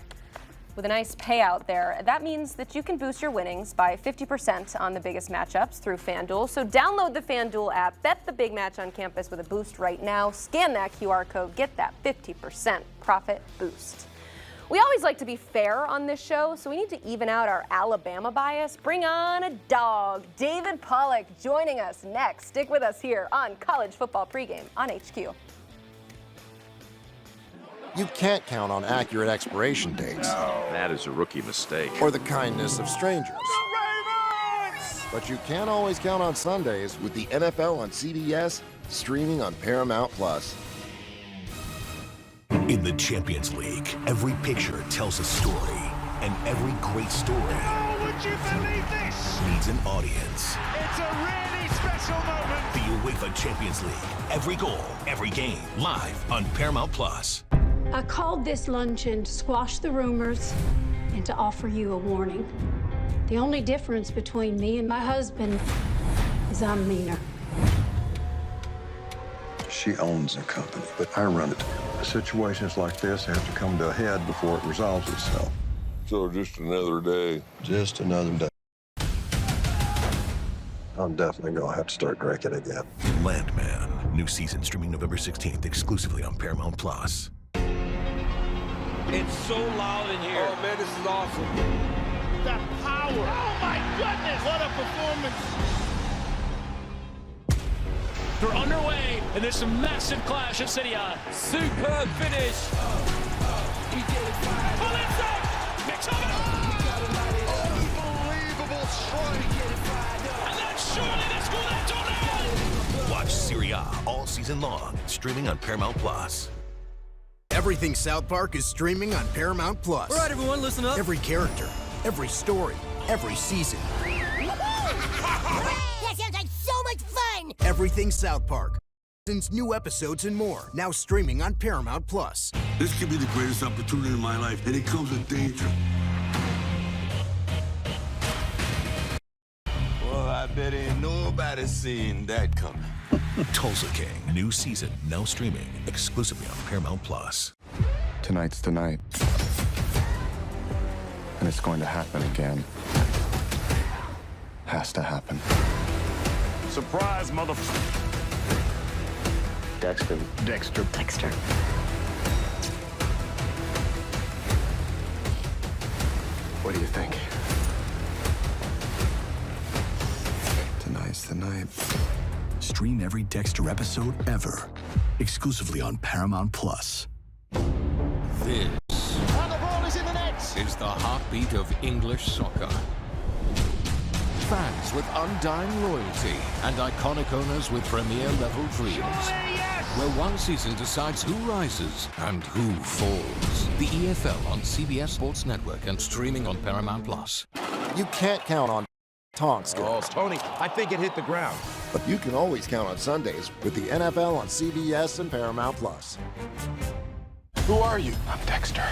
with a nice payout there. That means that you can boost your winnings by 50% on the biggest matchups through FanDuel. So download the FanDuel app, bet the big match on campus with a boost right now. Scan that QR code, get that 50% profit boost. We always like to be fair on this show, so we need to even out our Alabama bias. Bring on a dog. David Pollack joining us next. Stick with us here on College Football Pregame on HQ. You can't count on accurate expiration dates. That is a rookie mistake. Or the kindness of strangers. But you can't always count on Sundays with the NFL on CBS, streaming on Paramount Plus. In the Champions League, every picture tells a story, and every great story would you believe this? needs an audience. It's a really special moment. The UEFA Champions League, every goal, every game, live on Paramount Plus. I called this luncheon to squash the rumors and to offer you a warning. The only difference between me and my husband is I'm meaner. She owns the company, but I run it. Situations like this have to come to a head before it resolves itself. So just another day. Just another day. I'm definitely gonna have to start drinking again. Landman, new season streaming November 16th exclusively on Paramount Plus. It's so loud in here. Oh man, this is awesome. The power. Oh my goodness. What a performance. They're underway, and there's a massive clash at City Eye. Superb finish. Pull inside. Mix of it. Unbelievable strike. And then surely they score that tornado. Watch Serie A all season long, streaming on Paramount Plus. Everything South Park is streaming on Paramount Plus. All right, everyone, listen up. Every character, every story, every season. That sounds like so much fun. Everything South Park. Since new episodes and more, now streaming on Paramount Plus. This could be the greatest opportunity in my life, and it comes with danger. Well, I bet ain't nobody seen that coming. Tulsa King, new season, now streaming exclusively on Paramount Plus. Tonight's the night. And it's going to happen again. Has to happen. Surprise, motherfucker. Dexter. What do you think? Tonight's the night. Stream every Dexter episode ever, exclusively on Paramount Plus. This And the ball is in the net. is the heartbeat of English soccer. Fans with undying loyalty and iconic owners with premier-level dreams. Where one season decides who rises and who falls. The EFL on CBS Sports Network and streaming on Paramount Plus. You can't count on Tonk Oh, skills, Tony, I think it hit the ground. but you can always count on Sundays with the NFL on CBS and Paramount Plus. Who are you? I'm Dexter.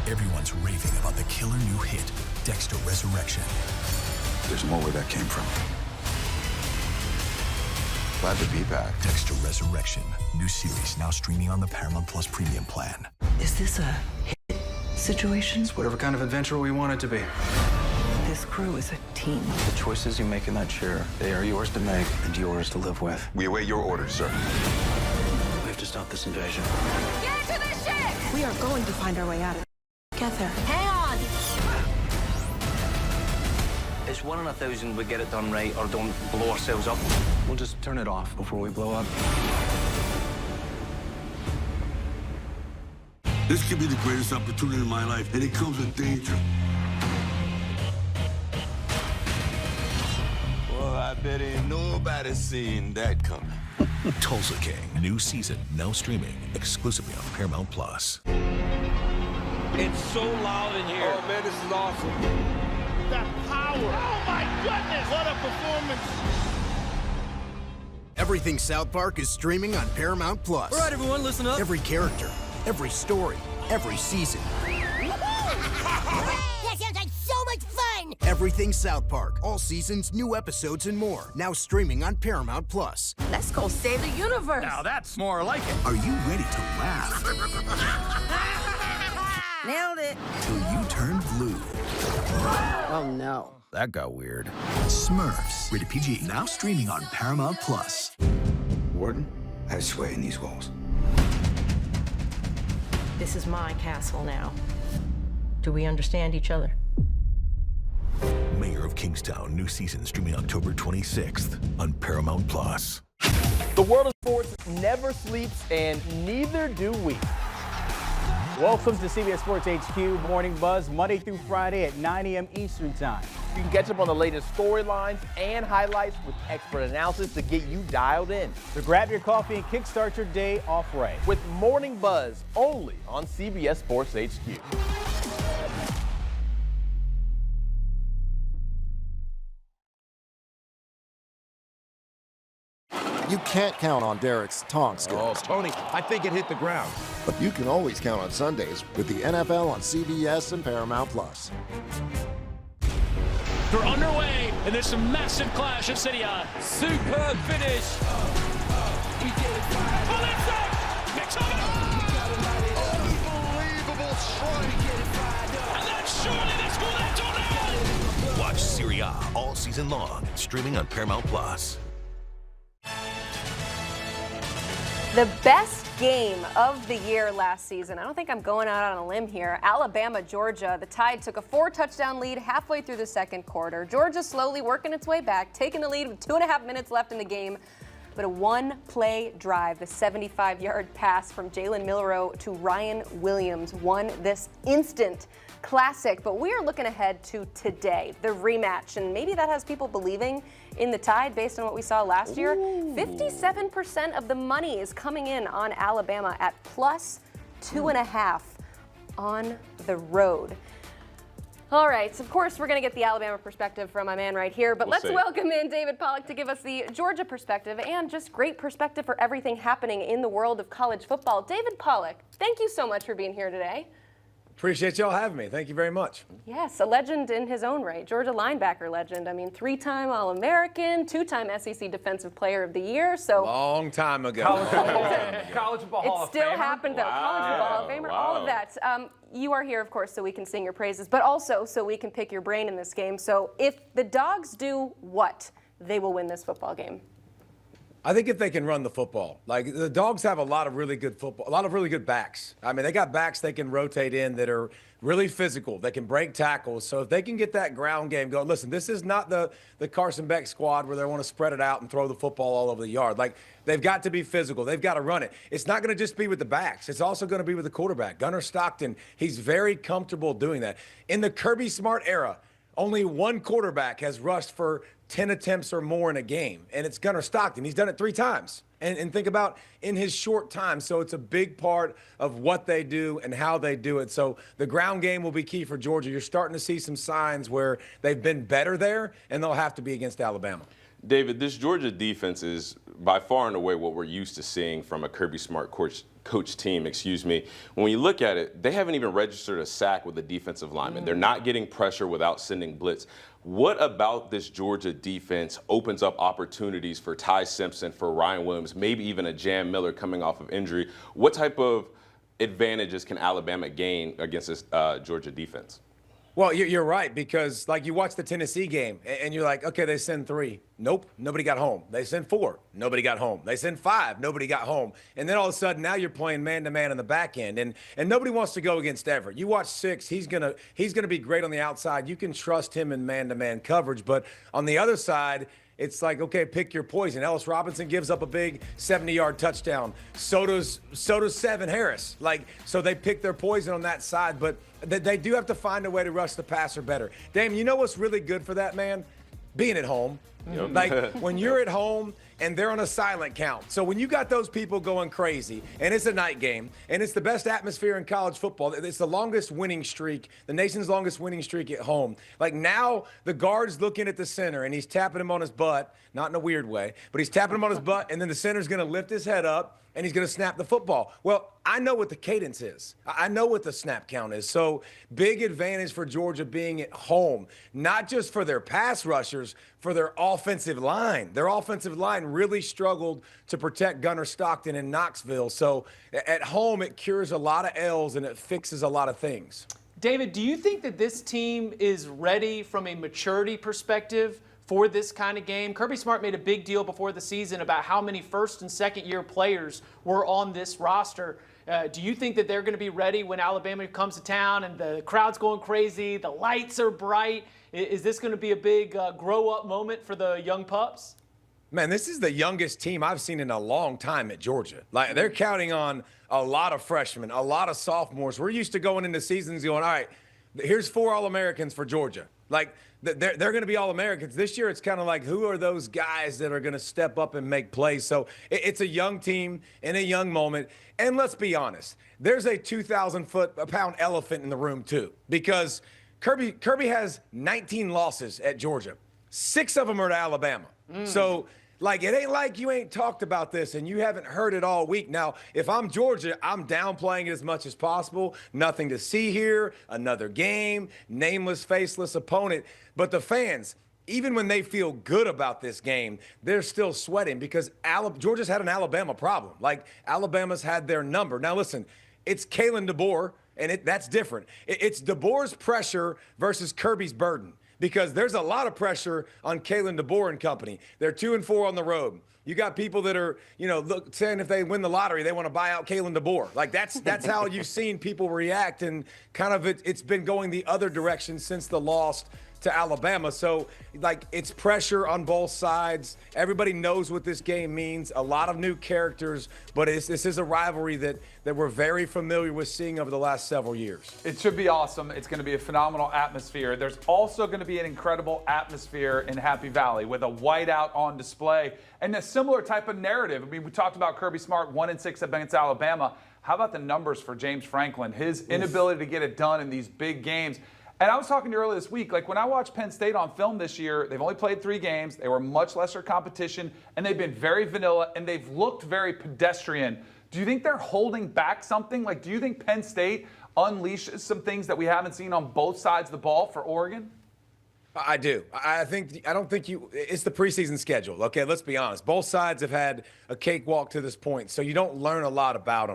Everyone's raving about the killer new hit, Dexter Resurrection. There's more where that came from. Glad to be back. Dexter Resurrection, new series now streaming on the Paramount Plus premium plan. Is this a hit situation? It's whatever kind of adventure we want it to be. This crew is a team. The choices you make in that chair, they are yours to make and yours to live with. We await your orders, sir. We have to stop this invasion. Get into the ship. We are going to find our way out of it together. Hang on. It's 1 in 1,000 we get it done right or don't blow ourselves up. We'll just turn it off before we blow up. This could be the greatest opportunity in my life, and it comes with danger. Well, I bet ain't nobody seen that coming. Tulsa King, new season now streaming exclusively on Paramount Plus. It's so loud in here. Oh man, this is awesome. The power. Oh my goodness. What a performance. Everything South Park is streaming on Paramount Plus. All right, everyone, listen up. Every character, every story, every season. That sounds like so much fun. Everything South Park, all seasons, new episodes, and more. Now streaming on Paramount Plus. Let's go save the universe. Now that's more like it. Are you ready to laugh Nailed it. till you turn blue? Oh no. That got weird. Smurfs, rated PG, now streaming on Paramount Plus. Warden, I have sway in these walls. This is my castle now. Do we understand each other? Mayor of Kingstown, new season streaming October 26th on Paramount Plus. The world of sports never sleeps, and neither do we. Welcome to CBS Sports HQ Morning Buzz, Monday through Friday at 9 a.m. Eastern Time. You can catch up on the latest storylines and highlights with expert analysis to get you dialed in. So grab your coffee and kickstart your day off right. With Morning Buzz only on CBS Sports HQ. You can't count on Derek's tongue skills. Oh, Tony, I think it hit the ground. But you can always count on Sundays with the NFL on CBS and Paramount Plus. They're underway, and there's some massive clash of City A. Superb finish. Picks up Unbelievable strike. and then surely they score that tornado. Watch Serie A all season long, streaming on Paramount Plus. The best game of the year last season. I don't think I'm going out on a limb here. Alabama, Georgia. The Tide took a 4-touchdown lead halfway through the second quarter. Georgia slowly working its way back, taking the lead with 2.5 minutes left in the game. But a one-play drive, the 75-yard pass from Jalen Milroe to Ryan Williams won this instant classic. But we are looking ahead to today, the rematch, and maybe that has people believing in the Tide based on what we saw last year. 57% of the money is coming in on Alabama at plus 2.5 on the road. All right, so of course we're going to get the Alabama perspective from my man right here, but let's welcome in David Pollack to give us the Georgia perspective and just great perspective for everything happening in the world of college football. David Pollack, thank you so much for being here today. Appreciate y'all having me. Thank you very much. Yes, a legend in his own right. Georgia linebacker legend. I mean, 3-time All-American, 2-time SEC Defensive Player of the Year. So long time ago. College Football Hall of Famer. It still happened, though. College Football Hall of Famer, all of that. You are here, of course, so we can sing your praises, but also so we can pick your brain in this game. So if the Dogs do what, they will win this football game. I think if they can run the football. Like, the Dogs have a lot of really good football, a lot of really good backs. I mean, they got backs they can rotate in that are really physical. They can break tackles. So if they can get that ground game going, listen, this is not the Carson Beck squad where they want to spread it out and throw the football all over the yard. Like, they've got to be physical. They've got to run it. It's not going to just be with the backs. It's also going to be with the quarterback. Gunnar Stockton, he's very comfortable doing that. In the Kirby Smart era, only one quarterback has rushed for 10 attempts or more in a game, and it's Gunnar Stockton. He's done it 3 times. And think about in his short time. So it's a big part of what they do and how they do it. So the ground game will be key for Georgia. You're starting to see some signs where they've been better there, and they'll have to be against Alabama. David, this Georgia defense is by far and away what we're used to seeing from a Kirby Smart coach team, When you look at it, they haven't even registered a sack with a defensive lineman. They're not getting pressure without sending blitz. What about this Georgia defense opens up opportunities for Ty Simpson, for Ryan Williams, maybe even a Jam Miller coming off of injury? What type of advantages can Alabama gain against this Georgia defense? Well, you're right, because like you watch the Tennessee game and you're like, okay, they send 3. Nope, nobody got home. They send 4. Nobody got home. They send 5. Nobody got home. And then all of a sudden now you're playing man-to-man in the back end. And nobody wants to go against Everett. You watch 6, he's gonna be great on the outside. You can trust him in man-to-man coverage. But on the other side, it's like, okay, pick your poison. Ellis Robinson gives up a big 70-yard touchdown. So does Sevin Harris. So they pick their poison on that side, but they do have to find a way to rush the passer better. Dame, you know what's really good for that, man? Being at home. Yep. Like, when you're at home and they're on a silent count. So when you got those people going crazy, and it's a night game, and it's the best atmosphere in college football, it's the longest winning streak, the nation's longest winning streak at home. Like, now the guard's looking at the center, and he's tapping him on his butt, not in a weird way, but he's tapping him on his butt, and then the center's going to lift his head up, and he's going to snap the football. Well, I know what the cadence is. I know what the snap count is. So big advantage for Georgia being at home, not just for their pass rushers, for their offensive line. Their offensive line really struggled to protect Gunnar Stockton in Knoxville. So at home, it cures a lot of L's and it fixes a lot of things. David, do you think that this team is ready from a maturity perspective for this kind of game? Kirby Smart made a big deal before the season about how many first and second year players were on this roster. Do you think that they're going to be ready when Alabama comes to town and the crowd's going crazy, the lights are bright? Is this going to be a big grow-up moment for the young pups? Man, this is the youngest team I've seen in a long time at Georgia. Like, they're counting on a lot of freshmen, a lot of sophomores. We're used to going into seasons going, all right, here's 4 All-Americans for Georgia. Like, they're going to be All-Americans. This year, it's kind of like, who are those guys that are going to step up and make plays? So it's a young team in a young moment. And let's be honest, there's a 2,000-pound elephant in the room, too, because Kirby has 19 losses at Georgia. 6 of them are to Alabama. So, like, it ain't like you ain't talked about this and you haven't heard it all week. Now, if I'm Georgia, I'm downplaying it as much as possible. Nothing to see here, another game, nameless, faceless opponent. But the fans, even when they feel good about this game, they're still sweating because Georgia's had an Alabama problem. Like, Alabama's had their number. Now, listen, it's Kalen DeBoer, and that's different. It's DeBoer's pressure versus Kirby's burden. Because there's a lot of pressure on Kalen DeBoer and company. They're 2-4 on the road. You got people that are, saying if they win the lottery, they want to buy out Kalen DeBoer. Like, that's how you've seen people react, and kind of it's been going the other direction since the loss to Alabama. So, like, it's pressure on both sides. Everybody knows what this game means. A lot of new characters, but this is a rivalry that we're very familiar with seeing over the last several years. It should be awesome. It's going to be a phenomenal atmosphere. There's also going to be an incredible atmosphere in Happy Valley with a whiteout on display and a similar type of narrative. I mean, we talked about Kirby Smart 1-6 against Alabama. How about the numbers for James Franklin? His inability to get it done in these big games. And I was talking to you earlier this week, like when I watched Penn State on film this year, they've only played 3 games. They were much lesser competition, and they've been very vanilla, and they've looked very pedestrian. Do you think they're holding back something? Like, do you think Penn State unleashes some things that we haven't seen on both sides of the ball for Oregon? I do. I don't think it's the preseason schedule. Okay, let's be honest. Both sides have had a cakewalk to this point, so you don't learn a lot about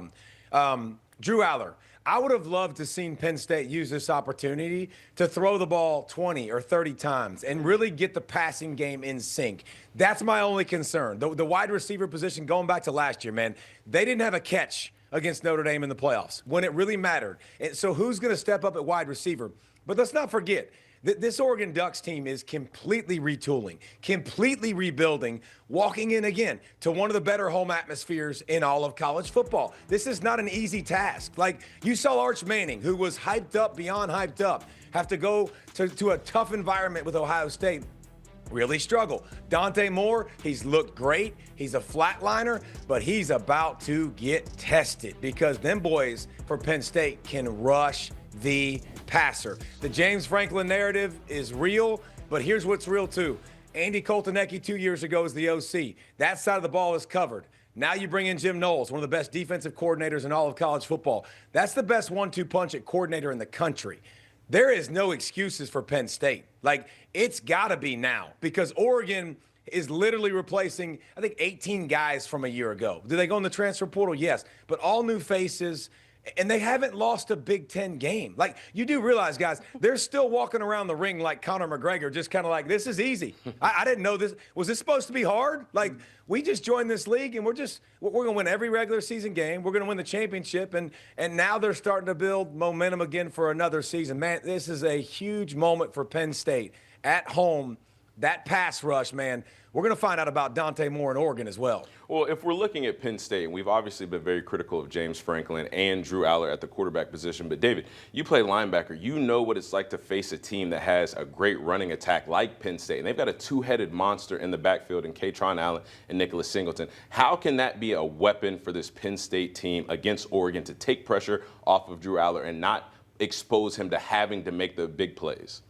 them. Drew Aller. I would have loved to seen Penn State use this opportunity to throw the ball 20 or 30 times and really get the passing game in sync. That's my only concern. The wide receiver position, going back to last year, man, they didn't have a catch against Notre Dame in the playoffs when it really mattered. And so who's going to step up at wide receiver? But let's not forget, this Oregon Ducks team is completely retooling, completely rebuilding, walking in again to one of the better home atmospheres in all of college football. This is not an easy task. Like, you saw Arch Manning, who was hyped up beyond hyped up, have to go to a tough environment with Ohio State. Really struggle. Dante Moore, he's looked great. He's a flatliner, but he's about to get tested because them boys for Penn State can rush the passer. The James Franklin narrative is real, but here's what's real too. Andy Koltanecki 2 years ago was the OC. That side of the ball is covered. Now you bring in Jim Knowles, one of the best defensive coordinators in all of college football. That's the best 1-2 punch at coordinator in the country. There is no excuses for Penn State. Like, it's got to be now because Oregon is literally replacing, I think, 18 guys from a year ago. Do they go in the transfer portal? Yes. But all new faces. And they haven't lost a Big Ten game. Like, you do realize, guys, they're still walking around the ring like Conor McGregor, just kind of like, this is easy. I didn't know this. Was this supposed to be hard? Like, we just joined this league, and we're going to win every regular season game. We're going to win the championship, and now they're starting to build momentum again for another season. Man, this is a huge moment for Penn State at home. That pass rush, man, we're going to find out about Dante Moore in Oregon as well. Well, if we're looking at Penn State, we've obviously been very critical of James Franklin and Drew Aller at the quarterback position. But, David, you play linebacker. You know what it's like to face a team that has a great running attack like Penn State. And they've got a 2-headed monster in the backfield in Katron Allen and Nicholas Singleton. How can that be a weapon for this Penn State team against Oregon to take pressure off of Drew Aller and not expose him to having to make the big plays?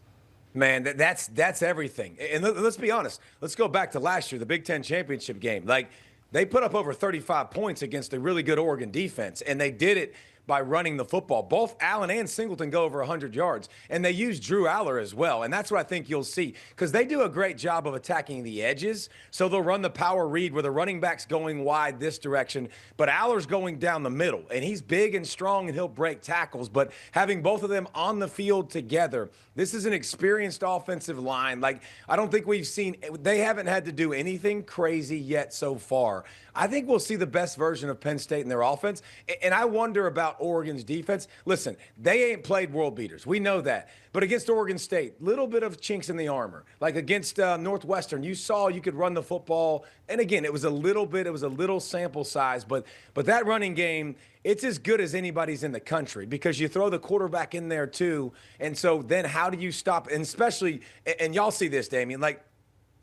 Man, that's everything. And let's be honest. Let's go back to last year, the Big Ten championship game. Like, they put up over 35 points against a really good Oregon defense, and they did it by running the football. Both Allen and Singleton go over 100 yards, and they use Drew Aller as well, and that's what I think you'll see because they do a great job of attacking the edges, so they'll run the power read where the running back's going wide this direction, but Aller's going down the middle, and he's big and strong, and he'll break tackles, but having both of them on the field together, this is an experienced offensive line. Like, I don't think we've seen – they haven't had to do anything crazy yet so far I think we'll see the best version of Penn State in their offense. And I wonder about Oregon's defense. Listen, they ain't played world beaters. We know that. But against Oregon State, little bit of chinks in the armor. Like against Northwestern, you saw you could run the football. And again, it was a little sample size. But that running game, it's as good as anybody's in the country because you throw the quarterback in there too. And so then how do you stop? And especially, and y'all see this, Damien, like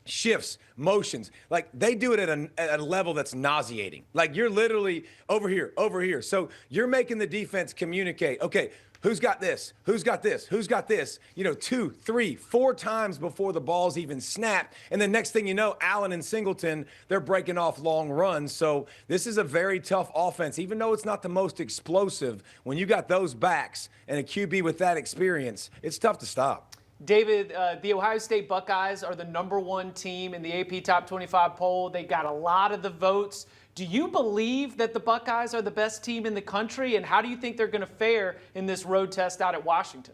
shifts, motions, like they do it at a level that's nauseating. Like you're literally over here. So you're making the defense communicate. Okay, who's got this? Who's got this? Who's got this? 2, 3, 4 times before the ball's even snapped. And then next thing you know, Allen and Singleton, they're breaking off long runs. So this is a very tough offense. Even though it's not the most explosive, when you got those backs and a QB with that experience, it's tough to stop. David, the Ohio State Buckeyes are the #1 team in the AP Top 25 poll. They got a lot of the votes. Do you believe that the Buckeyes are the best team in the country, and how do you think they're going to fare in this road test out at Washington?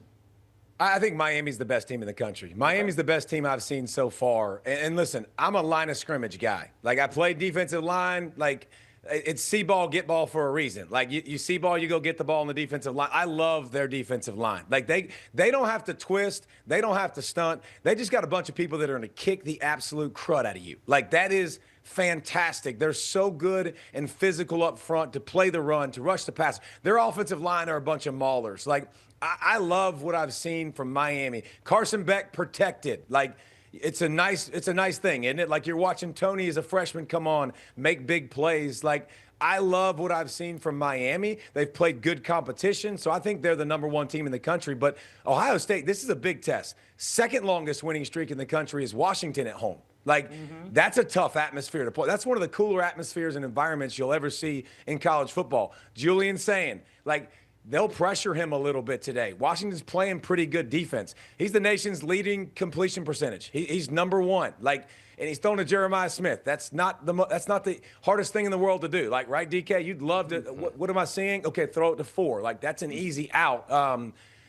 I think Miami's the best team in the country. Miami's the best team I've seen so far. And listen, I'm a line of scrimmage guy. Like, I play defensive line. Like, it's see ball, get ball for a reason. Like, you see ball, you go get the ball on the defensive line. I love their defensive line. Like, they don't have to twist. They don't have to stunt. They just got a bunch of people that are going to kick the absolute crud out of you. Like, that is fantastic. They're so good and physical up front to play the run, to rush the pass. Their offensive line are a bunch of maulers. Like, I love what I've seen from Miami. Carson Beck protected. Like, it's a nice thing, isn't it? Like, you're watching Tony as a freshman come on, make big plays. Like, I love what I've seen from Miami. They've played good competition, so I think they're the #1 team in the country. But Ohio State, this is a big test. Second longest winning streak in the country is Washington at home. Like, that's a tough atmosphere to play. That's one of the cooler atmospheres and environments you'll ever see in college football. Julian saying, like, they'll pressure him a little bit today. Washington's playing pretty good defense. He's the nation's leading completion percentage. He's #1. Like, and he's throwing to Jeremiah Smith. That's not the hardest thing in the world to do. Like, right, DK? You'd love to. What am I seeing? Okay, throw it to 4. Like, that's an easy out.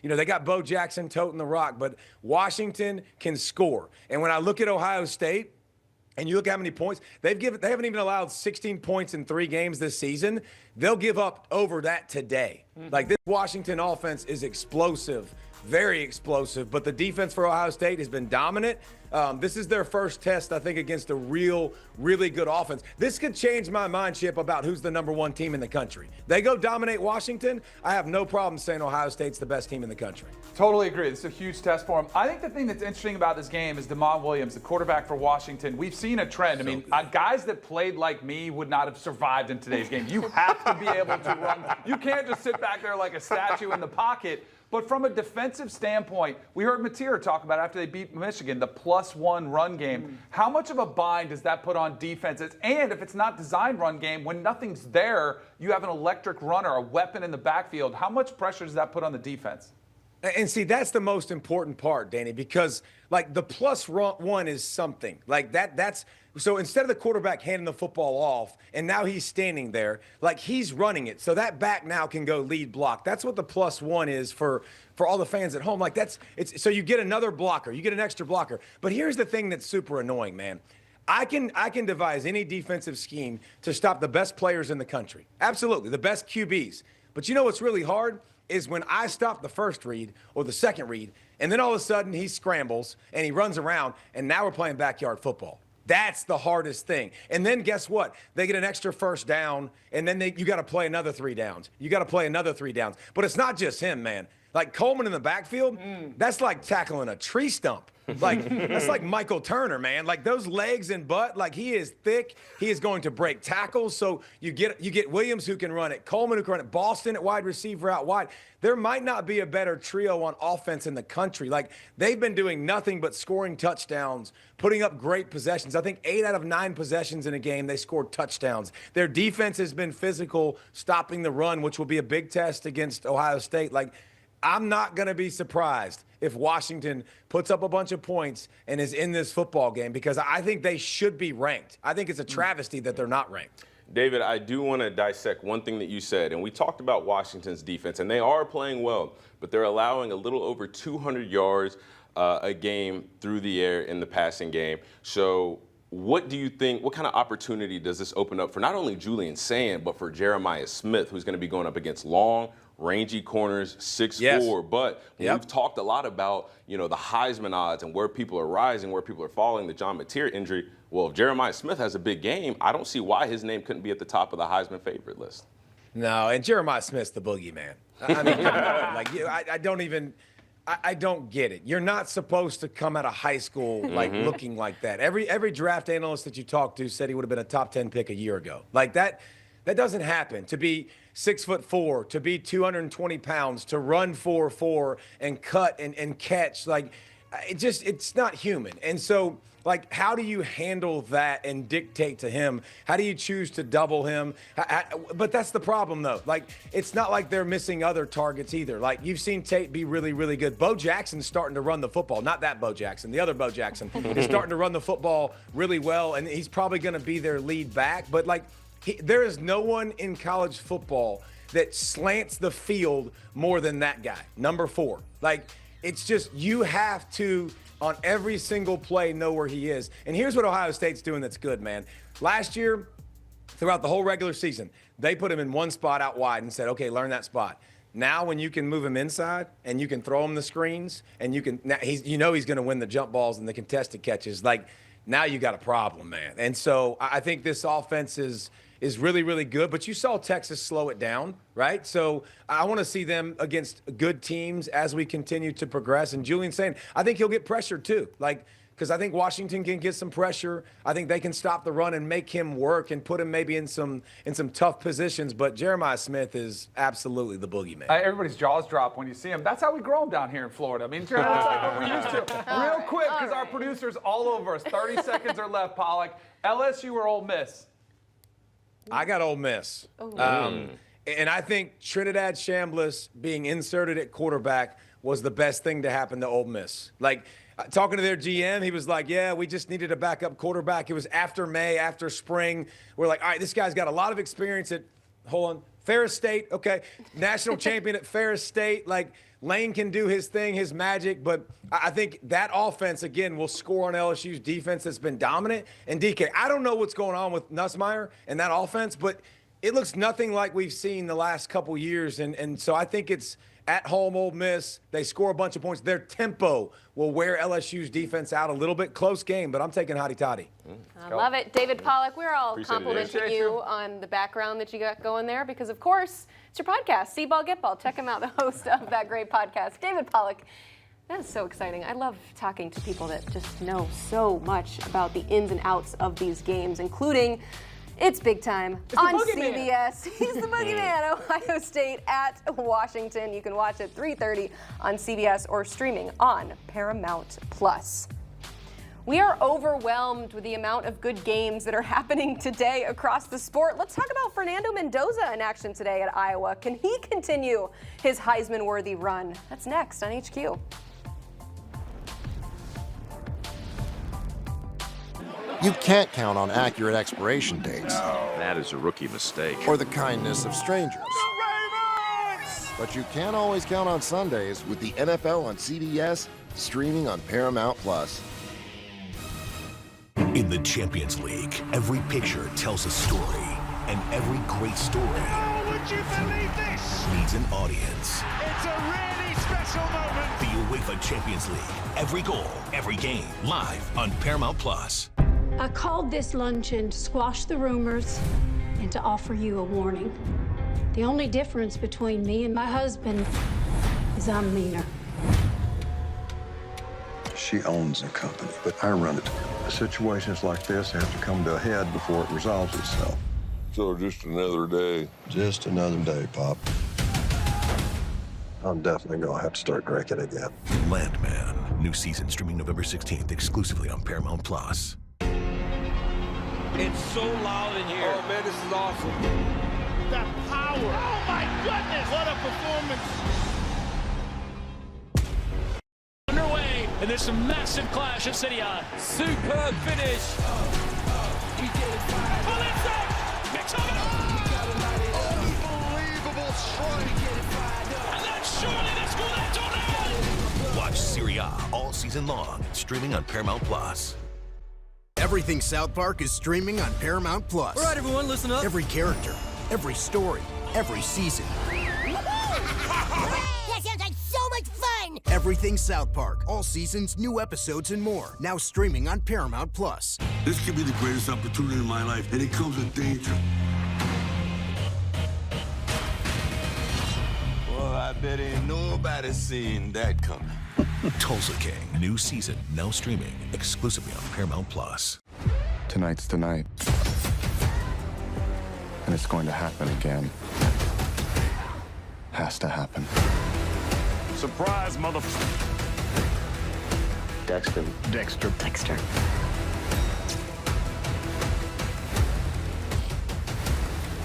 They got Bo Jackson toting the rock, but Washington can score. And when I look at Ohio State, and you look at how many points they haven't even allowed 16 points in 3 games this season. They'll give up over that today. Like, this Washington offense is explosive, very explosive, but the defense for Ohio State has been dominant. This is their first test, I think, against a really good offense. This could change my mind, Chip, about who's the #1 team in the country. They go dominate Washington, I have no problem saying Ohio State's the best team in the country. Totally agree. This is a huge test for him. I think the thing that's interesting about this game is Damon Williams, the quarterback for Washington. We've seen a trend. I mean, guys that played like me would not have survived in today's game. You have to be able to run. You can't just sit back there like a statue in the pocket. But from a defensive standpoint, we heard Mateer talk about after they beat Michigan, the +1 run game. How much of a bind does that put on defenses? And if it's not designed run game, when nothing's there, you have an electric runner, a weapon in the backfield. How much pressure does that put on the defense? And see, that's the most important part, Danny, because, like, the +1 is something. Like, that's so instead of the quarterback handing the football off and now he's standing there, like, he's running it. So that back now can go lead block. That's what the +1 is for all the fans at home. Like, so you get another blocker, you get an extra blocker. But here's the thing that's super annoying, man. I can devise any defensive scheme to stop the best players in the country. Absolutely, the best QBs. But you know what's really hard? Is when I stop the first read or the second read, and then all of a sudden he scrambles and he runs around, and now we're playing backyard football. That's the hardest thing. And then guess what? They get an extra first down, and then you got to play another 3 downs. You got to play another 3 downs. But it's not just him, man. Like, Coleman in the backfield, that's like tackling a tree stump. Like, that's like Michael Turner, man. Like, those legs and butt, like, he is thick. He is going to break tackles. So you get Williams who can run it, Coleman who can run it, Boston at wide receiver out wide. There might not be a better trio on offense in the country. Like, they've been doing nothing but scoring touchdowns, putting up great possessions. I think 8 out of 9 possessions in a game, they scored touchdowns. Their defense has been physical, stopping the run, which will be a big test against Ohio State. Like, I'm not going to be surprised if Washington puts up a bunch of points and is in this football game, because I think they should be ranked. I think it's a travesty that they're not ranked. David, I do want to dissect one thing that you said, and we talked about Washington's defense, and they are playing well, but they're allowing a little over 200 yards a game through the air in the passing game. So what do you think, what kind of opportunity does this open up for not only Julian Sand, but for Jeremiah Smith, who's going to be going up against long, rangy corners, 6'4". But we've talked a lot about, the Heisman odds and where people are rising, where people are falling, the John Mateer injury. Well, if Jeremiah Smith has a big game, I don't see why his name couldn't be at the top of the Heisman favorite list. No, and Jeremiah Smith's the boogeyman. I mean, I don't get it. You're not supposed to come out of high school looking like that. Every draft analyst that you talked to said he would have been a top 10 pick a year ago. Like that doesn't happen. To be 6'4", to be 220 pounds, to run 4.4 and cut and catch, it's not human. And so, how do you handle that and dictate to him? How do you choose to double him? But that's the problem, though. It's not like they're missing other targets either. You've seen Tate be really, really good. Bo Jackson's starting to run the football. Not that Bo Jackson. The other Bo Jackson is starting to run the football really well, and he's probably going to be their lead back. But, there is no one in college football that slants the field more than that guy, number 4. It's just you have to – on every single play, know where he is. And here's what Ohio State's doing that's good, man. Last year, throughout the whole regular season, they put him in one spot out wide and said, okay, learn that spot. Now when you can move him inside and you can throw him the screens and he's going to win the jump balls and the contested catches, now you got a problem, man. And so I think this offense is really, really good. But you saw Texas slow it down, right? So I want to see them against good teams as we continue to progress. And Julian's saying, I think he'll get pressured too. Because I think Washington can get some pressure. I think they can stop the run and make him work and put him maybe in some tough positions. But Jeremiah Smith is absolutely the boogeyman. Everybody's jaws drop when you see him. That's how we grow him down here in Florida. I mean, that's what we're used to. Real quick, because our producer's all over us. 30 seconds are left, Pollock. LSU or Ole Miss? I got Ole Miss. And I think Trinidad Chambliss being inserted at quarterback was the best thing to happen to Ole Miss. Talking to their GM, he was like, yeah, we just needed a backup quarterback. It was after May, after spring. We're like, all right, this guy's got a lot of experience at, Ferris State. Okay, national champion at Ferris State. Lane can do his thing, his magic, but I think that offense, again, will score on LSU's defense that's been dominant. And DK, I don't know what's going on with Nussmeier and that offense, but it looks nothing like we've seen the last couple years. And so I think it's at home Ole Miss. They score a bunch of points. Their tempo will wear LSU's defense out a little bit. Close game, but I'm taking Hotty Toddy. I love it. David Pollock, we're all complimenting you on the background that you got going there because, of course, it's your podcast, See Ball, Get Ball. Check him out, the host of that great podcast. David Pollock, that is so exciting. I love talking to people that just know so much about the ins and outs of these games, including it's big time on CBS. He's the boogeyman. Ohio State at Washington. You can watch at 3:30 on CBS or streaming on Paramount Plus. We are overwhelmed with the amount of good games that are happening today across the sport. Let's talk about Fernando Mendoza in action today at Iowa. Can he continue his Heisman-worthy run? That's next on HQ. You can't count on accurate expiration dates. No. That is a rookie mistake. Or the kindness of strangers. But you can always count on Sundays with the NFL on CBS, streaming on Paramount Plus. In the Champions League, every picture tells a story, and every great story would you believe this? needs an audience. It's a really special moment. The UEFA Champions League, every goal, every game, live on Paramount Plus. I called this luncheon to squash the rumors and to offer you a warning. The only difference between me and my husband is I'm meaner. She owns the company, but I run it. Situations like this have to come to a head before it resolves itself. So just another day. Just another day, Pop. I'm definitely gonna have to start drinking again. Landman, new season streaming November 16th exclusively on Paramount Plus. It's so loud in here. Oh man, this is awesome. The power. Oh my goodness, what a performance. Underway, and there's a massive clash at City High. Superb finish. Unbelievable strike. And then surely they score that tornado. Watch Serie A all season long, streaming on Paramount Plus. Everything South Park is streaming on Paramount Plus. All right, everyone, listen up. Every character, every story, every season. That sounds like so much fun! Everything South Park. All seasons, new episodes, and more. Now streaming on Paramount Plus. This could be the greatest opportunity in my life, and it comes with danger. Well, I bet ain't nobody seen that coming. Tulsa King, new season, now streaming exclusively on Paramount Plus. Tonight's the night. And it's going to happen again. Has to happen. Surprise, motherfucker. Dexter.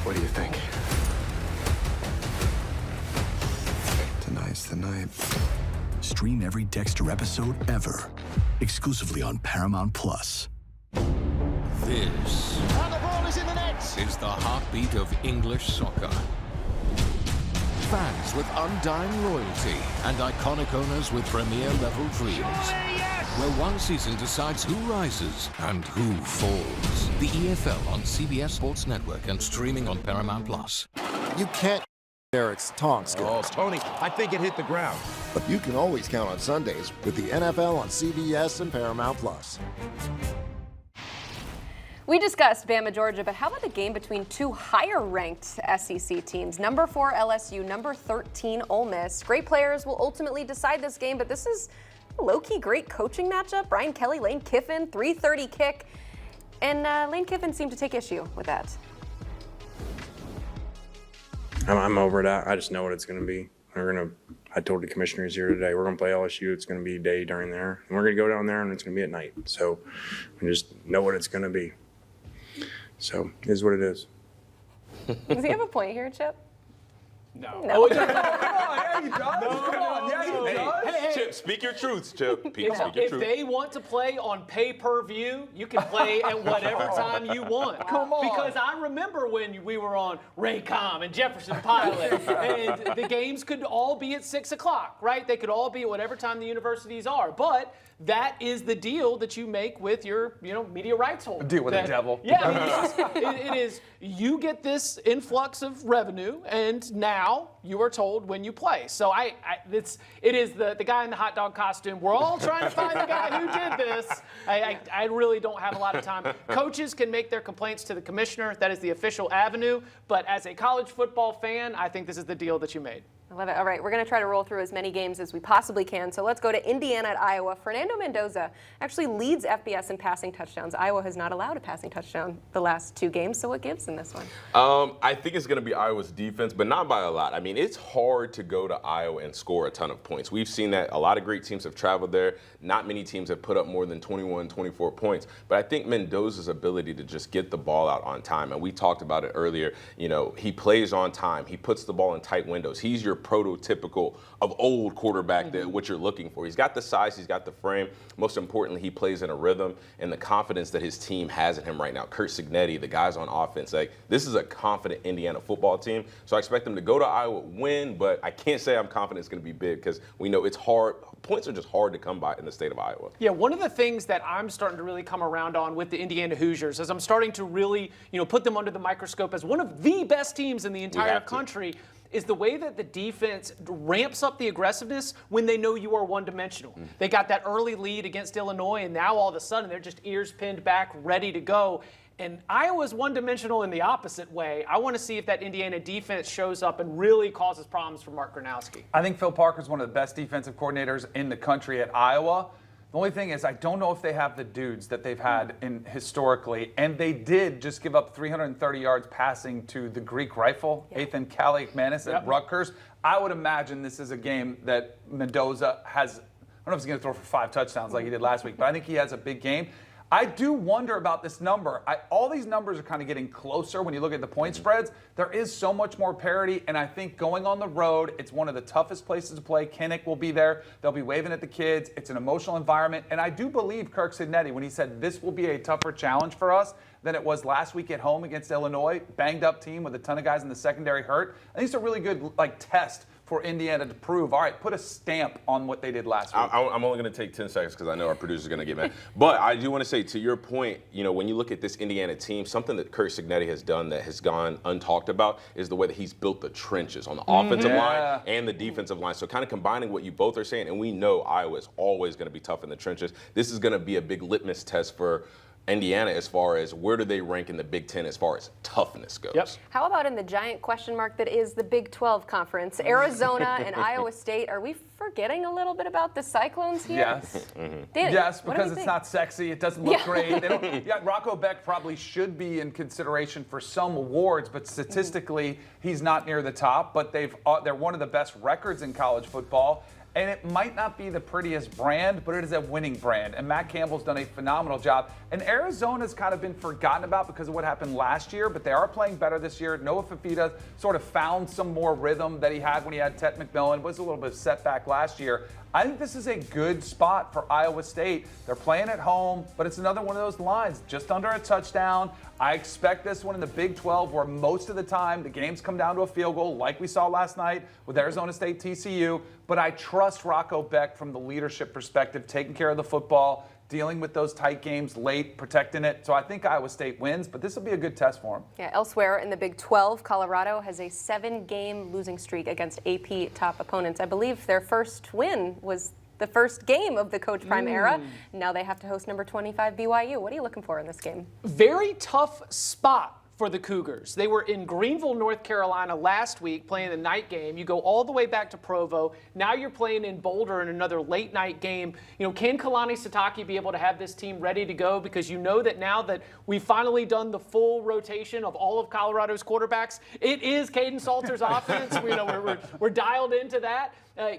What do you think? Tonight's the night. Stream every Dexter episode ever, exclusively on Paramount Plus. This And the ball is in the net. is the heartbeat of English soccer. Fans with undying loyalty and iconic owners with premier-level dreams. Where one season decides who rises and who falls. The EFL on CBS Sports Network and streaming on Paramount Plus. You can't Eric's Tonk skills. Oh, Tony, I think it hit the ground. But you can always count on Sundays with the NFL on CBS and Paramount Plus. We discussed Bama, Georgia, but how about the game between two higher-ranked SEC teams? Number 4 LSU, number 13 Ole Miss. Great players will ultimately decide this game, but this is a low-key great coaching matchup. Brian Kelly, Lane Kiffin, 3:30 kick. And Lane Kiffin seemed to take issue with that. I'm over that. I just know what it's going to be. I told the commissioners here today, we're going to play LSU. It's going to be day during there. And we're going to go down there, and it's going to be at night. So we just know what it's going to be. So it is what it is. Does he have a point here, Chip? No. No. Come on, yeah, he does. Come on, yeah, he does. Hey, Chip, speak your truths, Chip. Speak your If truth. they want to play on pay-per-view, you can play at whatever time you want. Come on. Because I remember when we were on Raycom and Jefferson Pilot, and the games could all be at 6 o'clock, right? They could all be at whatever time the universities are. But that is the deal that you make with your, media rights holder. Deal with the devil. Yeah, I mean, it is. You get this influx of revenue, and now you are told when you play. So it is the guy in the hot dog costume. We're all trying to find the guy who did this. I really don't have a lot of time. Coaches can make their complaints to the commissioner. That is the official avenue. But as a college football fan, I think this is the deal that you made. I love it. All right, we're going to try to roll through as many games as we possibly can. So let's go to Indiana at Iowa. Fernando Mendoza actually leads FBS in passing touchdowns. Iowa has not allowed a passing touchdown the last 2 games, so what gives in this one? I think it's going to be Iowa's defense, but not by a lot. I mean, it's hard to go to Iowa and score a ton of points. We've seen that a lot of great teams have traveled there. Not many teams have put up more than 21, 24 points. But I think Mendoza's ability to just get the ball out on time, and we talked about it earlier, he plays on time. He puts the ball in tight windows. He's your prototypical of old quarterback that what you're looking for. He's got the size, he's got the frame. Most importantly, he plays in a rhythm, and the confidence that his team has in him right now. Kurt Cignetti, the guys on offense, this is a confident Indiana football team. So I expect them to go to Iowa, win, but I can't say I'm confident it's going to be big because we know it's hard. Points are just hard to come by in the state of Iowa. Yeah, one of the things that I'm starting to really come around on with the Indiana Hoosiers is I'm starting to really, put them under the microscope as one of the best teams in the entire country. Is the way that the defense ramps up the aggressiveness when they know you are one-dimensional. They got that early lead against Illinois, and now all of a sudden they're just ears pinned back, ready to go. And Iowa's one-dimensional in the opposite way. I want to see if that Indiana defense shows up and really causes problems for Mark Gronowski. I think Phil Parker's one of the best defensive coordinators in the country at Iowa. The only thing is I don't know if they have the dudes that they've had historically, and they did just give up 330 yards passing to the Greek rifle, Ethan Kaliakmanis at Rutgers. I would imagine this is a game that Mendoza has. I don't know if he's going to throw for 5 touchdowns like he did last week, but I think he has a big game. I do wonder about this number. All these numbers are kind of getting closer when you look at the point spreads. There is so much more parity, and I think going on the road, it's one of the toughest places to play. Kinnick will be there. They'll be waving at the kids. It's an emotional environment, and I do believe Kirk Cignetti when he said this will be a tougher challenge for us than it was last week at home against Illinois. Banged up team with a ton of guys in the secondary hurt. I think it's a really good test for Indiana to prove, all right, put a stamp on what they did last week. I'm only going to take 10 seconds because I know our producer's going to get mad. But I do want to say, to your point, when you look at this Indiana team, something that Kurt Cignetti has done that has gone untalked about is the way that he's built the trenches on the offensive line and the defensive line. So kind of combining what you both are saying, and we know Iowa is always going to be tough in the trenches. This is going to be a big litmus test for Indiana as far as where do they rank in the Big Ten as far as toughness goes. Yep. How about in the giant question mark that is the Big 12 conference? Arizona and Iowa State, are we forgetting a little bit about the Cyclones here? Yes. Danny, yes, what do because we it's think? not sexy. It doesn't look great. They don't, Rocco Beck probably should be in consideration for some awards, but statistically, he's not near the top. But they're one of the best records in college football. And it might not be the prettiest brand, but it is a winning brand. And Matt Campbell's done a phenomenal job. And Arizona's kind of been forgotten about because of what happened last year, but they are playing better this year. Noah Fafita sort of found some more rhythm that he had when he had Ted McMillan. It was a little bit of setback last year. I think this is a good spot for Iowa State. They're playing at home, but it's another one of those lines, just under a touchdown. I expect this one in the Big 12 where most of the time the games come down to a field goal like we saw last night with Arizona State TCU. But I trust Rocco Beck from the leadership perspective, taking care of the football, dealing with those tight games late, protecting it. So I think Iowa State wins, but this will be a good test for them. Yeah, elsewhere in the Big 12, Colorado has a 7-game losing streak against AP top opponents. I believe their first win was the first game of the Coach Prime era. Now they have to host number 25 BYU. What are you looking for in this game? Very tough spot for the Cougars. They were in Greenville, North Carolina last week playing the night game. You go all the way back to Provo. Now you're playing in Boulder in another late night game. Can Kalani Sitake be able to have this team ready to go? Because you know that now that we've finally done the full rotation of all of Colorado's quarterbacks, it is Caden Salter's offense. We're dialed into that.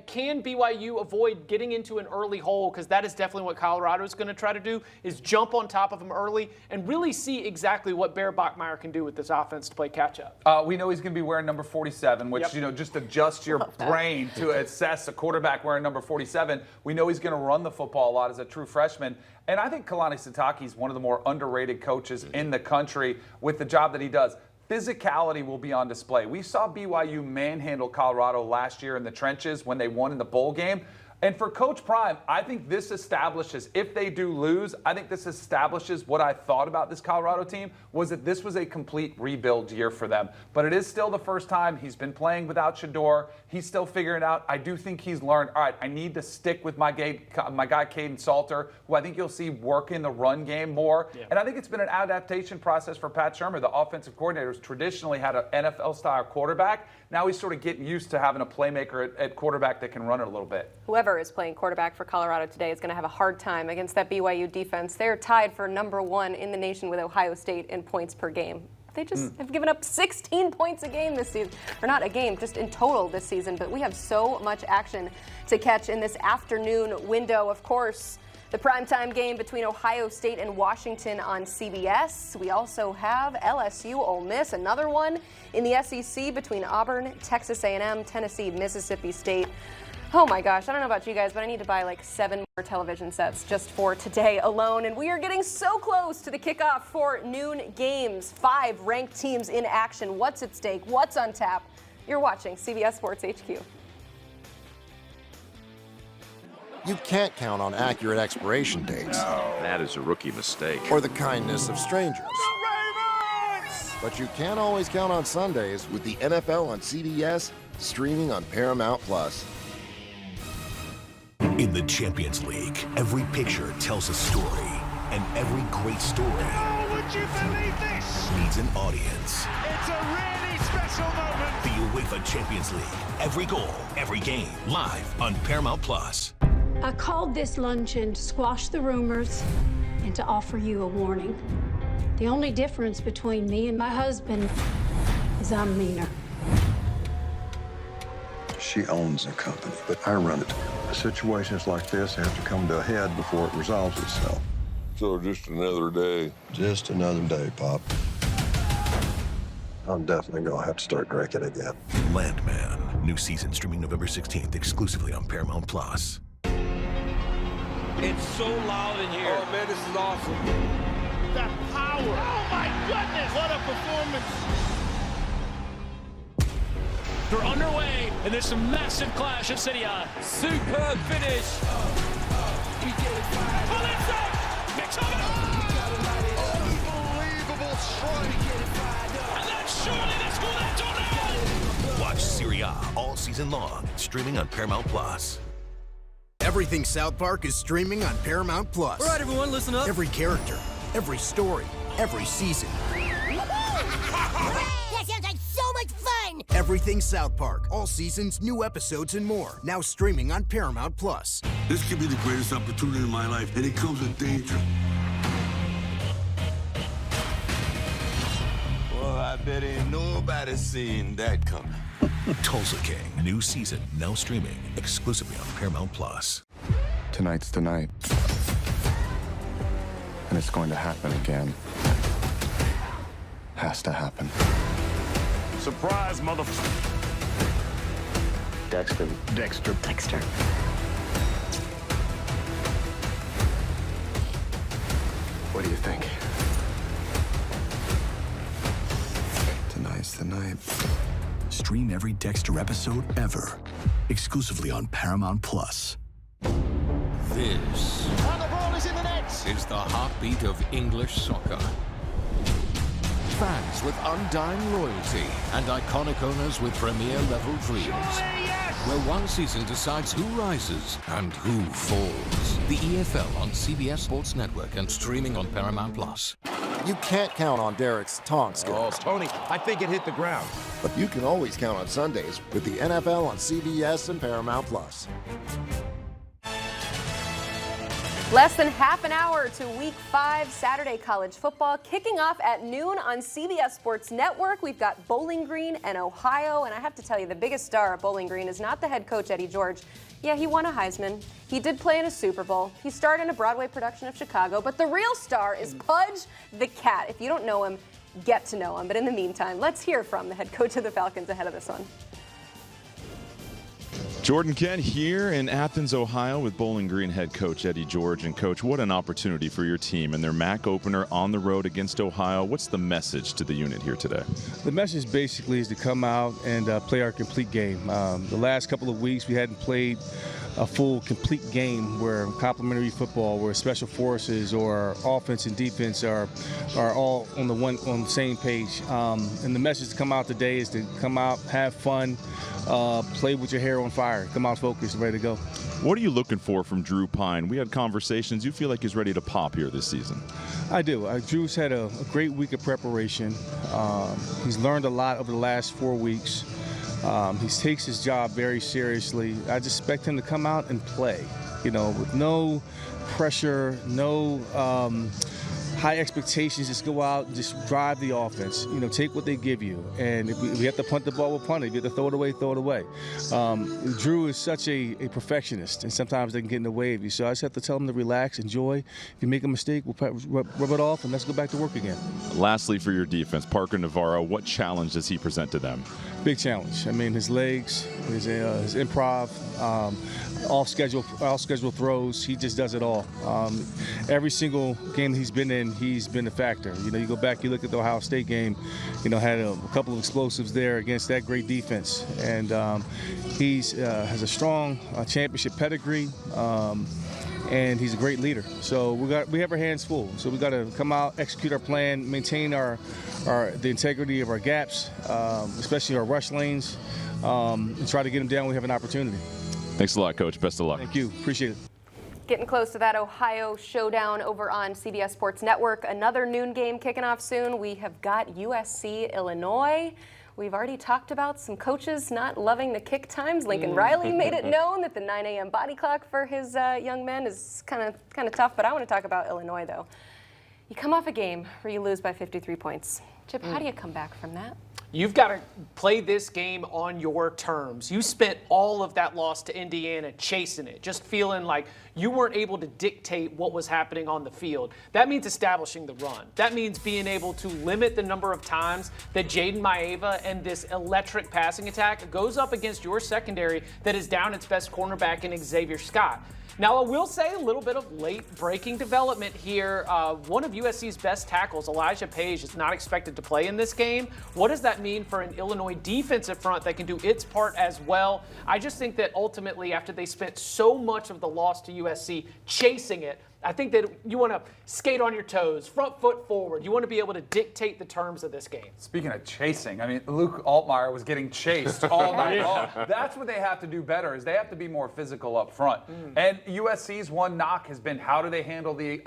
Can BYU avoid getting into an early hole? Because that is definitely what Colorado is going to try to do, is jump on top of them early and really see exactly what Bear Bachmeier can do with this offense to play catch-up. We know he's going to be wearing number 47, which, just adjust your brain to assess a quarterback wearing number 47. We know he's going to run the football a lot as a true freshman. And I think Kalani Sitake is one of the more underrated coaches in the country with the job that he does. Physicality will be on display. We saw BYU manhandle Colorado last year in the trenches when they won in the bowl game. And for Coach Prime, I think this establishes, if they do lose, I think this establishes what I thought about this Colorado team, was that this was a complete rebuild year for them. But it is still the first time he's been playing without Shador. He's still figuring it out. I do think he's learned, all right, I need to stick with my guy Caden Salter, who I think you'll see work in the run game more. Yeah. And I think it's been an adaptation process for Pat Shurmur. The offensive coordinator has traditionally had an NFL-style quarterback. Now he's sort of getting used to having a playmaker at quarterback that can run it a little bit. Whoever is playing quarterback for Colorado today is going to have a hard time against that BYU defense. They're tied for number 1 in the nation with Ohio State in points per game. They just have given up 16 points a game this season. Or not a game, just in total this season. But we have so much action to catch in this afternoon window. Of course, the primetime game between Ohio State and Washington on CBS. We also have LSU, Ole Miss, another one in the SEC between Auburn, Texas A&M, Tennessee, Mississippi State. Oh my gosh, I don't know about you guys, but I need to buy like 7 more television sets just for today alone. And we are getting so close to the kickoff for noon games. 5 ranked teams in action. What's at stake? What's on tap? You're watching CBS Sports HQ. You can't count on accurate expiration dates. That is a rookie mistake. Or the kindness of strangers. But you can always count on Sundays with the NFL on CBS, streaming on Paramount+. In the Champions League, every picture tells a story, and every great story would you believe this? needs an audience. It's a really special moment. The UEFA Champions League, every goal, every game, live on Paramount+. I called this luncheon to squash the rumors and to offer you a warning. The only difference between me and my husband is I'm meaner. She owns the company, but I run it. Situations like this have to come to a head before it resolves itself. So just another day. Just another day, Pop. I'm definitely gonna have to start drinking again. Landman, new season streaming November 16th exclusively on Paramount+. It's so loud in here. Oh man, this is awesome. The power. Oh my goodness, what a performance. They're underway in this massive clash of City On. Superb finish. Unbelievable strike. And then surely they score that tornado. Watch Serie A all season long, streaming on Paramount Plus. Everything South Park is streaming on Paramount Plus. All right, everyone, listen up. Every character, every story, every season. That sounds like so much fun! Everything South Park, all seasons, new episodes, and more. Now streaming on Paramount Plus. This could be the greatest opportunity in my life, and it comes with danger. Well, I bet ain't nobody seen that coming. Tulsa King, new season, now streaming exclusively on Paramount Plus. Tonight's the night. And it's going to happen again. Has to happen. Surprise, motherfucker. Dexter. What do you think? Tonight's the night. Stream every Dexter episode ever, exclusively on Paramount Plus. This And the ball is in the net. is the heartbeat of English soccer. Fans with undying loyalty and iconic owners with premier-level dreams. Where one season decides who rises and who falls. The EFL on CBS Sports Network and streaming on Paramount Plus. You can't count on Derek's taunt skills. Oh, Tony, I think it hit the ground. But you can always count on Sundays with the NFL on CBS and Paramount Plus. Less than half an hour to Week 5 Saturday college football kicking off at noon on CBS Sports Network. We've got Bowling Green and Ohio, and I have to tell you, the biggest star of Bowling Green is not the head coach, Eddie George. Yeah, he won a Heisman. He did play in a Super Bowl. He starred in a Broadway production of Chicago, but the real star is Pudge the Cat. If you don't know him, get to know him. But in the meantime, let's hear from the head coach of the Falcons ahead of this one. Jordan Kent here in Athens, Ohio with Bowling Green head coach Eddie George. And coach, what an opportunity for your team and their MAC opener on the road against Ohio. What's the message to the unit here today? The message basically is to come out and play our complete game. The last couple of weeks we hadn't played a full complete game where complementary football, where special forces or offense and defense are all on the same page. And the message to come out today is to come out, have fun, play with your hair on fire, come out focused and ready to go. What are you looking for from Drew Pine? We had conversations. You feel like he's ready to pop here this season? I do. Drew's had a great week of preparation. He's learned a lot over the last 4 weeks. He takes his job very seriously. I just expect him to come out and play, with no pressure, no high expectations. Just go out and just drive the offense. Take what they give you. And if we have to punt the ball, we'll punt it. If you have to throw it away, throw it away. Drew is such a perfectionist, and sometimes they can get in the way of you. So I just have to tell him to relax, enjoy. If you make a mistake, we'll rub it off, and let's go back to work again. Lastly, for your defense, Parker Navarro, what challenge does he present to them? Big challenge. I mean, his legs, his improv, off schedule throws. He just does it all. Every single game he's been in, he's been a factor. You go back, you look at the Ohio State game. Had a couple of explosives there against that great defense, and he's has a strong championship pedigree. And he's a great leader. So we have our hands full. So we got to come out, execute our plan, maintain the integrity of our gaps, especially our rush lanes, and try to get them down when we have an opportunity. Thanks a lot, Coach. Best of luck. Thank you. Appreciate it. Getting close to that Ohio showdown over on CBS Sports Network. Another noon game kicking off soon. We have got USC, Illinois. We've already talked about some coaches not loving the kick times. Lincoln Riley made it known that the 9 a.m. body clock for his young men is kind of tough. But I want to talk about Illinois, though. You come off a game where you lose by 53 points. Chip, how do you come back from that? You've got to play this game on your terms. You spent all of that loss to Indiana chasing it, just feeling like you weren't able to dictate what was happening on the field. That means establishing the run. That means being able to limit the number of times that Jaden Maeva and this electric passing attack goes up against your secondary that is down its best cornerback in Xavier Scott. Now, I will say a little bit of late-breaking development here. One of USC's best tackles, Elijah Page, is not expected to play in this game. What does that mean for an Illinois defensive front that can do its part as well? I just think that ultimately, after they spent so much of the loss to USC chasing it, I think that you want to skate on your toes, front foot forward. You want to be able to dictate the terms of this game. Speaking of chasing, I mean, Luke Altmaier was getting chased all night long. That's what they have to do better, is they have to be more physical up front. And USC's one knock has been, how do they handle the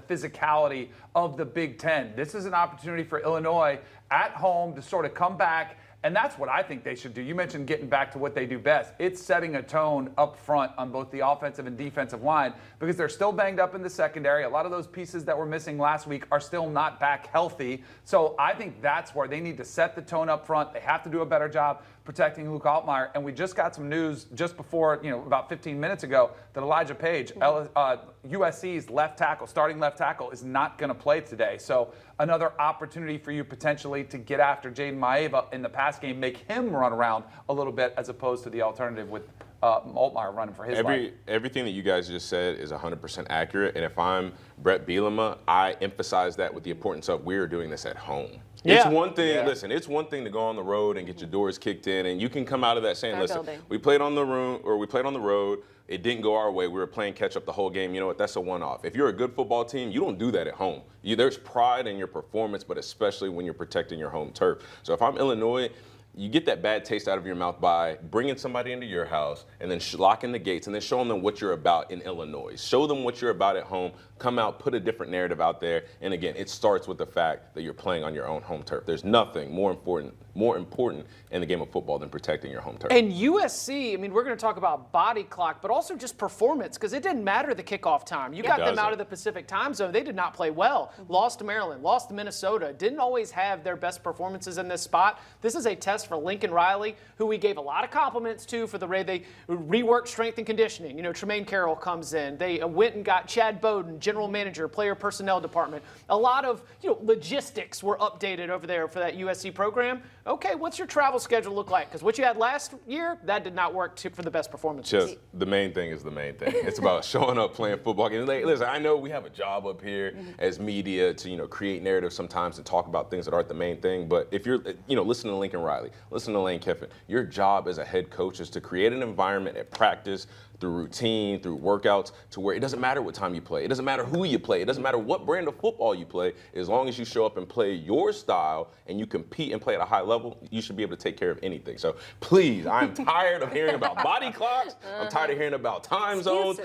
physicality of the Big Ten? This is an opportunity for Illinois at home to sort of come back. And that's what I think they should do. You mentioned getting back to what they do best. It's setting a tone up front on both the offensive and defensive line, because they're still banged up in the secondary. A lot of those pieces that were missing last week are still not back healthy. So I think that's where they need to set the tone up front. They have to do a better job protecting Luke Altmaier. And we just got some news just before, about 15 minutes ago, that Elijah Page, USC's left tackle, starting left tackle, is not going to play today. So another opportunity for you potentially to get after Jaden Maeva in the pass game, make him run around a little bit as opposed to the alternative with Altmaier running for his life. Everything that you guys just said is 100% accurate. And if I'm Brett Bielema, I emphasize that with the importance of we're doing this at home. It's one thing, listen, it's one thing to go on the road and get your doors kicked in, and you can come out of that saying, listen, we played on the road, it didn't go our way, we were playing catch up the whole game. You know what, that's a one-off. If you're a good football team, you don't do that at home. There's pride in your performance, but especially when you're protecting your home turf. So if I'm Illinois, you get that bad taste out of your mouth by bringing somebody into your house and then locking the gates and then showing them what you're about in Illinois. Show them what you're about at home. Come out, put a different narrative out there. And again, it starts with the fact that you're playing on your own home turf. There's nothing more important in the game of football than protecting your home turf. And USC, I mean, we're going to talk about body clock, but also just performance, because it didn't matter the kickoff time. You got them out of the Pacific time zone. They did not play well. Lost to Maryland, lost to Minnesota. Didn't always have their best performances in this spot. This is a test for Lincoln Riley, who we gave a lot of compliments to for the way they reworked strength and conditioning. Tremaine Carroll comes in. They went and got Chad Bowden, general manager, player personnel department. A lot of logistics were updated over there for that USC program. Okay, what's your travel schedule look like? Because what you had last year, that did not work for the best performances. Just the main thing is the main thing. It's about showing up, playing football games. Listen, I know we have a job up here as media to create narratives sometimes and talk about things that aren't the main thing. But if you're listen to Lincoln Riley, listen to Lane Kiffin. Your job as a head coach is to create an environment at practice, through routine, through workouts, to where it doesn't matter what time you play. It doesn't matter who you play. It doesn't matter what brand of football you play. As long as you show up and play your style and you compete and play at a high level, you should be able to take care of anything. So please, I'm tired of hearing about body clocks. I'm tired of hearing about time zones.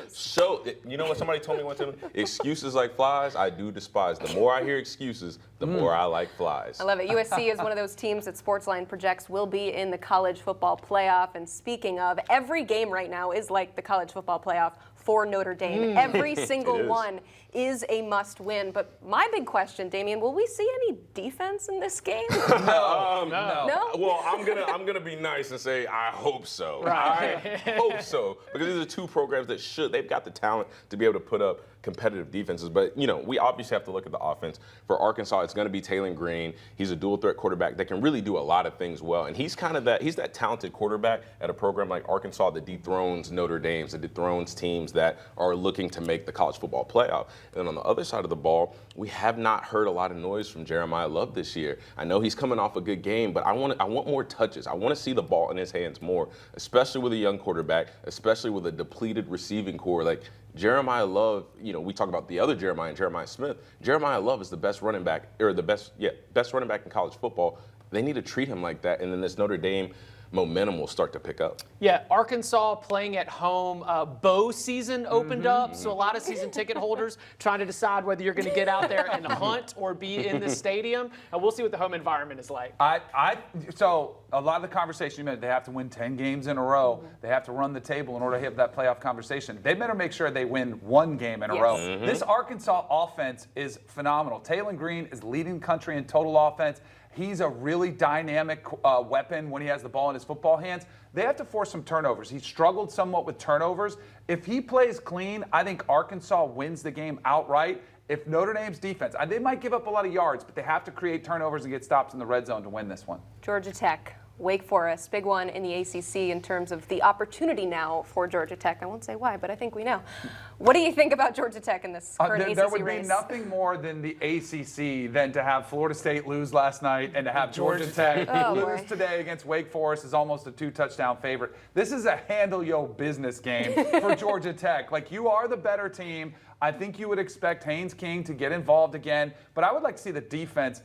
You know what somebody told me one time? Excuses like flies, I do despise. The more I hear excuses, the more I like flies. I love it. USC is one of those teams that Sportsline projects will be in the college football playoff. And speaking of, every game right now is like the college football playoff for Notre Dame. Every single one is a must-win. But my big question, Damian, will we see any defense in this game? No. No? Well, I'm gonna be nice and say I hope so. Right. I hope so, because these are two programs that they've got the talent to be able to put up competitive defenses. But we obviously have to look at the offense. For Arkansas, it's going to be Taylor Green. He's a dual threat quarterback that can really do a lot of things well, and he's that talented quarterback at a program like Arkansas that dethrones Notre Dame, that dethrones teams that are looking to make the college football playoff. And then on the other side of the ball, we have not heard a lot of noise from Jeremiah Love this year. I know he's coming off a good game, but I want more touches. I want to see the ball in his hands more, especially with a young quarterback, especially with a depleted receiving core. Like Jeremiah Love, we talk about the other Jeremiah and Jeremiah Smith. Jeremiah Love is the best running back, or the best running back in college football. They need to treat him like that, and then this Notre Dame momentum will start to pick up. Yeah, Arkansas playing at home. Bow season opened up, so a lot of season ticket holders trying to decide whether you're going to get out there and hunt or be in the stadium. And we'll see what the home environment is like. So a lot of the conversation you made, they have to win 10 games in a row. They have to run the table in order to have that playoff conversation. They better make sure they win one game in a row. This Arkansas offense is phenomenal. Taylor Green is leading the country in total offense. He's a really dynamic weapon when he has the ball in his football hands. They have to force some turnovers. He struggled somewhat with turnovers. If he plays clean, I think Arkansas wins the game outright. If Notre Dame's defense, they might give up a lot of yards, but they have to create turnovers and get stops in the red zone to win this one. Georgia Tech Wake Forest, big one in the ACC in terms of the opportunity now for Georgia Tech. I won't say why, but I think we know. What do you think about Georgia Tech in this current ACC race? There would be nothing more than the ACC than to have Florida State lose last night and to have Georgia Tech lose today against Wake Forest is almost a 2-touchdown favorite. This is a handle your business game for Georgia Tech. Like, you are the better team. I think you would expect Haynes King to get involved again, but I would like to see the defense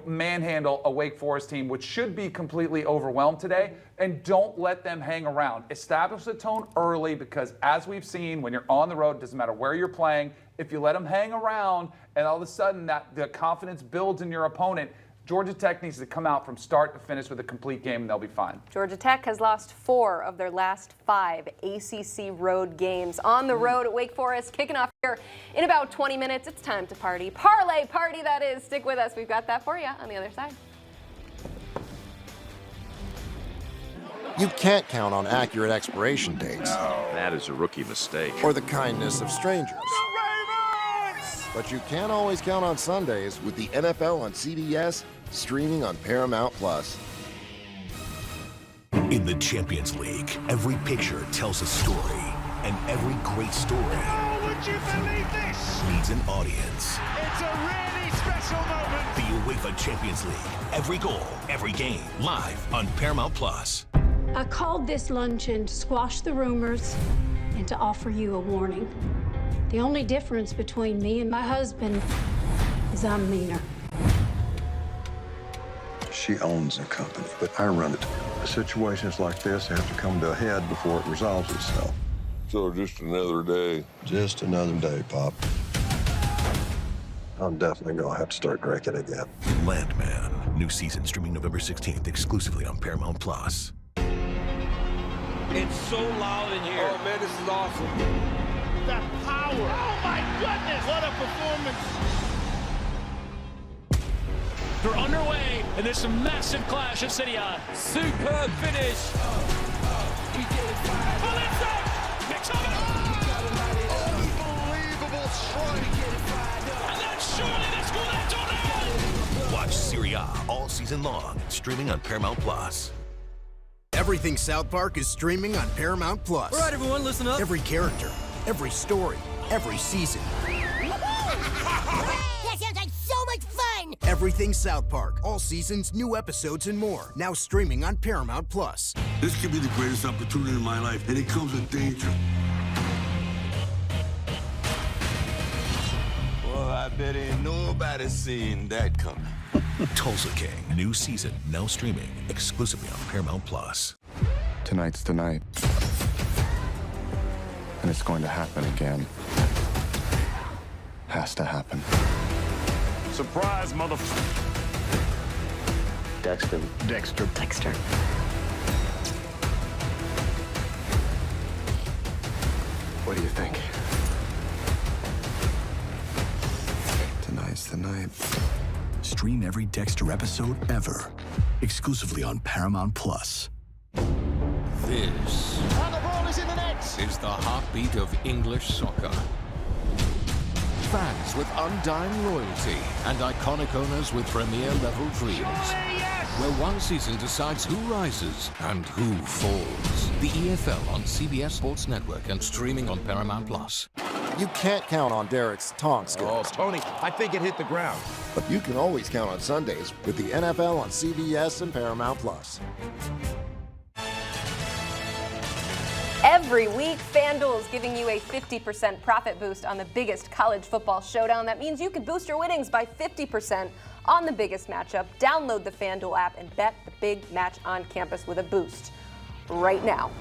manhandle a Wake Forest team, which should be completely overwhelmed today, and don't let them hang around. Establish the tone early, because as we've seen, when you're on the road, it doesn't matter where you're playing, if you let them hang around and all of a sudden that the confidence builds in your opponent, Georgia Tech needs to come out from start to finish with a complete game, and they'll be fine. Georgia Tech has lost 4 of their last 5 ACC road games. On the road at Wake Forest, kicking off here in about 20 minutes. It's time to party. Parlay party, that is. Stick with us. We've got that for you on the other side. You can't count on accurate expiration dates. That is a rookie mistake. Or the kindness of strangers. But you can always count on Sundays with the NFL on CBS, streaming on Paramount Plus. In the Champions League, every picture tells a story, and every great story would you believe this? needs an audience. It's a really special moment. The UEFA Champions League, every goal, every game, live on Paramount Plus. I called this luncheon to squash the rumors and to offer you a warning. The only difference between me and my husband is I'm meaner. She owns the company, but I run it. Situations like this have to come to a head before it resolves itself. So just another day. Just another day, Pop. I'm definitely gonna have to start drinking again. Landman, new season streaming November 16th exclusively on Paramount Plus. It's so loud in here. Oh, man, this is awesome. The power. Oh, my goodness. What a performance. They're underway, and there's a massive clash at City Eye. Superb finish. Unbelievable strike. And then surely they score that tornado. Watch Serie A all season long, streaming on Paramount Plus. Everything South Park is streaming on Paramount Plus. All right, everyone, listen up. Every character, every story, every season. That sounds like so much fun! Everything South Park, all seasons, new episodes, and more. Now streaming on Paramount Plus. This could be the greatest opportunity in my life, and it comes with danger. Well, I bet ain't nobody seen that coming. Tulsa King, new season, now streaming exclusively on Paramount Plus. Tonight's the night. And it's going to happen again. Has to happen. Surprise, motherfucker. Dexter. What do you think? Tonight's the night. Stream every Dexter episode ever, exclusively on Paramount Plus. This And the ball is in the net. is the heartbeat of English soccer. Fans with undying loyalty and iconic owners with premier-level dreams. Where one season decides who rises and who falls. The EFL on CBS Sports Network and streaming on Paramount Plus. You can't count on Derek's taunt skills. Oh, Tony, I think it hit the ground. But you can always count on Sundays with the NFL on CBS and Paramount Plus. Every week, FanDuel is giving you a 50% profit boost on the biggest college football showdown. That means you can boost your winnings by 50% on the biggest matchup. Download the FanDuel app and bet the big match on campus with a boost right now.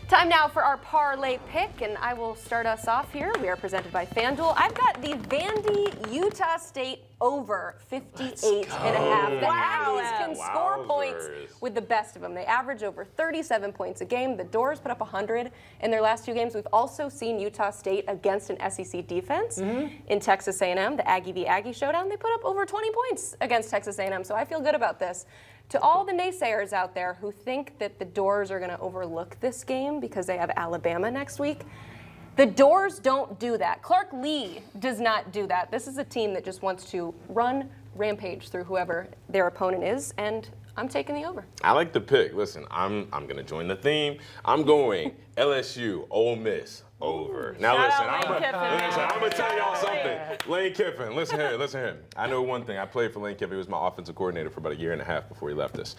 Time now for our parlay pick, and I will start us off here. We are presented by FanDuel. I've got the Vandy Utah State over 58 and a half. The Aggies can score points with the best of them. They average over 37 points a game. The Doors put up 100 in their last 2 games. We've also seen Utah State against an SEC defense in Texas A&M, the Aggie v. Aggie showdown. They put up over 20 points against Texas A&M, so I feel good about this. To all the naysayers out there who think that the Doors are going to overlook this game because they have Alabama next week, the Doors don't do that. Clark Lee does not do that. This is a team that just wants to run rampage through whoever their opponent is, and I'm taking the over. I like the pick. Listen, I'm going to join the theme. I'm going LSU, Ole Miss. Over. Now listen, I'm gonna tell y'all something. Lane Kiffin, listen here. I know one thing. I played for Lane Kiffin. He was my offensive coordinator for about a year and a half before he left us.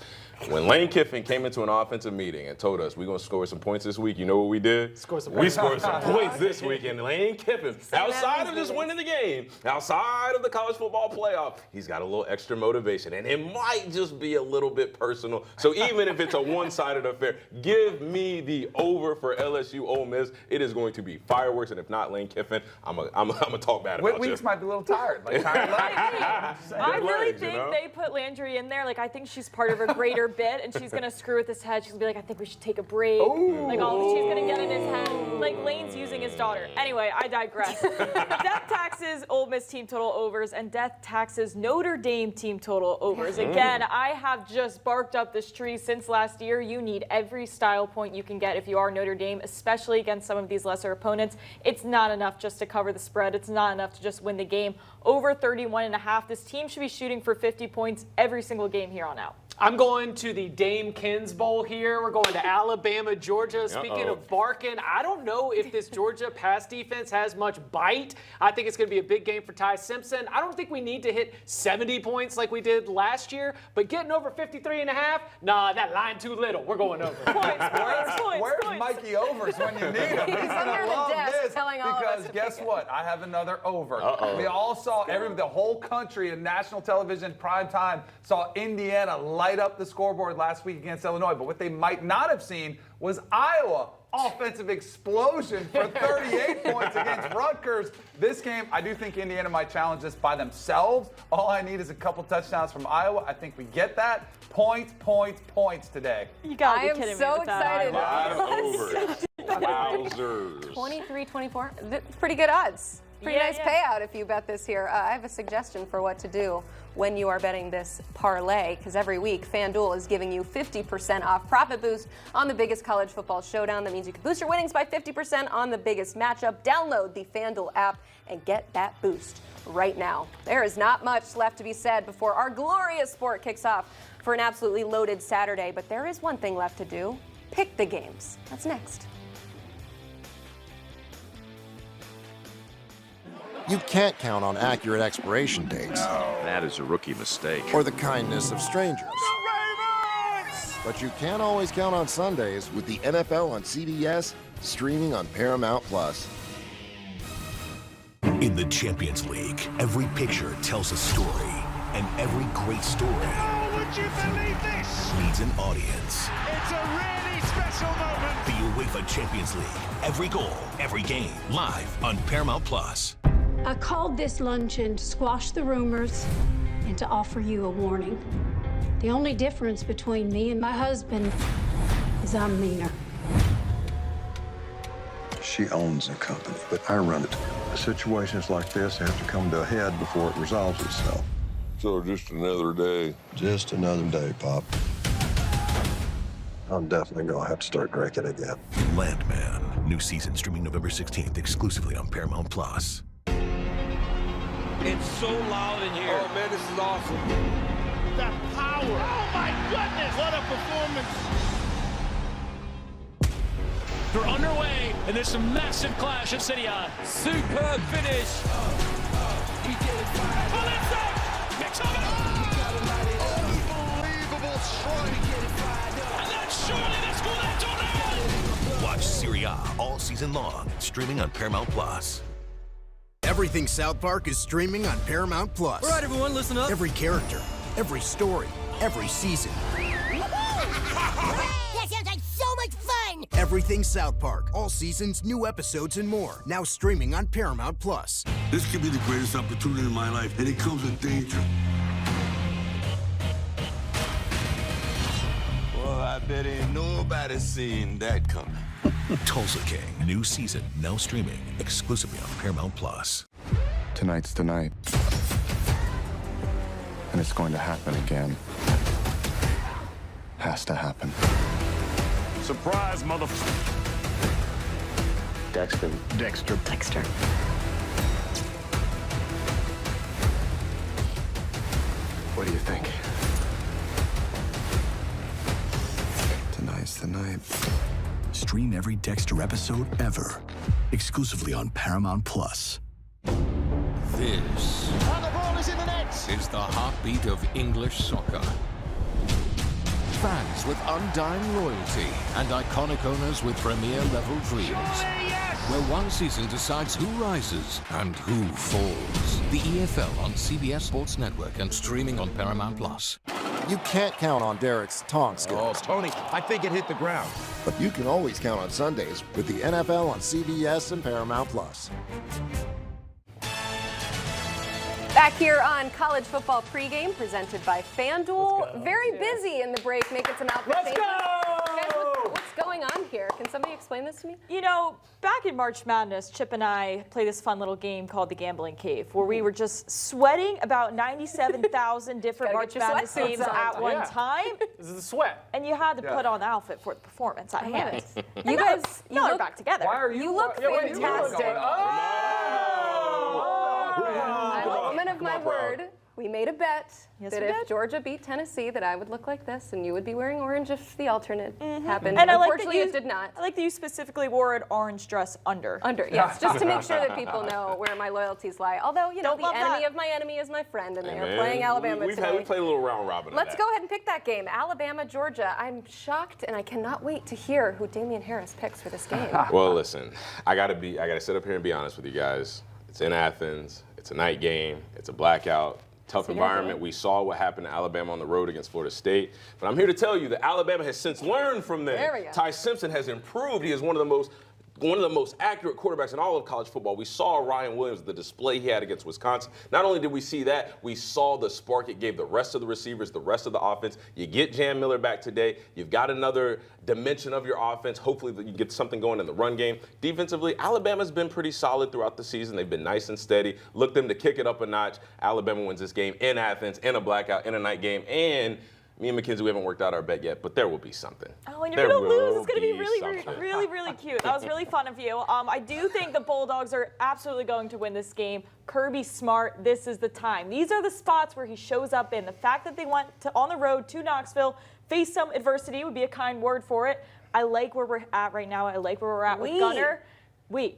When Lane Kiffin came into an offensive meeting and told us we're gonna score some points this week, you know what we did? We scored some points this week, and Lane Kiffin, outside of just winning the game, outside of the college football playoff, he's got a little extra motivation, and it might just be a little bit personal. So even if it's a one-sided affair, give me the over for LSU Ole Miss. It is going to be fireworks, and if not Lane Kiffin, I'm gonna talk bad about you. Weeks might be a little tired. I really think they put Landry in there. Like, I think she's part of a greater bit, and she's gonna screw with his head. She's gonna be like, I think we should take a break. Like, she's gonna get in his head. Like, Lane's using his daughter. Anyway, I digress. Death taxes Ole Miss team total overs, and death taxes Notre Dame team total overs. Again, I have just barked up this tree since last year. You need every style point you can get if you are Notre Dame, especially against some of these lesser opponents. It's not enough just to cover the spread. It's not enough to just win the game. Over 31.5. This team should be shooting for 50 points every single game here on out. I'm going to the Dame Kins Bowl here. We're going to Alabama, Georgia. Speaking of barking, I don't know if this Georgia pass defense has much bite. I think it's going to be a big game for Ty Simpson. I don't think we need to hit 70 points like we did last year, but getting over 53.5, nah, that line too little. We're going over. Where's Mikey Overs when you need him? He's under the desk this telling all of us because to guess pick what? I have another over. We all saw the whole country in national television prime time saw Indiana light up the scoreboard last week against Illinois, but what they might not have seen was Iowa offensive explosion for 38 points against Rutgers. This game, I do think Indiana might challenge this by themselves. All I need is a couple touchdowns from Iowa. I think we get that. Points today. You gotta be kidding me. I am so excited. Wowzers. 23-24. Pretty good odds. Pretty nice payout if you bet this here. I have a suggestion for what to do when you are betting this parlay, because every week FanDuel is giving you 50% off profit boost on the biggest college football showdown. That means you can boost your winnings by 50% on the biggest matchup. Download the FanDuel app and get that boost right now. There is not much left to be said before our glorious sport kicks off for an absolutely loaded Saturday, but there is one thing left to do. Pick the games. That's next. You can't count on accurate expiration dates. That is a rookie mistake. Or the kindness of strangers. But you can always count on Sundays with the NFL on CBS, streaming on Paramount+. In the Champions League, every picture tells a story, and every great story would you believe this? needs an audience. It's a really special moment. The UEFA Champions League, every goal, every game, live on Paramount+. I called this luncheon to squash the rumors and to offer you a warning. The only difference between me and my husband is I'm meaner. She owns the company, but I run it. Situations like this have to come to a head before it resolves itself. So just another day. Just another day, Pop. I'm definitely gonna have to start drinking again. Landman, new season streaming November 16th exclusively on Paramount+. It's so loud in here. Oh, man, this is awesome. The power. Oh, my goodness. What a performance. They're underway, and there's some massive clash at City Eye. Superb finish. Picks up it. Unbelievable strike. And then surely they score that tornado. Watch Serie A all season long, streaming on Paramount+. Everything South Park is streaming on Paramount+. All right, everyone, listen up. Every character, every story, every season. That sounds like so much fun! Everything South Park, all seasons, new episodes, and more. Now streaming on Paramount+. This could be the greatest opportunity in my life, and it comes with danger. Well, I bet ain't nobody seen that coming. Tulsa King, new season, now streaming exclusively on Paramount+. Tonight's the night. And it's going to happen again. Has to happen. Surprise, motherfucker. Dexter. What do you think? stream every Dexter episode ever, exclusively on Paramount Plus. This And the ball is in the net. is the heartbeat of English soccer. Fans with undying loyalty and iconic owners with premier-level dreams. Where one season decides who rises and who falls. The EFL on CBS Sports Network and streaming on Paramount Plus. You can't count on Derek's tong skills. Oh, Tony, I think it hit the ground. But you can always count on Sundays with the NFL on CBS and Paramount Plus. Back here on College Football Pregame, presented by FanDuel. Very busy in the break, making some outfit changes. Guys, what's going on here? Can somebody explain this to me? You know, back in March Madness, Chip and I played this fun little game called the Gambling Cave, where we were just sweating about 97,000 different March Madness games at one time. This is the sweat. And you had to put on the outfit for the performance. I had it. You guys, you look back together. Why are you? You look fantastic. I'm a woman of my word. We made a bet that if Georgia beat Tennessee, that I would look like this, and you would be wearing orange if the alternate happened. And unfortunately, it did not. I like that you specifically wore an orange dress under. Under, yes, just to make sure that people know where my loyalties lie. Although, you know, the enemy of my enemy is my friend, and they are playing Alabama today. We played a little round robin. Let's go ahead and pick that game, Alabama, Georgia. I'm shocked, and I cannot wait to hear who Damian Harris picks for this game. Well, listen, I gotta sit up here and be honest with you guys. It's in Athens. It's a night game. It's a blackout. Tough environment. We saw what happened to Alabama on the road against Florida State. But I'm here to tell you that Alabama has since learned from them. There we go. Ty Simpson has improved. He is one of the most accurate quarterbacks in all of college football. We saw Ryan Williams, the display he had against Wisconsin. Not only did we see that, we saw the spark it gave the rest of the receivers, the rest of the offense. You get Jam Miller back today. You've got another dimension of your offense. Hopefully you get something going in the run game. Defensively, Alabama's been pretty solid throughout the season. They've been nice and steady. Look them to kick it up a notch. Alabama wins this game in Athens, in a blackout, in a night game, and me and Mackenzie, we haven't worked out our bet yet, but there will be something. Oh, and you're going to lose. It's going to be really cute. That was really fun of you. I do think the Bulldogs are absolutely going to win this game. Kirby Smart, this is the time. These are the spots where he shows up in. The fact that they went on the road to Knoxville, faced some adversity would be a kind word for it. I like where we're at right now. I like where we're at with Gunner. Go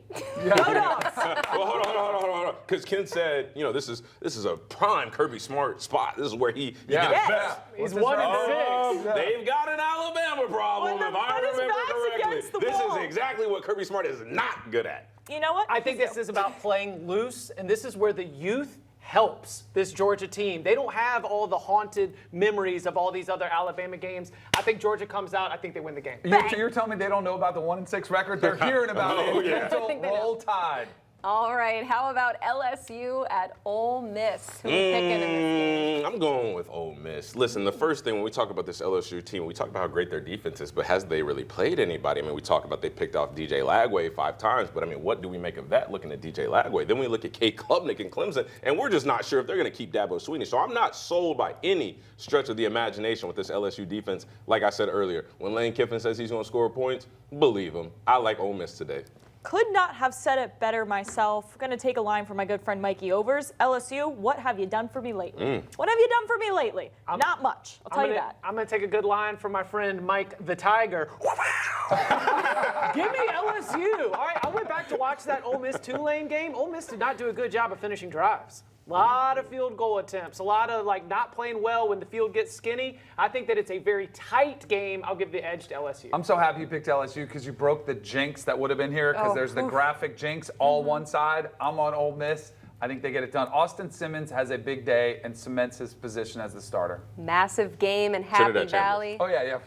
Dogs! Well, hold on. Because Ken said, you know, this is a prime Kirby Smart spot. This is where he gets best. He's 1-6. They've got an Alabama problem, if I remember correctly. This is exactly what Kirby Smart is not good at. You know what? I think this is about playing loose, and this is where the youth helps this Georgia team. They don't have all the haunted memories of all these other Alabama games. I think Georgia comes out. I think they win the game. You're telling me they don't know about the 1-6 record? They're hearing about it. Gentle Roll Tide. All right, how about LSU at Ole Miss? Who are we picking in this game? I'm going with Ole Miss. Listen, the first thing when we talk about this LSU team, we talk about how great their defense is, but has they really played anybody? I mean, we talk about they picked off DJ Lagway 5 times, but I mean, what do we make of that looking at DJ Lagway? Then we look at Kate Klubnik and Clemson, and we're just not sure if they're going to keep Dabo Swinney. So I'm not sold by any stretch of the imagination with this LSU defense. Like I said earlier, when Lane Kiffin says he's going to score points, believe him. I like Ole Miss today. Could not have said it better myself. Going to take a line from my good friend Mikey Overs. LSU, what have you done for me lately? What have you done for me lately? Not much. I'll tell you that. I'm going to take a good line from my friend Mike the Tiger. Give me LSU. All right, I went back to watch that Ole Miss Tulane game. Ole Miss did not do a good job of finishing drives. A lot of field goal attempts, a lot of not playing well when the field gets skinny. I think that it's a very tight game. I'll give the edge to LSU. I'm so happy you picked LSU because you broke the jinx that would have been here because there's the graphic jinx all one side. I'm on Ole Miss. I think they get it done. Austin Simmons has a big day and cements his position as the starter. Massive game in Happy Valley. Oh, yeah.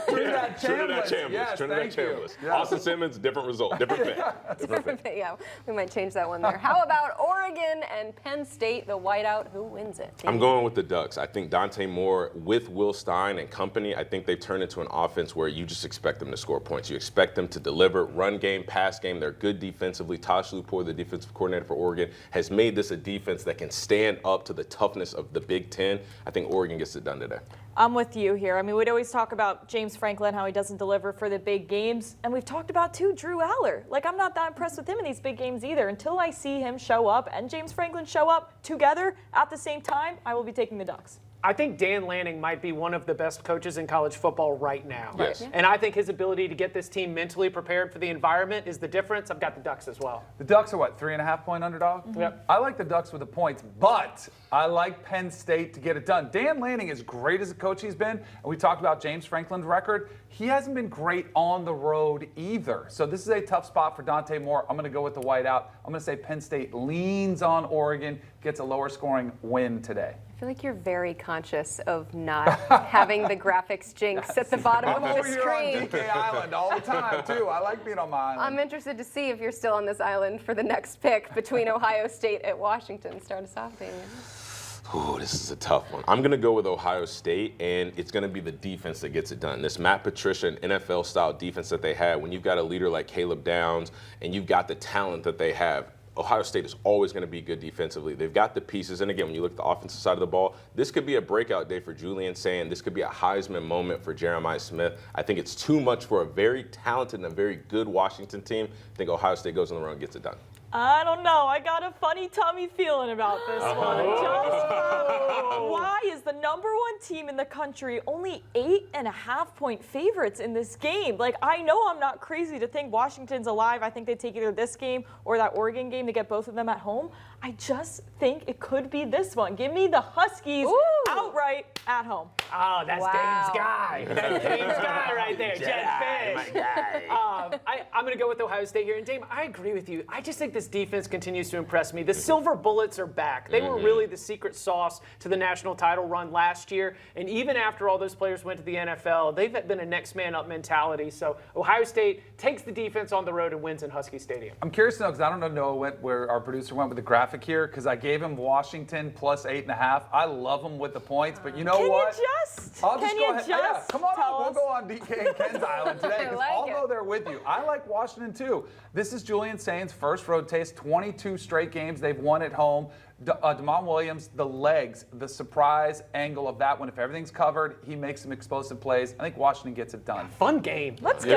Trinidad Chambliss. Yes, Trinidad Chambliss. Yes. Austin Simmons, different result, different pick. Different pick, yeah. We might change that one there. How about Oregon and Penn State, the whiteout? Who wins it? I'm going with the Ducks. I think Dante Moore with Will Stein and company, I think they've turned into an offense where you just expect them to score points. You expect them to deliver run game, pass game. They're good defensively. Tosh Lupour, the defensive coordinator for Oregon, has made this a defense that can stand up to the toughness of the Big Ten. I think Oregon gets it done today. I'm with you here. I mean, we'd always talk about James Franklin, how he doesn't deliver for the big games. And we've talked about, too, Drew Aller. I'm not that impressed with him in these big games either. Until I see him show up and James Franklin show up together at the same time, I will be taking the Ducks. I think Dan Lanning might be one of the best coaches in college football right now. Yes. And I think his ability to get this team mentally prepared for the environment is the difference. I've got the Ducks as well. The Ducks are what, 3.5-point underdog? Yep. I like the Ducks with the points, but I like Penn State to get it done. Dan Lanning, as great as a coach he's been, and we talked about James Franklin's record, he hasn't been great on the road either. So this is a tough spot for Dante Moore. I'm going to go with the whiteout. I'm going to say Penn State leans on Oregon, gets a lower scoring win today. I feel like you're very conscious of not having the graphics jinx at the bottom of the I'm over screen. here on DK Island all the time, too. I like being on my island. I'm interested to see if you're still on this island for the next pick between Ohio State at Washington. Start us off, Damien. Ooh, this is a tough one. I'm going to go with Ohio State, and it's going to be the defense that gets it done. This Matt Patricia and NFL-style defense that they had, when you've got a leader like Caleb Downs and you've got the talent that they have, Ohio State is always going to be good defensively. They've got the pieces. And again, when you look at the offensive side of the ball, this could be a breakout day for Julian Sand. This could be a Heisman moment for Jeremiah Smith. I think it's too much for a very talented and a very good Washington team. I think Ohio State goes on the run and gets it done. I don't know. I got a funny tummy feeling about this one. Why is the #1 team in the country only 8.5-point favorites in this game? Like, I know I'm not crazy to think Washington's alive. I think they take either this game or that Oregon game to get both of them at home. I just think it could be this one. Give me the Huskies outright at home. Oh, that's Dame's guy. That's Dame's guy right there. Jed Fish. I'm going to go with Ohio State here. And Dame, I agree with you. I just think this defense continues to impress me. The Silver Bullets are back. They were really the secret sauce to the national title run last year. And even after all those players went to the NFL, they've been a next man up mentality. So Ohio State takes the defense on the road and wins in Husky Stadium. I'm curious to know, because I don't know Noah where our producer went with the graphic here, because I gave him Washington plus 8.5. I love him with the points, but you know what? Can you just? I'll just go ahead. Yeah, come on, tell we'll us? go on DK and Ken's Island today, because I'll go there with you. I like Washington too. This is Julian Sain's first road taste, 22 straight games they've won at home. Damon Williams, the legs, the surprise angle of that one. If everything's covered, he makes some explosive plays. I think Washington gets it done. Fun game. Let's go.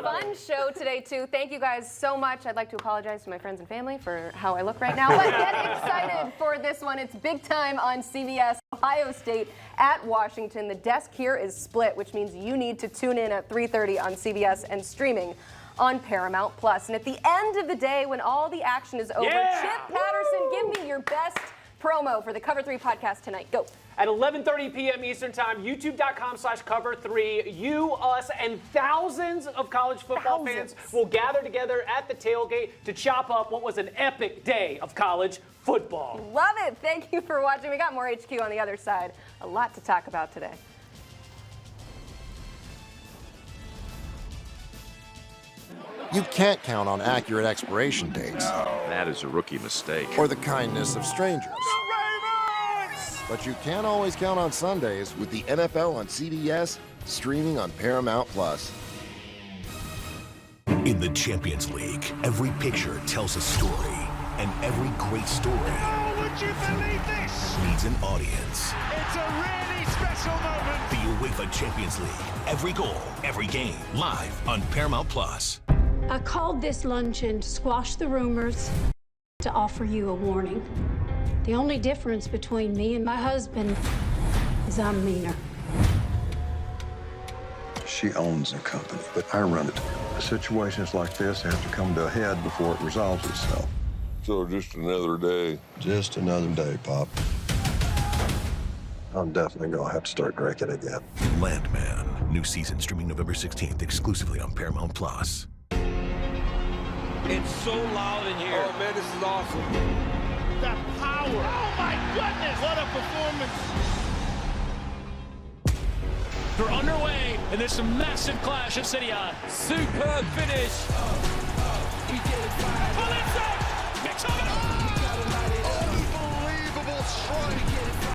Fun show today, too. Thank you guys so much. I'd like to apologize to my friends and family for how I look right now. But get excited for this one. It's big time on CBS. Ohio State at Washington. The desk here is split, which means you need to tune in at 3:30 on CBS and streaming on Paramount+. And at the end of the day, when all the action is over, Chip Patterson, give me your best promo for the Cover 3 podcast tonight. Go. At 11:30 p.m. Eastern Time, youtube.com/cover3, you, us, and thousands of college football fans will gather together at the tailgate to chop up what was an epic day of college football. Love it. Thank you for watching. We got more HQ on the other side. A lot to talk about today. You can't count on accurate expiration dates. That is a rookie mistake. Or the kindness of strangers. But you can always count on Sundays with the NFL on CBS, streaming on Paramount+. In the Champions League, every picture tells a story, and every great story Would you believe this? needs an audience. It's a really special moment. The UEFA Champions League, every goal, every game, live on Paramount+. I called this luncheon to squash the rumors, to offer you a warning. The only difference between me and my husband is I'm meaner. She owns the company, but I run it. Situations like this have to come to a head before it resolves itself. So just another day. Just another day, Pop. I'm definitely gonna have to start drinking again. Landman, new season streaming November 16th exclusively on Paramount+. It's so loud in here. Oh, man, this is awesome. The power. Oh, my goodness. What a performance. They're underway in this massive clash of City On. Superb finish. Mix up. Unbelievable strike.